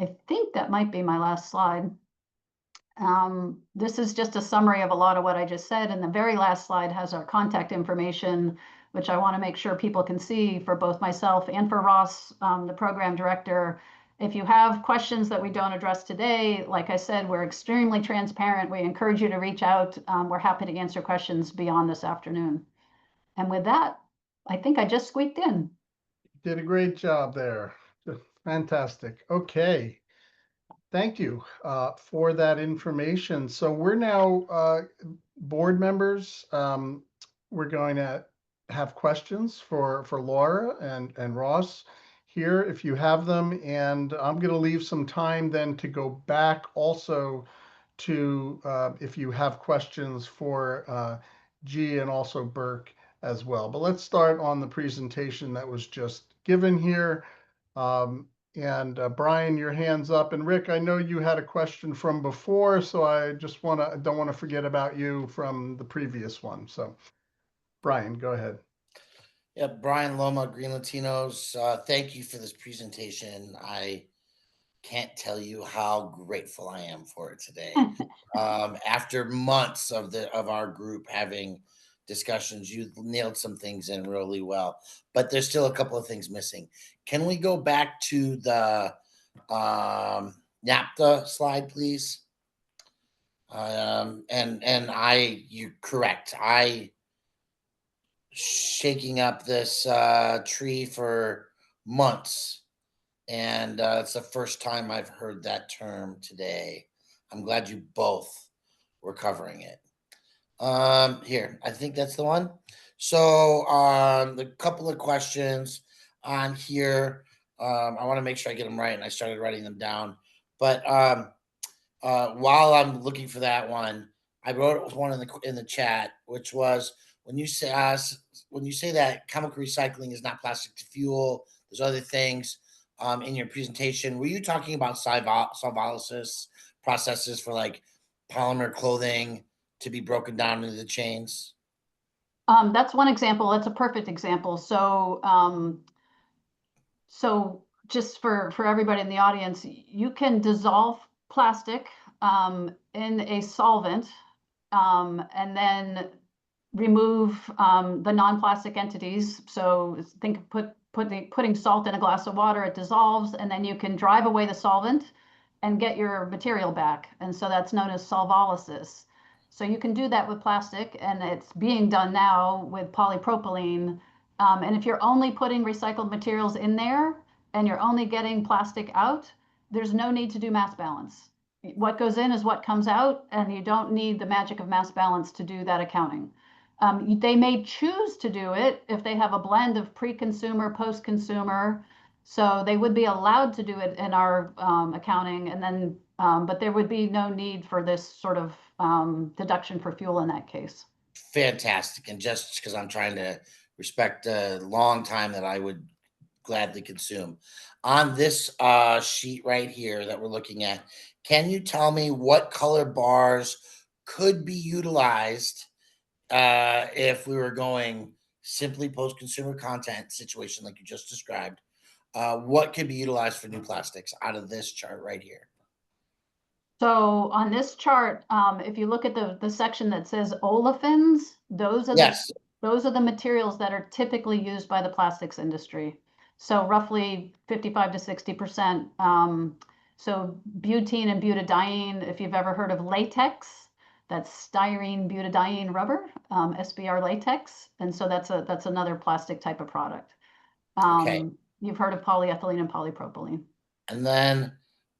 I think that might be my last slide. This is just a summary of a lot of what I just said. And the very last slide has our contact information, which I want to make sure people can see for both myself and for Ross, the program director. If you have questions that we don't address today, like I said, we're extremely transparent. We encourage you to reach out. We're happy to answer questions beyond this afternoon. And with that, I think I just squeaked in. Did a great job there. Fantastic. Okay. Thank you for that information. So we're now board members. We're going to have questions for Laura and Ross here if you have them. And I'm going to leave some time then to go back also to if you have questions for G and also Burke as well. But let's start on the presentation that was just given here. And Brian, your hand's up. And Rick, I know you had a question from before, so I just don't want to forget about you from the previous one. So Brian, go ahead. Yeah, Brian Loma, Green Latinos. Thank you for this presentation. I can't tell you how grateful I am for it today. After months of our group having discussions, you nailed some things in really well, but there's still a couple of things missing. Can we go back to the NAPTA slide, please? You're correct. I shaking up this tree for months, and it's the first time I've heard that term today. I'm glad you both were covering it. Here, I think that's the one. So the couple of questions on here. I want to make sure I get them right, and I started writing them down. But while I'm looking for that one, I wrote one in the chat, which was when you say that chemical recycling is not plastic to fuel. There's other things in your presentation. Were you talking about solvolysis processes for like polymer clothing to be broken down into the chains? That's one example. That's a perfect example. So, so just for everybody in the audience, you can dissolve plastic in a solvent and then remove the non-plastic entities. So think of putting salt in a glass of water, it dissolves, and then you can drive away the solvent and get your material back. And so that's known as solvolysis. So you can do that with plastic, and it's being done now with polypropylene. And if you're only putting recycled materials in there and you're only getting plastic out, there's no need to do mass balance. What goes in is what comes out, and you don't need the magic of mass balance to do that accounting. They may choose to do it if they have a blend of pre-consumer, post-consumer. So they would be allowed to do it in our accounting, and then, but there would be no need for this sort of deduction for fuel in that case. Fantastic. And just because I'm trying to respect a long time that I would gladly consume. On this sheet right here that we're looking at, can you tell me what color bars could be utilized if we were going simply post-consumer content situation like you just described. What could be utilized for new plastics out of this chart right here? So on this chart, if you look at the section that says olefins, those are the materials that are typically used by the plastics industry. So roughly 55 to 60%. So butene and butadiene, if you've ever heard of latex, that's styrene butadiene rubber, SBR latex. And so that's another plastic type of product. You've heard of polyethylene and polypropylene. And then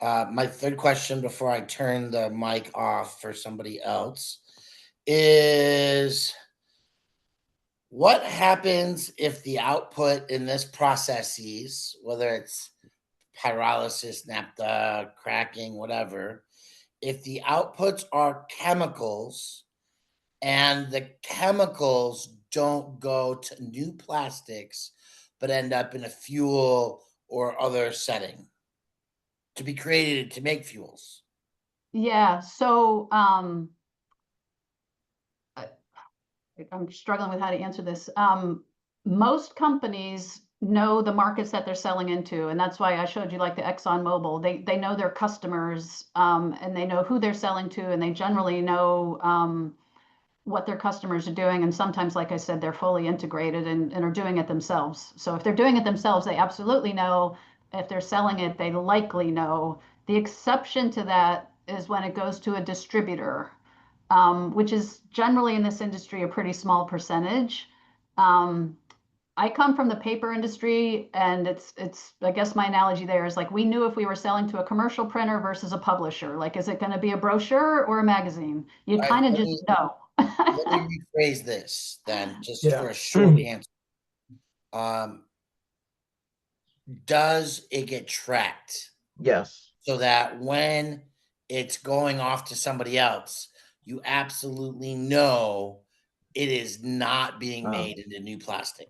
my third question before I turn the mic off for somebody else is, what happens if the output in this processes, whether it's pyrolysis, naphtha, cracking, whatever, if the outputs are chemicals and the chemicals don't go to new plastics, but end up in a fuel or other setting to be created to make fuels? Yeah, so I'm struggling with how to answer this. Most companies know the markets that they're selling into, and that's why I showed you like the ExxonMobil. They know their customers, and they know who they're selling to, and they generally know what their customers are doing. And sometimes, like I said, they're fully integrated and are doing it themselves. So if they're doing it themselves, they absolutely know. If they're selling it, they likely know. The exception to that is when it goes to a distributor, which is generally in this industry a pretty small percentage. I come from the paper industry, and it's I guess my analogy there is like we knew if we were selling to a commercial printer versus a publisher. Like, is it going to be a brochure or a magazine? You kind of just know. Let me rephrase this then, just for a short answer. Does it get tracked? Yes. So that when it's going off to somebody else, you absolutely know it is not being made into new plastic.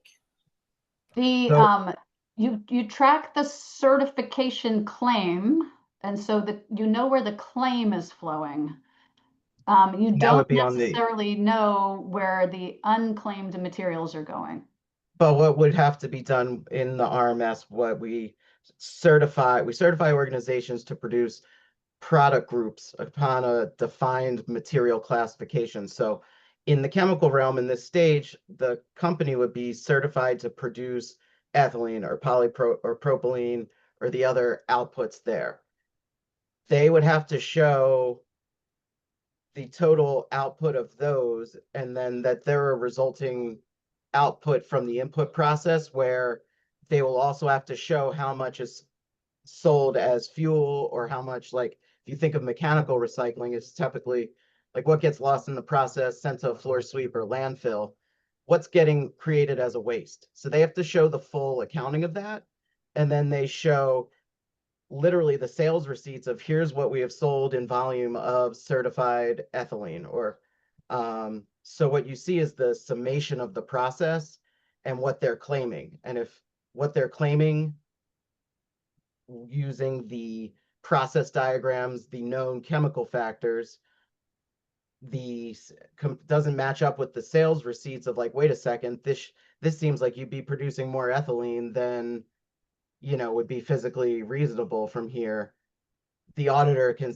The you track the certification claim, and so that you know where the claim is flowing. You don't necessarily know where the unclaimed materials are going. But what would have to be done in the RMS, what we certify organizations to produce product groups upon a defined material classification. So in the chemical realm, in this stage, the company would be certified to produce ethylene or propylene or the other outputs there. They would have to show the total output of those, and then that they're a resulting output from the input process, where they will also have to show how much is sold as fuel, or how much, like if you think of mechanical recycling, it's typically like what gets lost in the process, sent to a floor sweep or landfill, what's getting created as a waste. So they have to show the full accounting of that. And then they show literally the sales receipts of here's what we have sold in volume of certified ethylene, or so what you see is the summation of the process and what they're claiming. And if what they're claiming using the process diagrams, the known chemical factors, doesn't match up with the sales receipts of like, wait a second, this seems like you'd be producing more ethylene than would be physically reasonable from here. The auditor can,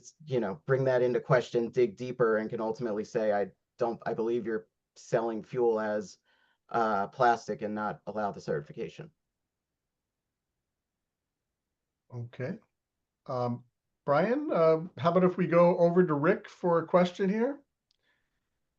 bring that into question, dig deeper, and can ultimately say, I believe you're selling fuel as plastic, and not allow the certification. Okay. Brian, how about if we go over to Rick for a question here?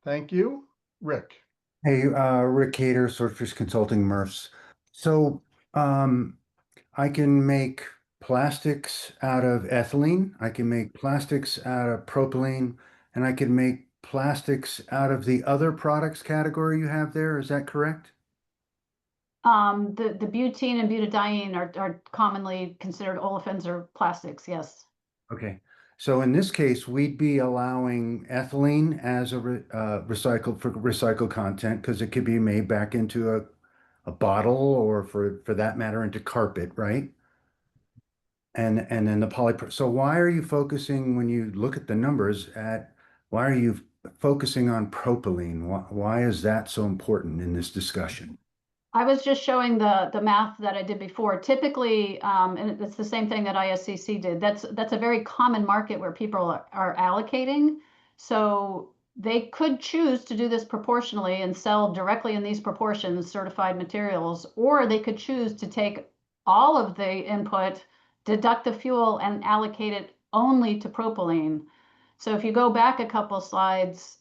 Thank you. Rick. Hey, Rick Cater, Swordfish Consulting, MRFs. So I can make plastics out of ethylene, I can make plastics out of propylene, and I can make plastics out of the other products category you have there. Is that correct? The butene and butadiene are commonly considered olefins or plastics, yes. Okay. So in this case, we'd be allowing ethylene as a recycled content, because it could be made back into a bottle, or for that matter, into carpet, right? And then the so why are you focusing, when you look at the numbers, why are you focusing on propylene. Why is that so important in this discussion? I was just showing the math that I did before. Typically, and it's the same thing that ISCC did. That's a very common market where people are allocating. So they could choose to do this proportionally and sell directly in these proportions certified materials, or they could choose to take all of the input, deduct the fuel, and allocate it only to propylene. So if you go back a couple slides,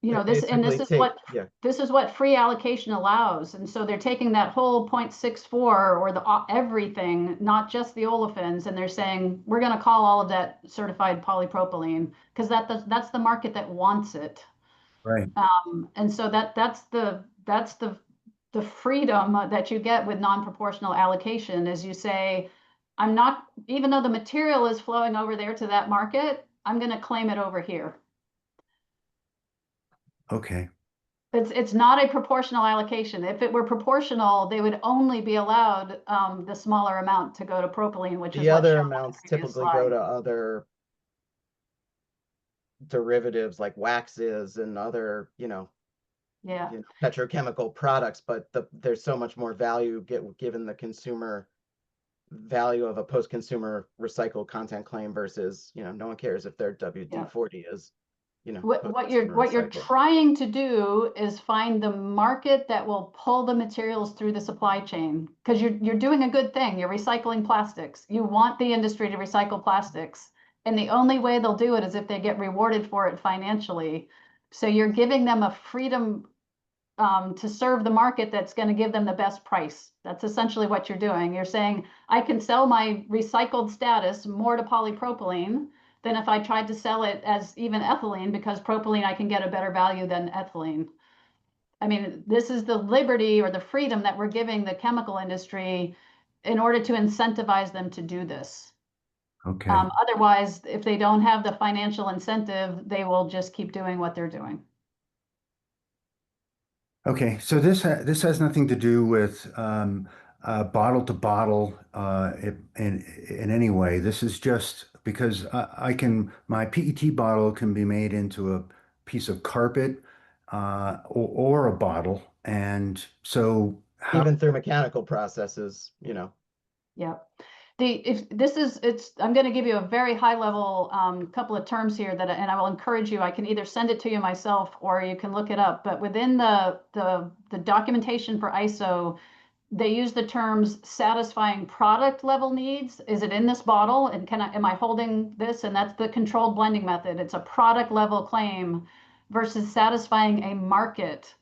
you know, this is what free allocation allows. And so they're taking that whole 0.64 or the everything, not just the olefins, and they're saying we're going to call all of that certified polypropylene because that's the market that wants it. Right. And so that's the freedom that you get with non-proportional allocation is you say, I'm not, even though the material is flowing over there to that market, I'm going to claim it over here. Okay. It's not a proportional allocation. If it were proportional, they would only be allowed the smaller amount to go to propylene, which is The what other shown on the amounts previous typically go slide. to other derivatives like waxes and other, Yeah. petrochemical products, but there's so much more value given the consumer value of a post-consumer recycled content claim versus, no one cares if their WD-40 is, What you're trying to do is find the market that will pull the materials through the supply chain, because you're doing a good thing. You're recycling plastics. You want the industry to recycle plastics, and the only way they'll do it is if they get rewarded for it financially. So you're giving them a freedom to serve the market that's going to give them the best price. That's essentially what you're doing. You're saying, I can sell my recycled status more to polypropylene than if I tried to sell it as even ethylene, because propylene I can get a better value than ethylene. I mean, this is the liberty or the freedom that we're giving the chemical industry in order to incentivize them to do this. Okay. Otherwise, if they don't have the financial incentive, they will just keep doing what they're doing. Okay, so this has nothing to do with bottle to bottle in any way. This is just because my PET bottle can be made into a piece of carpet or a bottle, and so even through mechanical processes, Yeah. I'm going to give you a very high level couple of terms here and I will encourage you, I can either send it to you myself or you can look it up, but within the documentation for ISO, they use the terms satisfying product level needs. Is it in this bottle? And am I holding this? And that's the controlled blending method. It's a product level claim versus satisfying a market.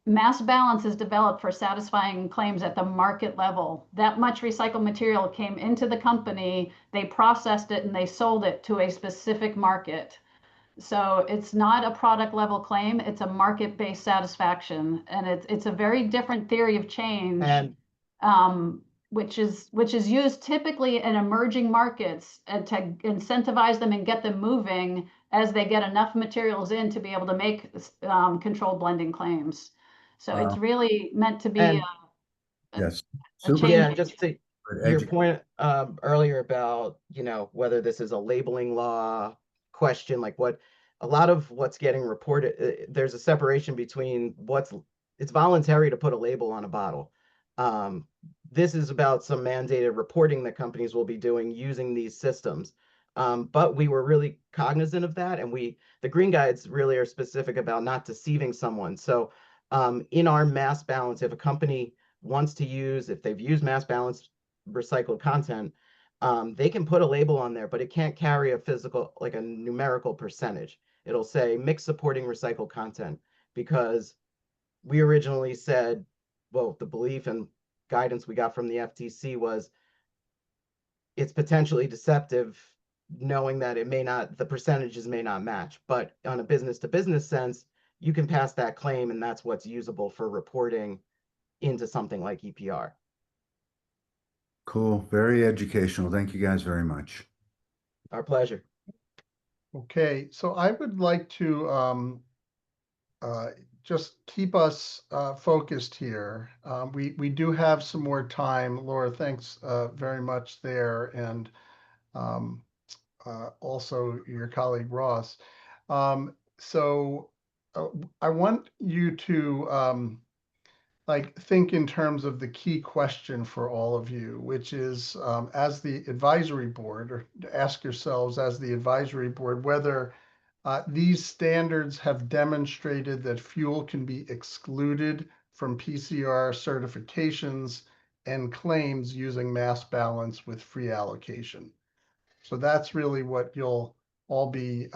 Mass balance is developed for satisfying claims at the market level. That much recycled material came into the company, they processed it, and they sold it to a specific market. So it's not a product level claim, it's a market-based satisfaction. And it's a very different theory of change, which is used typically in emerging markets and to incentivize them and get them moving as they get enough materials in to be able to make controlled blending claims. So it's really meant to be yes. a change. Yeah, and just to your point earlier about, whether this is a labeling law question, like a lot of what's getting reported, there's a separation between it's voluntary to put a label on a bottle. This is about some mandated reporting that companies will be doing using these systems. But we were really cognizant of that, and the green guides really are specific about not deceiving someone. So in our mass balance, if a company wants to if they've used mass balance recycled content, they can put a label on there, but it can't carry a physical, like a numerical percentage. It'll say mix supporting recycled content, because we originally said, well, the belief and guidance we got from the FTC was it's potentially deceptive, knowing that the percentages may not match. But on a business to business sense, you can pass that claim, and that's what's usable for reporting into something like EPR. Cool. Very educational. Thank you guys very much. Our pleasure. Okay, so I would like to just keep us focused here. We do have some more time. Laura, thanks very much there. And also your colleague Ross. So I want you to like think in terms of the key question for all of you, which is as the advisory board, or ask yourselves as the advisory board whether these standards have demonstrated that fuel can be excluded from PCR certifications and claims using mass balance with free allocation. So that's really what you'll all be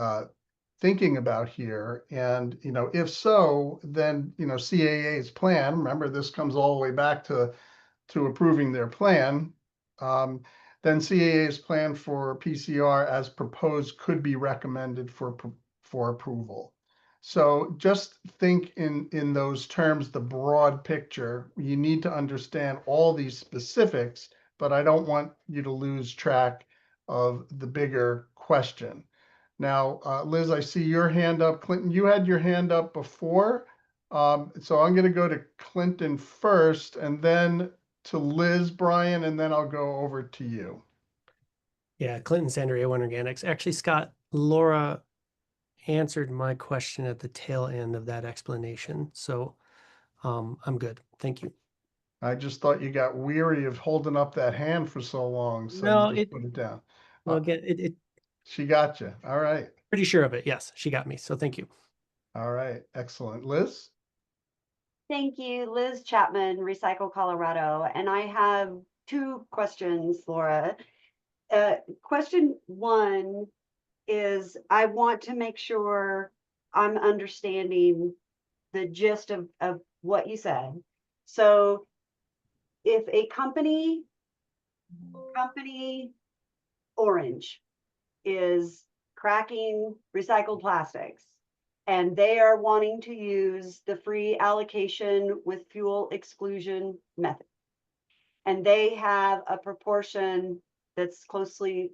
thinking about here. And, if so, then, CAA's plan, remember, this comes all the way back to approving their plan. Then CAA's plan for PCR as proposed could be recommended for approval. So just think in those terms, the broad picture. You need to understand all these specifics, but I don't want you to lose track of the bigger question. Now, Liz, I see your hand up. Clinton, you had your hand up before. So I'm going to go to Clinton first, and then to Liz, Brian, and then I'll go over to you. Yeah, Clinton Sander, A1 Organics. Actually, Scott, Laura answered my question at the tail end of that explanation. So I'm good. Thank you. I just thought you got weary of holding up that hand for so long, so No, you just put it down. Well, again, she got you. All right. Pretty sure of it. Yes, she got me. So thank you. All right. Excellent. Liz? Thank you, Liz Chapman, Recycle Colorado. And I have two questions, Laura. Question one is, I want to make sure I'm understanding the gist of what you said. So if a company Orange is cracking recycled plastics and they are wanting to use the free allocation with fuel exclusion method, and they have a proportion that's closely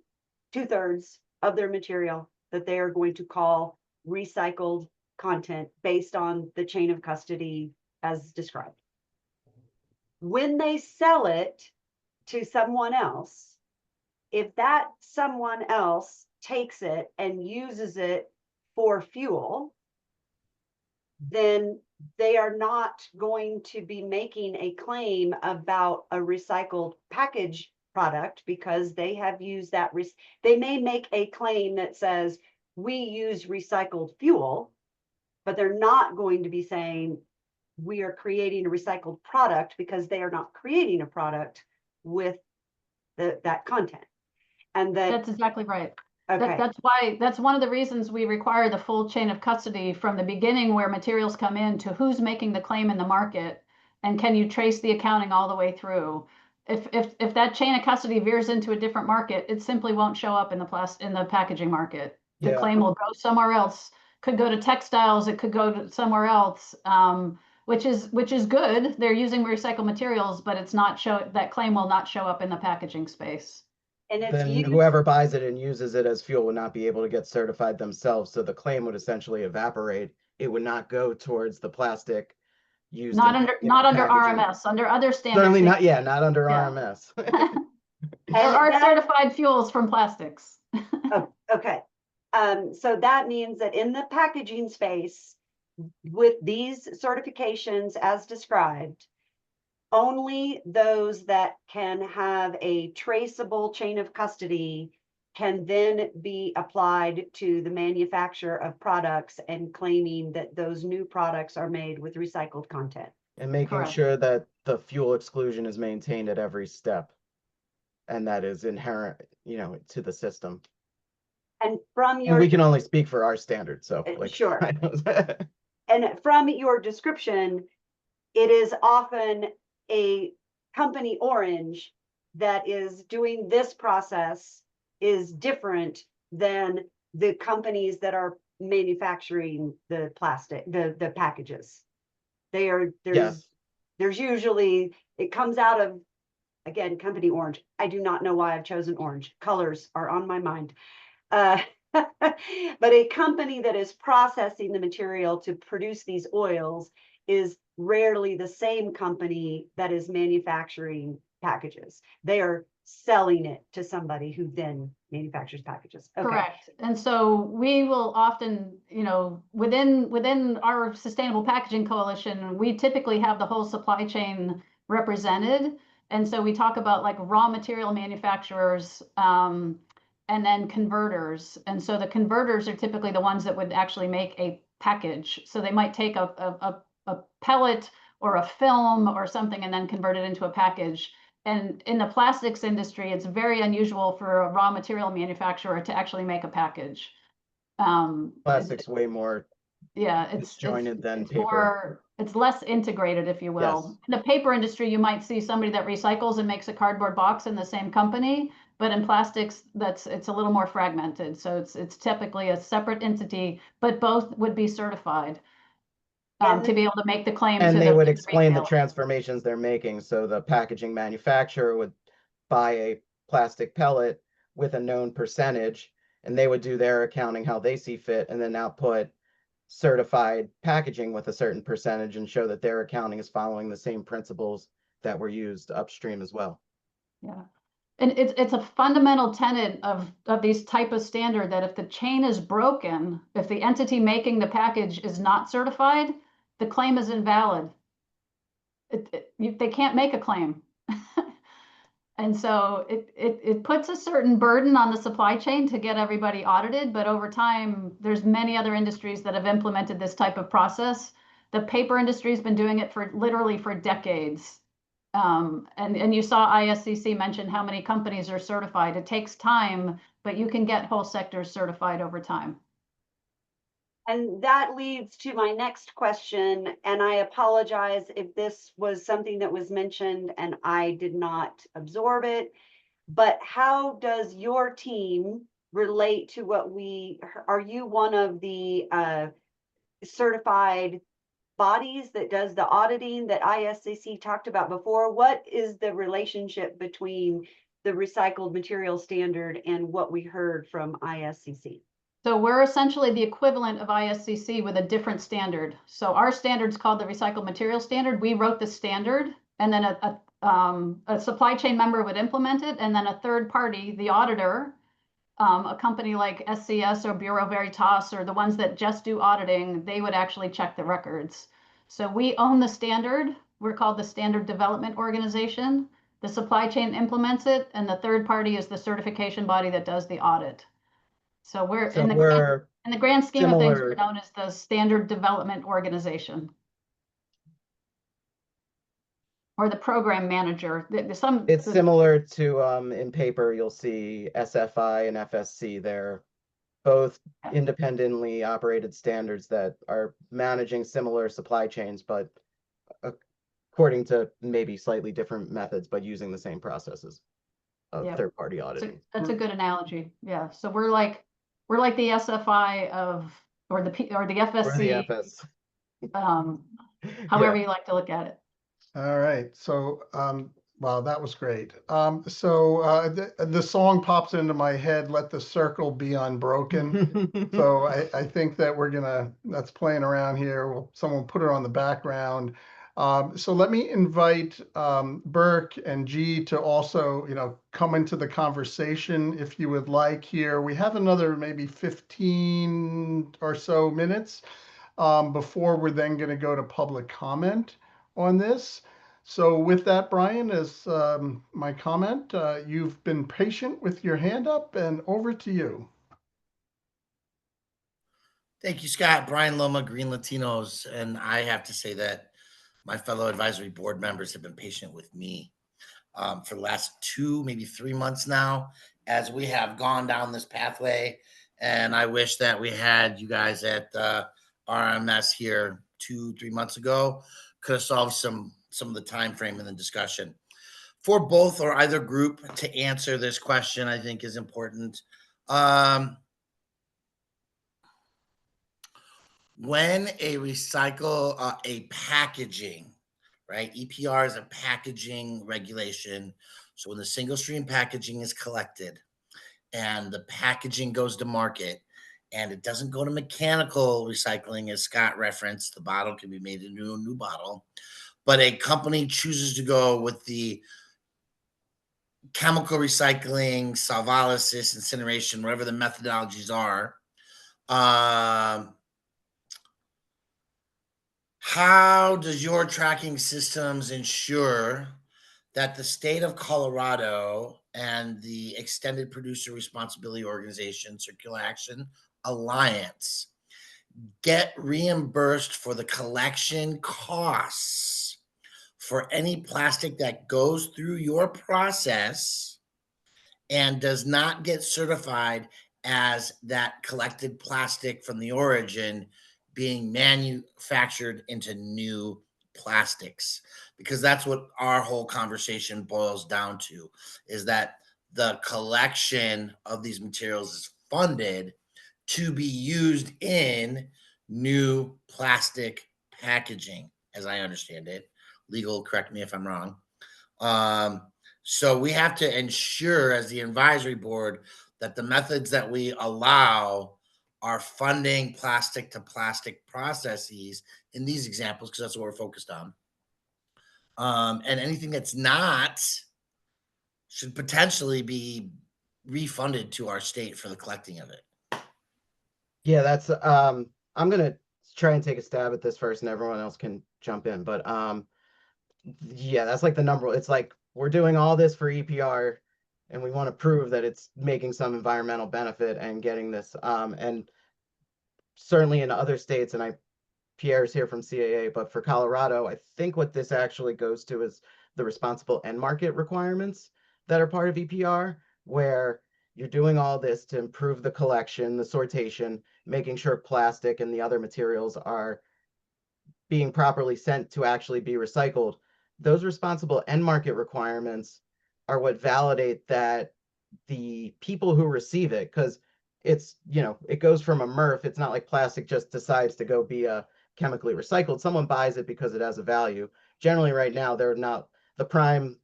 2/3 of their material that they are going to call recycled content based on the chain of custody as described. When they sell it to someone else, if that someone else takes it and uses it for fuel, then they are not going to be making a claim about a recycled package product because they have used that. They may make a claim that says we use recycled fuel, but they're not going to be saying we are creating a recycled product because they are not creating a product with that content. And that's exactly right. Okay. That's one of the reasons we require the full chain of custody from the beginning where materials come in to who's making the claim in the market, and can you trace the accounting all the way through. If that chain of custody veers into a different market, it simply won't show up in the packaging market. The claim will go somewhere else. Could go to textiles, it could go to somewhere else, which is good. They're using recycled materials, but that claim will not show up in the packaging space. And then whoever buys it and uses it as fuel would not be able to get certified themselves. So the claim would essentially evaporate. It would not go towards the plastic used. Not under RMS, under other standards. Certainly not. Yeah, not under RMS. There are certified fuels from plastics. Oh, okay. So that means that in the packaging space, with these certifications as described, only those that can have a traceable chain of custody can then be applied to the manufacture of products and claiming that those new products are made with recycled content. And making sure that the fuel exclusion is maintained at every step. And that is inherent, to the system. And from your— and we can only speak for our standards, so sure. And from your description, it is often a company Orange that is doing this process is different than the companies that are manufacturing the plastic, the packages. There's usually, it comes out of, again, company Orange. I do not know why I've chosen orange. Colors are on my mind. But a company that is processing the material to produce these oils is rarely the same company that is manufacturing packages. They are selling it to somebody who then manufactures packages. Okay. Correct. And so we will often, within our Sustainable Packaging Coalition, we typically have the whole supply chain represented. And so we talk about like raw material manufacturers, and then converters. And so the converters are typically the ones that would actually make a package. So they might take a pellet or a film or something and then convert it into a package. And in the plastics industry, it's very unusual for a raw material manufacturer to actually make a package. Plastic's way more it's disjointed than it's paper. it's less integrated, if you will. Yes. In the paper industry, you might see somebody that recycles and makes a cardboard box in the same company, but in plastics, it's a little more fragmented. So it's typically a separate entity, but both would be certified to be able to make the claim And to they would the explain the retailer. transformations they're making. So the packaging manufacturer would buy a plastic pellet with a known percentage, and they would do their accounting how they see fit, and then output certified packaging with a certain percentage and show that their accounting is following the same principles that were used upstream as well. Yeah. And it's a fundamental tenet of these type of standard that if the chain is broken, if the entity making the package is not certified, the claim is invalid. They can't make a claim. And so it puts a certain burden on the supply chain to get everybody audited, but over time, there's many other industries that have implemented this type of process. The paper industry has been doing it for literally for decades. And you saw ISCC mention how many companies are certified. It takes time, but you can get whole sectors certified over time. And that leads to my next question, and I apologize if this was something that was mentioned and I did not absorb it, but how does your team relate to what are you one of the certified bodies that does the auditing that ISCC talked about before? What is the relationship between the recycled material standard and what we heard from ISCC? So we're essentially the equivalent of ISCC with a different standard. So our standard's called the Recycled Material Standard. We wrote the standard, and then a supply chain member would implement it, and then a third party, the auditor, a company like SCS or Bureau Veritas or the ones that just do auditing, they would actually check the records. So we own the standard. We're called the Standard Development Organization. The supply chain implements it, and the third party is the certification body that does the audit. So we're in the grand scheme of things, we're known as the Standard Development Organization. Or the program manager. It's similar to in paper, you'll see SFI and FSC. They're both independently operated standards that are managing similar supply chains, but according to maybe slightly different methods, but using the same processes of third-party auditing. That's a good analogy. Yeah. So we're like the SFI or the FSC. Or the FS. However you like to look at it. All right. So, wow, that was great. The song pops into my head, Let the Circle Be Unbroken. So I think that that's playing around here. Someone put it on the background. So let me invite Burke and G to also, come into the conversation if you would like here. We have another maybe 15 or so minutes before we're then going to go to public comment on this. So with that, Brian, as my comment, you've been patient with your hand up, and over to you. Thank you, Scott. Brian Loma, Green Latinos. And I have to say that my fellow advisory board members have been patient with me for the last 2, maybe 3 months now, as we have gone down this pathway. And I wish that we had you guys at RMS here 2-3 months ago. Could have solved some of the time frame in the discussion. For both or either group to answer this question, I think is important. When a packaging, right? EPR is a packaging regulation. So when the single stream packaging is collected and the packaging goes to market and it doesn't go to mechanical recycling, as Scott referenced, the bottle can be made into a new bottle, but a company chooses to go with the chemical recycling, solvolysis, incineration, whatever the methodologies are. How does your tracking systems ensure that the state of Colorado and the Extended Producer Responsibility Organization, Circular Action Alliance, get reimbursed for the collection costs for any plastic that goes through your process and does not get certified as that collected plastic from the origin being manufactured into new plastics? Because that's what our whole conversation boils down to, is that the collection of these materials is funded to be used in new plastic packaging, as I understand it. Legal, correct me if I'm wrong. So we have to ensure as the advisory board that the methods that we allow are funding plastic to plastic processes in these examples, because that's what we're focused on. And anything that's not should potentially be refunded to our state for the collecting of it. Yeah, that's I'm gonna try and take a stab at this first and everyone else can jump in. But yeah, that's like the number. It's like we're doing all this for EPR and we want to prove that it's making some environmental benefit and getting this. And certainly in other states, and Pierre's here from CAA, but for Colorado, I think what this actually goes to is the responsible end market requirements that are part of EPR, where you're doing all this to improve the collection, the sortation, making sure plastic and the other materials are being properly sent to actually be recycled. Those responsible end market requirements are what validate that the people who receive it, because it's, it goes from a MRF. It's not like plastic just decides to go be a chemically recycled. Someone buys it because it has a value. Generally right now, they're not the prime,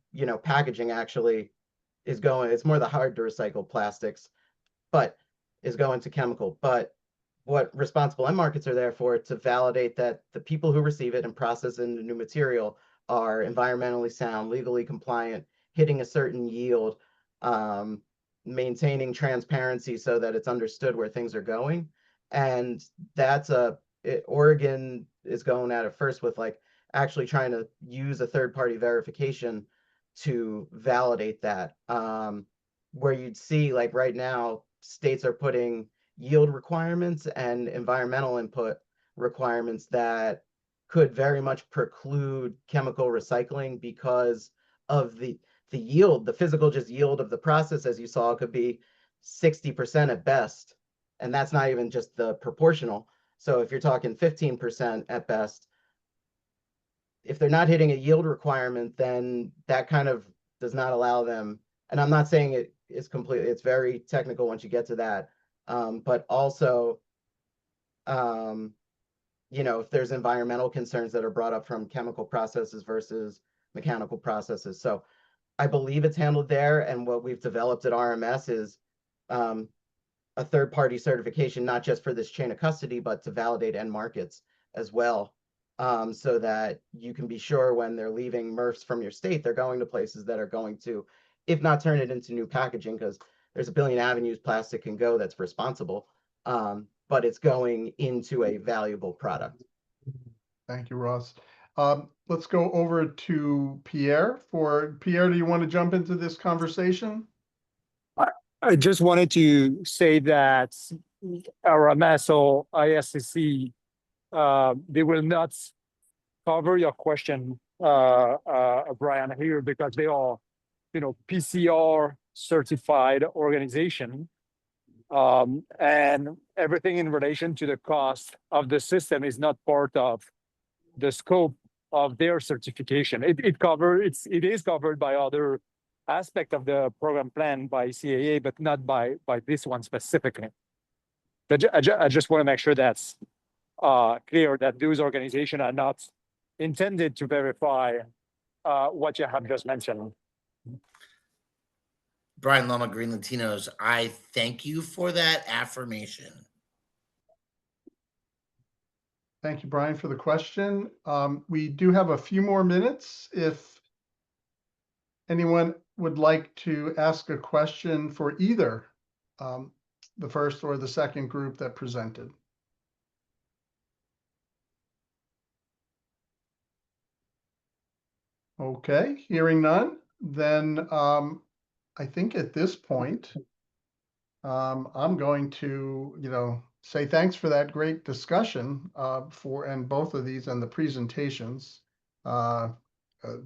packaging actually is going, it's more the hard to recycle plastics, but is going to chemical. But what responsible end markets are there for, to validate that the people who receive it and process it into new material are environmentally sound, legally compliant, hitting a certain yield, maintaining transparency so that it's understood where things are going. And that's Oregon is going at it first with like actually trying to use a third-party verification to validate that. Where you'd see like right now, states are putting yield requirements and environmental input requirements that could very much preclude chemical recycling because of the yield, the physical just yield of the process, as you saw, could be 60% at best. And that's not even just the proportional. So if you're talking 15% at best, if they're not hitting a yield requirement, then that kind of does not allow them. And I'm not saying it is completely, it's very technical once you get to that. But also, if there's environmental concerns that are brought up from chemical processes versus mechanical processes. So I believe it's handled there. And what we've developed at RMS is a third-party certification, not just for this chain of custody, but to validate end markets as well. So that you can be sure when they're leaving MRFs from your state, they're going to places that are going to, if not turn it into new packaging, because there's a billion avenues plastic can go that's responsible, but it's going into a valuable product. Thank you, Ross. Let's go over to Pierre. Pierre, do you want to jump into this conversation? I just wanted to say that RMS or ISCC, they will not cover your question, Brian, here, because they are, PCR certified organization. And everything in relation to the cost of the system is not part of the scope of their certification. It is covered by other aspect of the program plan by CAA, but not by this one specifically. But I just want to make sure that's clear, that those organizations are not intended to verify what you have just mentioned. Brian Loma, Green Latinos, I thank you for that affirmation. Thank you, Brian, for the question. We do have a few more minutes. If anyone would like to ask a question for either the first or the second group that presented? Okay, hearing none, then I think at this point, I'm going to, say thanks for that great discussion and both of these and the presentations.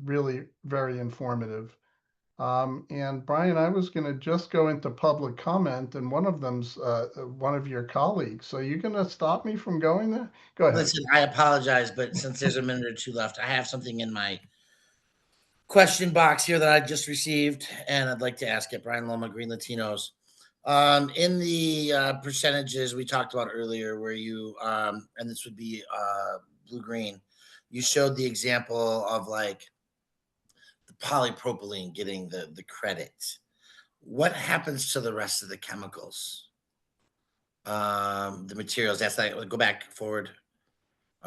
Really very informative. And Brian, I was going to just go into public comment, and one of them's one of your colleagues. So you're going to stop me from going there? Go ahead. Listen, I apologize, but since there's a minute or two left, I have something in my question box here that I just received, and I'd like to ask it. Brian Loma, Green Latinos. In the percentages we talked about earlier, where you, and this would be blue-green, you showed the example of like the polypropylene getting the credit. What happens to the rest of the chemicals? The materials, that's like, go back forward.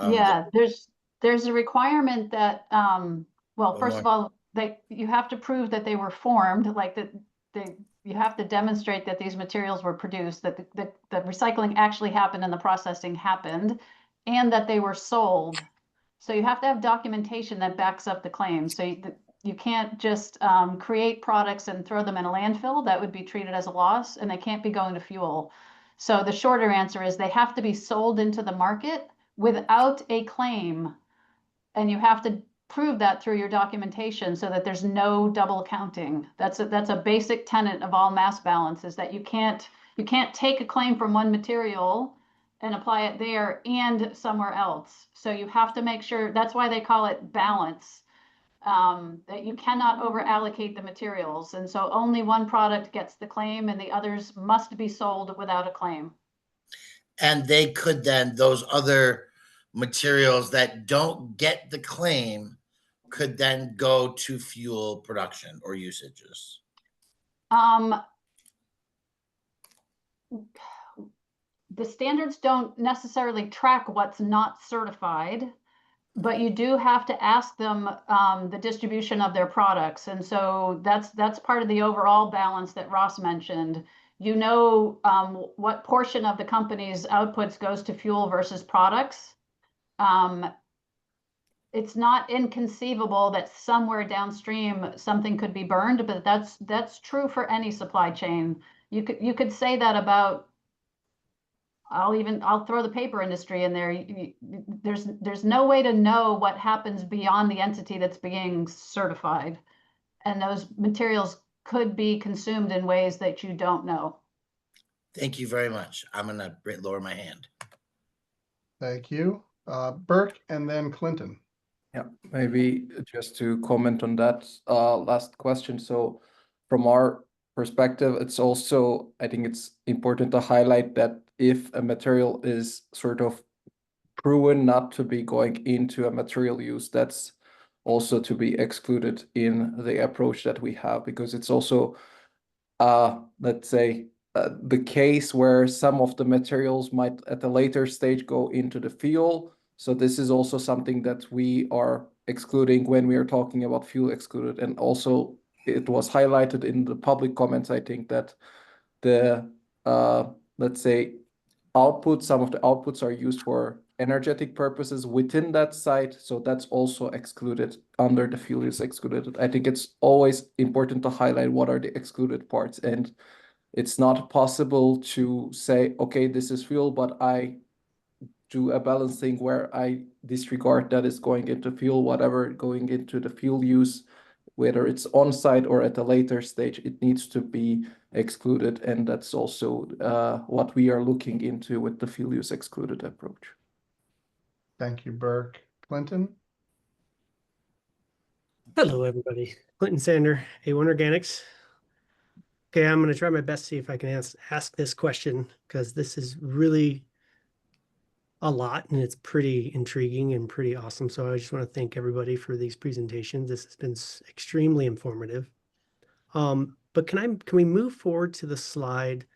Yeah, there's a requirement that, well, Oh, first no. of all, you have to prove that they were formed, like that you have to demonstrate that these materials were produced, that the recycling actually happened and the processing happened, and that they were sold. So you have to have documentation that backs up the claim. So you can't just create products and throw them in a landfill. That would be treated as a loss, and they can't be going to fuel. So the shorter answer is they have to be sold into the market without a claim, and you have to prove that through your documentation so that there's no double counting. That's a basic tenet of all mass balance, is that you can't take a claim from one material and apply it there and somewhere else. So you have to make sure, that's why they call it balance, that you cannot over allocate the materials. And so only one product gets the claim and the others must be sold without a claim. And they could then, those other materials that don't get the claim could then go to fuel production or usages. The standards don't necessarily track what's not certified, but you do have to ask them the distribution of their products. And so that's part of the overall balance that Ross mentioned. You know what portion of the company's outputs goes to fuel versus products. It's not inconceivable that somewhere downstream something could be burned, but that's true for any supply chain. You could say that about, I'll throw the paper industry in there. There's no way to know what happens beyond the entity that's being certified, and those materials could be consumed in ways that you don't know. Thank you very much. I'm gonna lower my hand. Thank you. Burke and then Clinton. Yeah, maybe just to comment on that last question. So from our perspective, it's also, I think it's important to highlight that if a material is sort of proven not to be going into a material use, that's also to be excluded in the approach that we have, because it's also, let's say, the case where some of the materials might at a later stage go into the fuel. So this is also something that we are excluding when we are talking about fuel excluded. And also it was highlighted in the public comments, I think, that the, let's say, some of the outputs are used for energetic purposes within that site. So that's also excluded under the fuel use excluded. I think it's always important to highlight what are the excluded parts. And it's not possible to say, okay, this is fuel, but I do a balancing where I disregard that is going into fuel, whatever going into the fuel use, whether it's on site or at a later stage, it needs to be excluded. And that's also what we are looking into with the fuel use excluded approach. Thank you, Burke. Clinton? Hello, everybody. Clinton Sander, A1 Organics. Okay, I'm going to try my best to see if I can ask this question, because this is really a lot and it's pretty intriguing and pretty awesome. So I just want to thank everybody for these presentations. This has been extremely informative. But can we move forward to the slide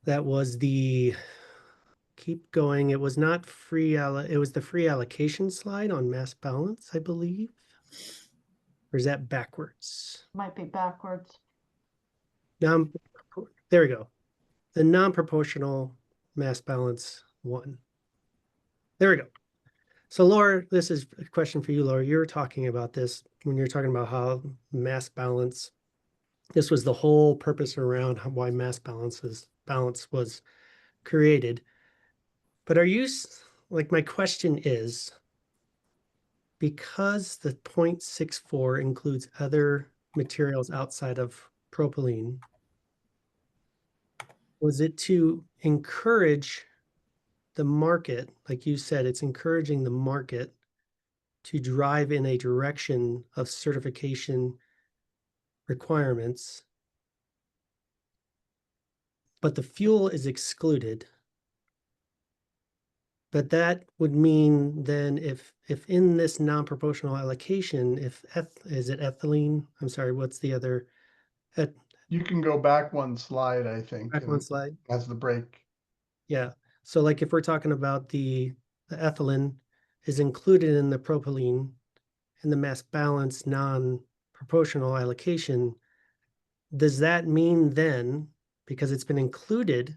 that was keep going. It was not it was the free allocation slide on mass balance, I believe. Or is that backwards? Might be backwards. There we go. The non-proportional mass balance 1. There we go. So Laura, this is a question for you, Laura. You were talking about this when you're talking about how mass balance, this was the whole purpose around why mass balance was created. But are you, like, my question is, because the 0.64 includes other materials outside of propylene, was it to encourage the market, like you said, it's encouraging the market to drive in a direction of certification requirements, but the fuel is excluded? But that would mean then if in this non-proportional allocation, is it ethylene? I'm sorry, what's the other? You can go back one slide, I think. Back one slide. As the break. Yeah. So like if we're talking about the ethylene is included in the propylene and the mass balance non-proportional allocation, does that mean then, because it's been included,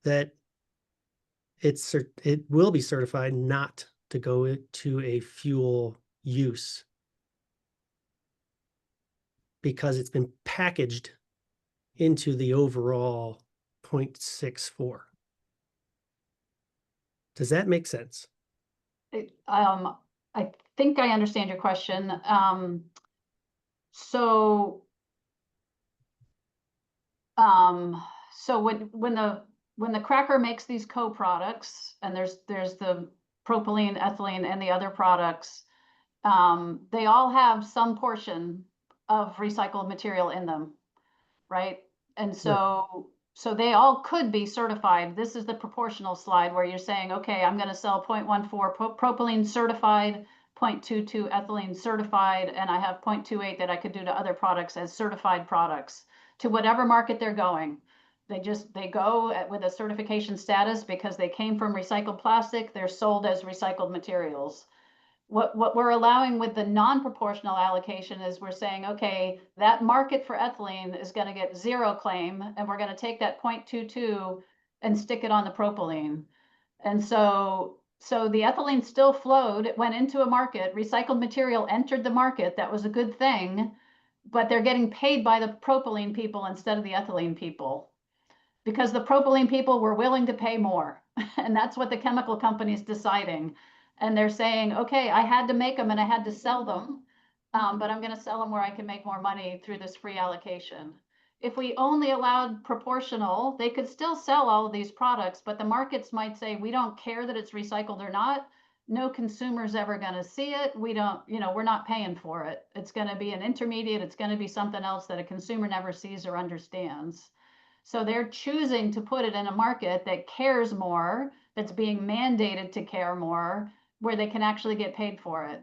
that it will be certified not to go to a fuel use because it's been packaged into the overall 0.64? Does that make sense? I think I understand your question. So when the cracker makes these co-products, and there's the propylene, ethylene, and the other products, they all have some portion of recycled material in them, right? And so they all could be certified. This is the proportional slide where you're saying, okay, I'm going to sell 0.14 propylene certified, 0.22 ethylene certified, and I have 0.28 that I could do to other products as certified products to whatever market they're going. They go with a certification status because they came from recycled plastic. They're sold as recycled materials. What we're allowing with the non-proportional allocation is we're saying, okay, that market for ethylene is going to get 0 claim, and we're going to take that 0.22 and stick it on the propylene. And so the ethylene still flowed. It went into a market. Recycled material entered the market. That was a good thing, but they're getting paid by the propylene people instead of the ethylene people, because the propylene people were willing to pay more. And that's what the chemical company's deciding. And they're saying, okay, I had to make them and I had to sell them, but I'm going to sell them where I can make more money through this free allocation. If we only allowed proportional, they could still sell all of these products, but the markets might say, we don't care that it's recycled or not. No consumer's ever going to see it. We don't, we're not paying for it. It's going to be an intermediate. It's going to be something else that a consumer never sees or understands. So they're choosing to put it in a market that cares more, that's being mandated to care more, where they can actually get paid for it.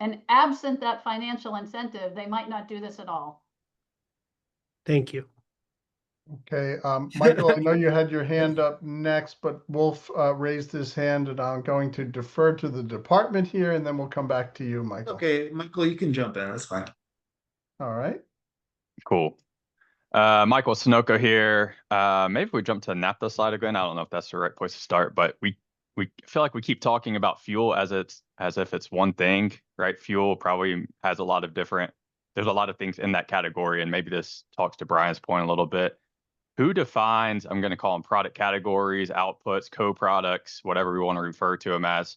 And absent that financial incentive, they might not do this at all. Thank you. Okay, Michael, I know you had your hand up next, but Wolf raised his hand, and I'm going to defer to the department here, and then we'll come back to you, Michael. Okay, Michael, you can jump in. That's fine. All right. Cool. Michael Sunoco here. Maybe if we jump to the naphtha slide again. I don't know if that's the right place to start, but we feel like we keep talking about fuel as if it's one thing, right? Fuel probably has a lot of there's a lot of things in that category, and maybe this talks to Brian's point a little bit. Who defines, I'm going to call them product categories, outputs, co-products, whatever we want to refer to them as?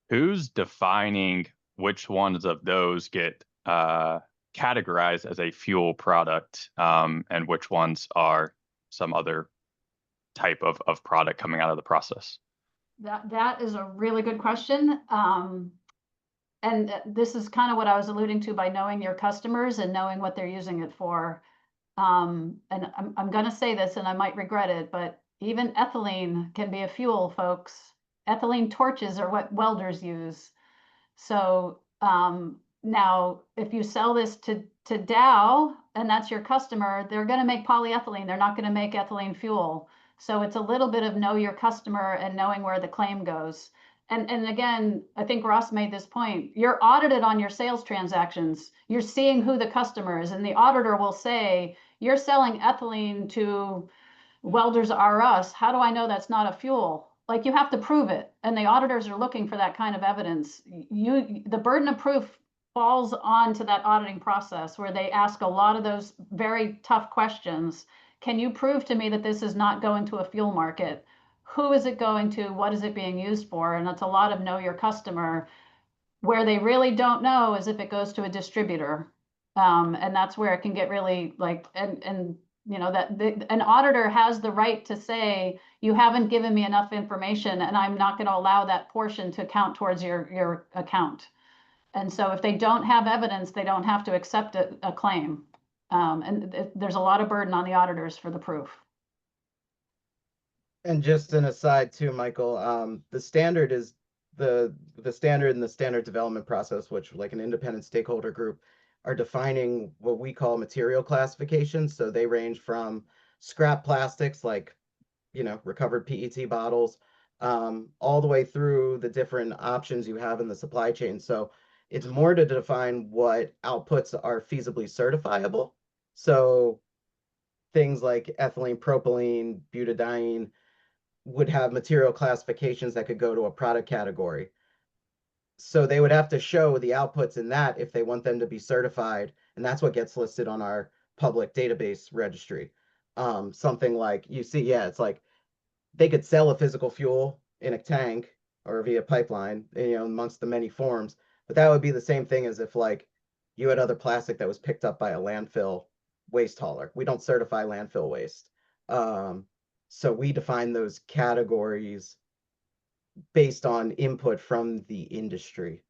Who's defining which ones of those get categorized as a fuel product, and which ones are some other type of product coming out of the process? That is a really good question. And this is kind of what I was alluding to by knowing your customers and knowing what they're using it for. And I'm going to say this, and I might regret it, but even ethylene can be a fuel, folks. Ethylene torches are what welders use. So now, if you sell this to Dow, and that's your customer, they're going to make polyethylene. They're not going to make ethylene fuel. So it's a little bit of know your customer and knowing where the claim goes. And again, I think Ross made this point. You're audited on your sales transactions. You're seeing who the customer is, and the auditor will say, you're selling ethylene to Welders R Us. How do I know that's not a fuel? Like, you have to prove it. And the auditors are looking for that kind of evidence. The burden of proof falls onto that auditing process where they ask a lot of those very tough questions. Can you prove to me that this is not going to a fuel market? Who is it going to? What is it being used for? And that's a lot of know your customer. Where they really don't know is if it goes to a distributor. And that's where it can get really like, and you know, that an auditor has the right to say, you haven't given me enough information and I'm not going to allow that portion to count towards your account. And so if they don't have evidence, they don't have to accept a claim. And there's a lot of burden on the auditors for the proof. And just an aside too, Michael, the standard is the standard and the standard development process, which like an independent stakeholder group are defining what we call material classifications. So they range from scrap plastics, like, you know, recovered PET bottles, all the way through the different options you have in the supply chain. So it's more to define what outputs are feasibly certifiable. So things like ethylene, propylene, butadiene would have material classifications that could go to a product category. So they would have to show the outputs in that if they want them to be certified, and that's what gets listed on our public database registry. Something like you see, yeah, it's like they could sell a physical fuel in a tank or via pipeline, you know, amongst the many forms, but that would be the same thing as if like you had other plastic that was picked up by a landfill waste hauler. We don't certify landfill waste. So we define those categories based on input from the industry.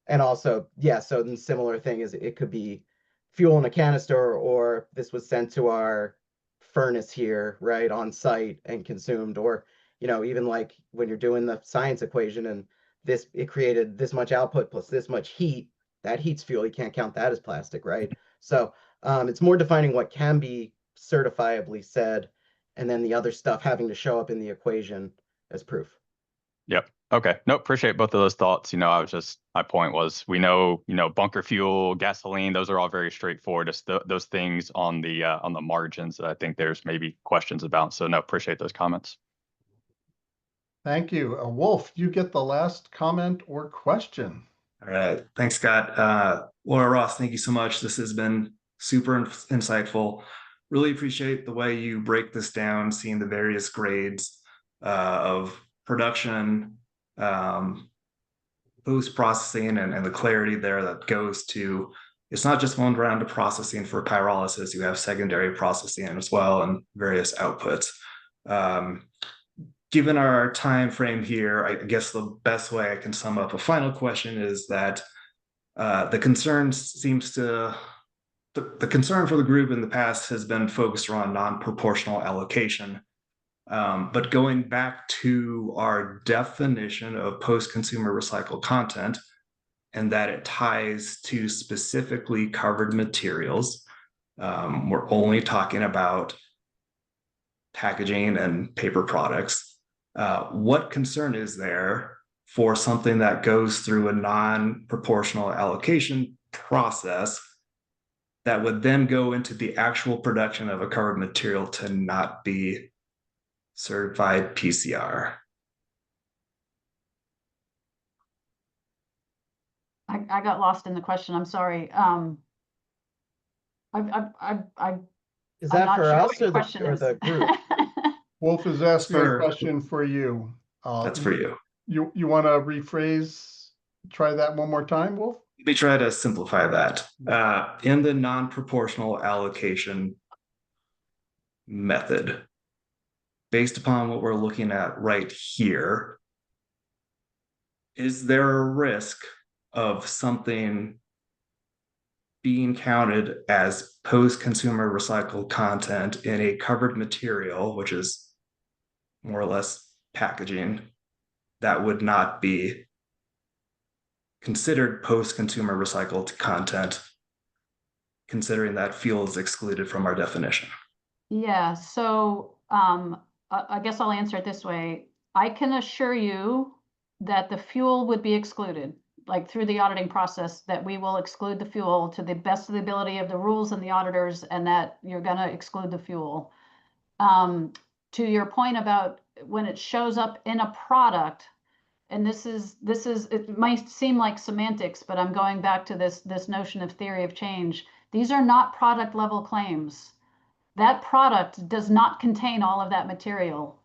And also, yeah, so the similar thing is it could be fuel in a canister, or this was sent to our furnace here, right, on site and consumed, or, you know, even like when you're doing the science equation and this, it created this much output plus this much heat, that heat's fuel, you can't count that as plastic, right? So it's more defining what can be certifiably said, and then the other stuff having to show up in the equation as proof. Yep. Okay. No, appreciate both of those thoughts. You know, my point was, we know, you know, bunker fuel, gasoline, those are all very straightforward. It's those things on the margins that I think there's maybe questions about. So no, appreciate those comments. Thank you. Wolf, you get the last comment or question. All right. Thanks, Scott. Laura Ross, thank you so much. This has been super insightful. Really appreciate the way you break this down, seeing the various grades of production, post-processing, and the clarity there that goes to, it's not just one round of processing for pyrolysis, you have secondary processing as well and various outputs. Given our time frame here, I guess the best way I can sum up a final question is that the concern for the group in the past has been focused around non-proportional allocation. But going back to our definition of post-consumer recycled content, and that it ties to specifically covered materials, we're only talking about packaging and paper products. What concern is there for something that goes through a non-proportional allocation process that would then go into the actual production of a covered material to not be certified PCR? I got lost in the question. I'm sorry. Is that for us or the group? Wolf is asking a question for you. That's for you. You want to rephrase, try that one more time, Wolf? Let me try to simplify that. In the non-proportional allocation method, based upon what we're looking at right here, is there a risk of something being counted as post-consumer recycled content in a covered material, which is more or less packaging, that would not be considered post-consumer recycled content, considering that fuel is excluded from our definition? Yeah, so I guess I'll answer it this way. I can assure you that the fuel would be excluded, like through the auditing process, that we will exclude the fuel to the best of the ability of the rules and the auditors, and that you're going to exclude the fuel. To your point about when it shows up in a product, and this is it might seem like semantics, but I'm going back to this notion of theory of change. These are not product level claims. That product does not contain all of that material.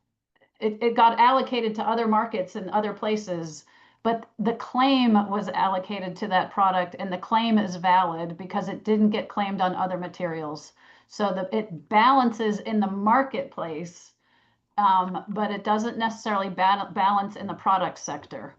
It got allocated to other markets and other places, but the claim was allocated to that product, and the claim is valid because it didn't get claimed on other materials. So that it balances in the marketplace, but it doesn't necessarily balance in the product sector.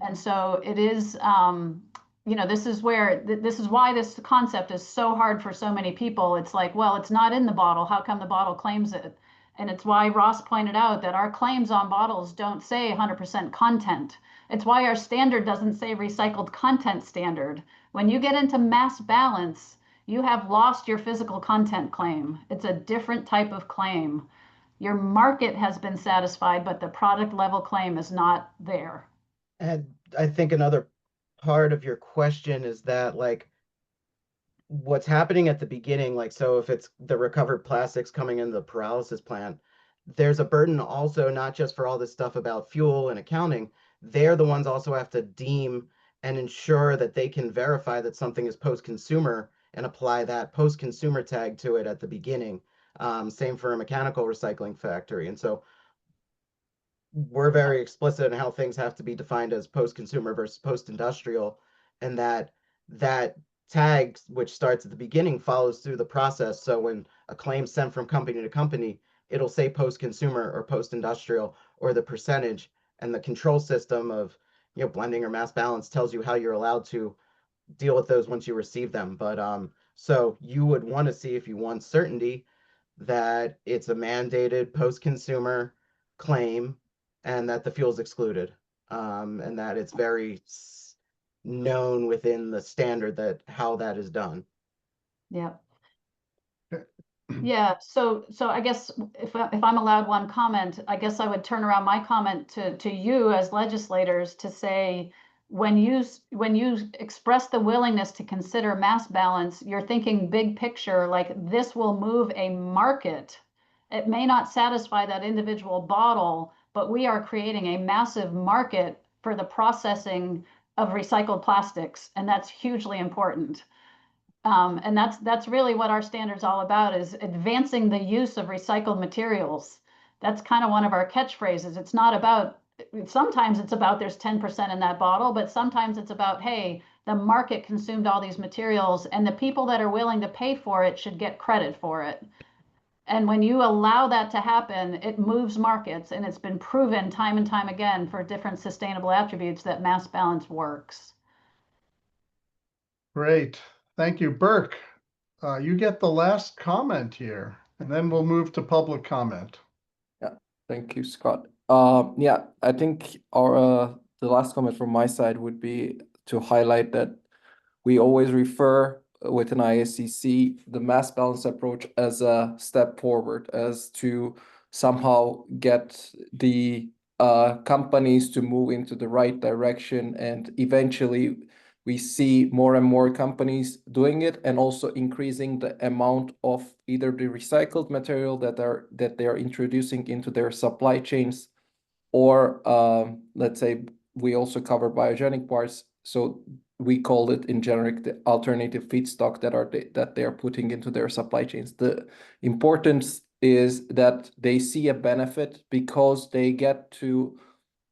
And so it is, you know, this is where, this is why this concept is so hard for so many people. It's like, well, it's not in the bottle. How come the bottle claims it? And it's why Ross pointed out that our claims on bottles don't say 100% content. It's why our standard doesn't say recycled content standard. When you get into mass balance, you have lost your physical content claim. It's a different type of claim. Your market has been satisfied, but the product level claim is not there. And I think another part of your question is that, like, what's happening at the beginning, like, so if it's the recovered plastics coming into the pyrolysis plant, there's a burden also not just for all this stuff about fuel and accounting. They're the ones also have to deem and ensure that they can verify that something is post-consumer and apply that post-consumer tag to it at the beginning. Same for a mechanical recycling factory. And so we're very explicit in how things have to be defined as post-consumer versus post-industrial, and that tag, which starts at the beginning, follows through the process. So when a claim's sent from company to company, it'll say post-consumer or post-industrial or the percentage, and the control system of, you know, blending or mass balance tells you how you're allowed to deal with those once you receive them. But so you would want to see, if you want certainty, that it's a mandated post-consumer claim and that the fuel's excluded, and that it's very known within the standard that how that is done. Yeah. Yeah, so I guess if I'm allowed one comment, I guess I would turn around my comment to you as legislators to say, when you express the willingness to consider mass balance, you're thinking big picture, like this will move a market. It may not satisfy that individual bottle, but we are creating a massive market for the processing of recycled plastics, and that's hugely important. And that's really what our standard's all about, is advancing the use of recycled materials. That's kind of one of our catchphrases. It's not about, sometimes it's about there's 10% in that bottle, but sometimes it's about, hey, the market consumed all these materials, and the people that are willing to pay for it should get credit for it. And when you allow that to happen, it moves markets, and it's been proven time and time again for different sustainable attributes that mass balance works. Great. Thank you. Burke, you get the last comment here, and then we'll move to public comment. Yeah, thank you, Scott. Yeah, I think our the last comment from my side would be to highlight that we always refer with an ISCC the mass balance approach as a step forward, as to somehow get the companies to move into the right direction, and eventually we see more and more companies doing it, and also increasing the amount of either the recycled material that they are introducing into their supply chains, or let's say we also cover biogenic parts. So we call it in generic the alternative feedstock that they are putting into their supply chains. The importance is that they see a benefit because they get to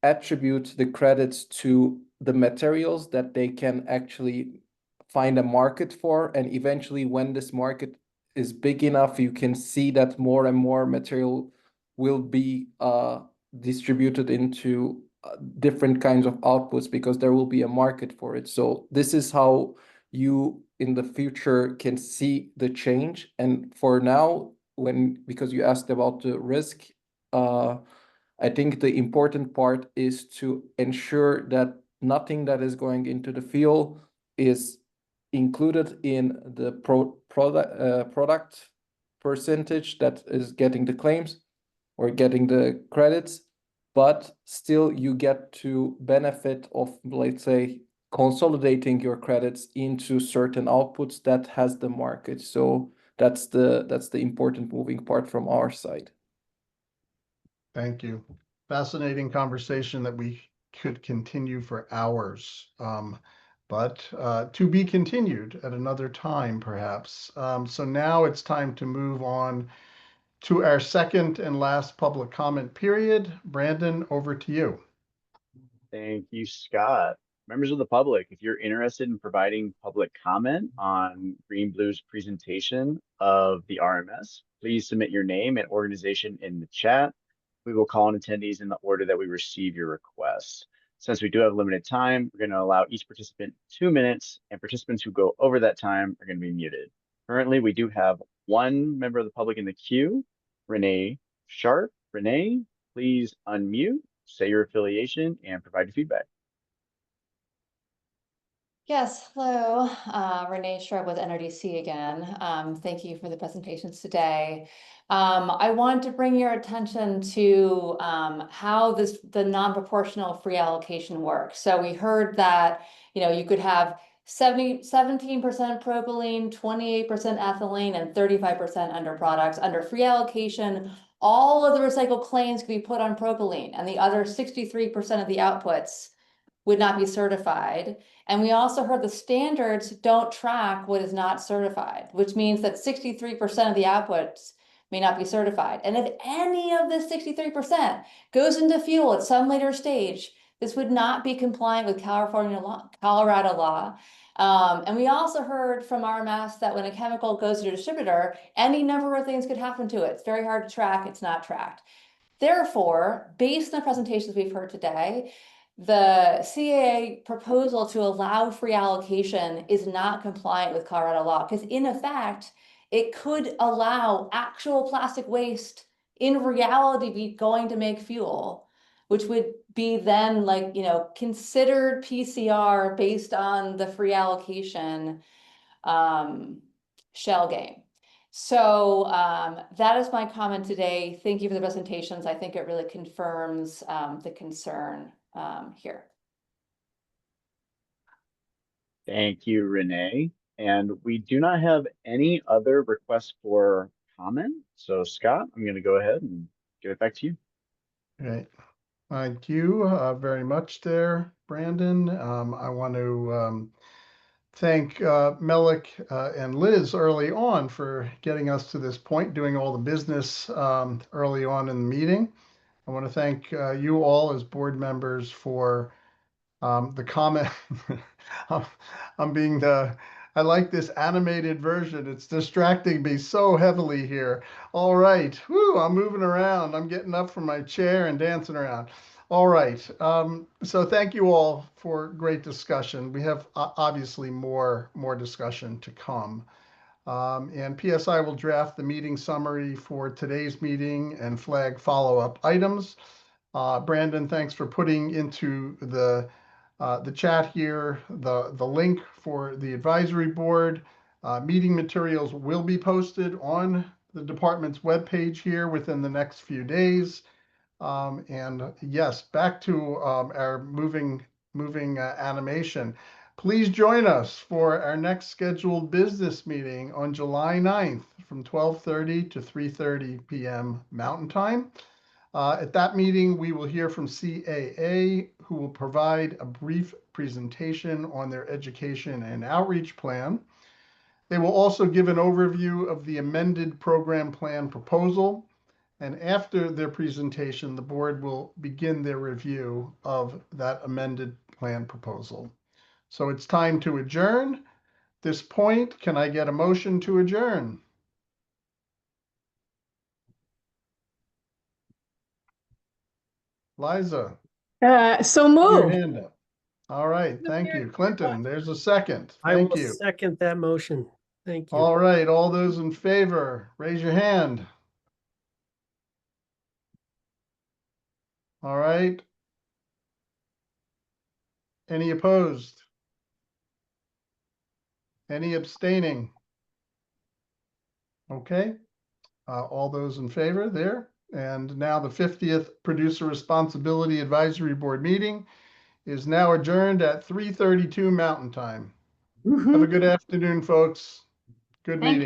attribute the credits to the materials that they can actually find a market for. And eventually, when this market is big enough, you can see that more and more material will be distributed into different kinds of outputs, because there will be a market for it. So this is how you in the future can see the change. And for now, because you asked about the risk, I think the important part is to ensure that nothing that is going into the fuel is included in the product percentage that is getting the claims or getting the credits, but still you get to benefit of, let's say, consolidating your credits into certain outputs that has the market. So that's the important moving part from our side. Thank you. Fascinating conversation that we could continue for hours, but to be continued at another time, perhaps. So now it's time to move on to our second and last public comment period. Brandon, over to you. Thank you, Scott. Members of the public, if you're interested in providing public comment on Green Blue's presentation of the RMS, please submit your name and organization in the chat. We will call on attendees in the order that we receive your requests. Since we do have limited time, we're going to allow each participant 2 minutes, and participants who go over that time are going to be muted. Currently, we do have one member of the public in the queue, Renee Sharp. Renee, please unmute, say your affiliation, and provide your feedback. Yes, hello, Renee Shrub with NRDC again. Thank you for the presentations today. I want to bring your attention to how the non-proportional free allocation works. So we heard that, you could have 17% propylene, 28% ethylene, and 35% underproducts. Under free allocation, all of the recycled claims could be put on propylene, and the other 63% of the outputs would not be certified. And we also heard the standards don't track what is not certified, which means that 63% of the outputs may not be certified. And if any of this 63% goes into fuel at some later stage, this would not be compliant with Colorado law. And we also heard from RMS that when a chemical goes to a distributor, any number of things could happen to it. It's very hard to track. It's not tracked. Therefore, based on the presentations we've heard today, the CAA proposal to allow free allocation is not compliant with Colorado law, because in effect, it could allow actual plastic waste in reality be going to make fuel, which would be then considered PCR based on the free allocation shell game. So that is my comment today. Thank you for the presentations. I think it really confirms the concern here. Thank you, Renee. And we do not have any other requests for comment. So Scott, I'm going to go ahead and give it back to you. Great. Thank you very much there, Brandon. I want to thank Melik and Liz early on for getting us to this point, doing all the business early on in the meeting. I want to thank you all as board members for the comment. I like this animated version. It's distracting me so heavily here. All right. Woo, I'm moving around. I'm getting up from my chair and dancing around. All right. So thank you all for great discussion. We have obviously more discussion to come. And PSI will draft the meeting summary for today's meeting and flag follow-up items. Brandon, thanks for putting into the chat here the link for the advisory board. Meeting materials will be posted on the department's webpage here within the next few days. And yes, back to our moving animation. Please join us for our next scheduled business meeting on July 9th from 12:30 to 3:30 p.m. Mountain Time. At that meeting, we will hear from CAA, who will provide a brief presentation on their education and outreach plan. They will also give an overview of the amended program plan proposal. And after their presentation, the board will begin their review of that amended plan proposal. So it's time to adjourn. At this point, can I get a motion to adjourn? Liza. So Your moved. hand up. All right, thank you. Clinton, there's a second. I Thank will you. second that motion. Thank you. All right, all those in favor, raise your hand. All right. Any opposed? Any abstaining? Okay. All those in favor there. And now the 50th Producer Responsibility Advisory Board meeting is now adjourned at 3:32 Mountain Time. Have a good afternoon, folks. Good Thank meeting.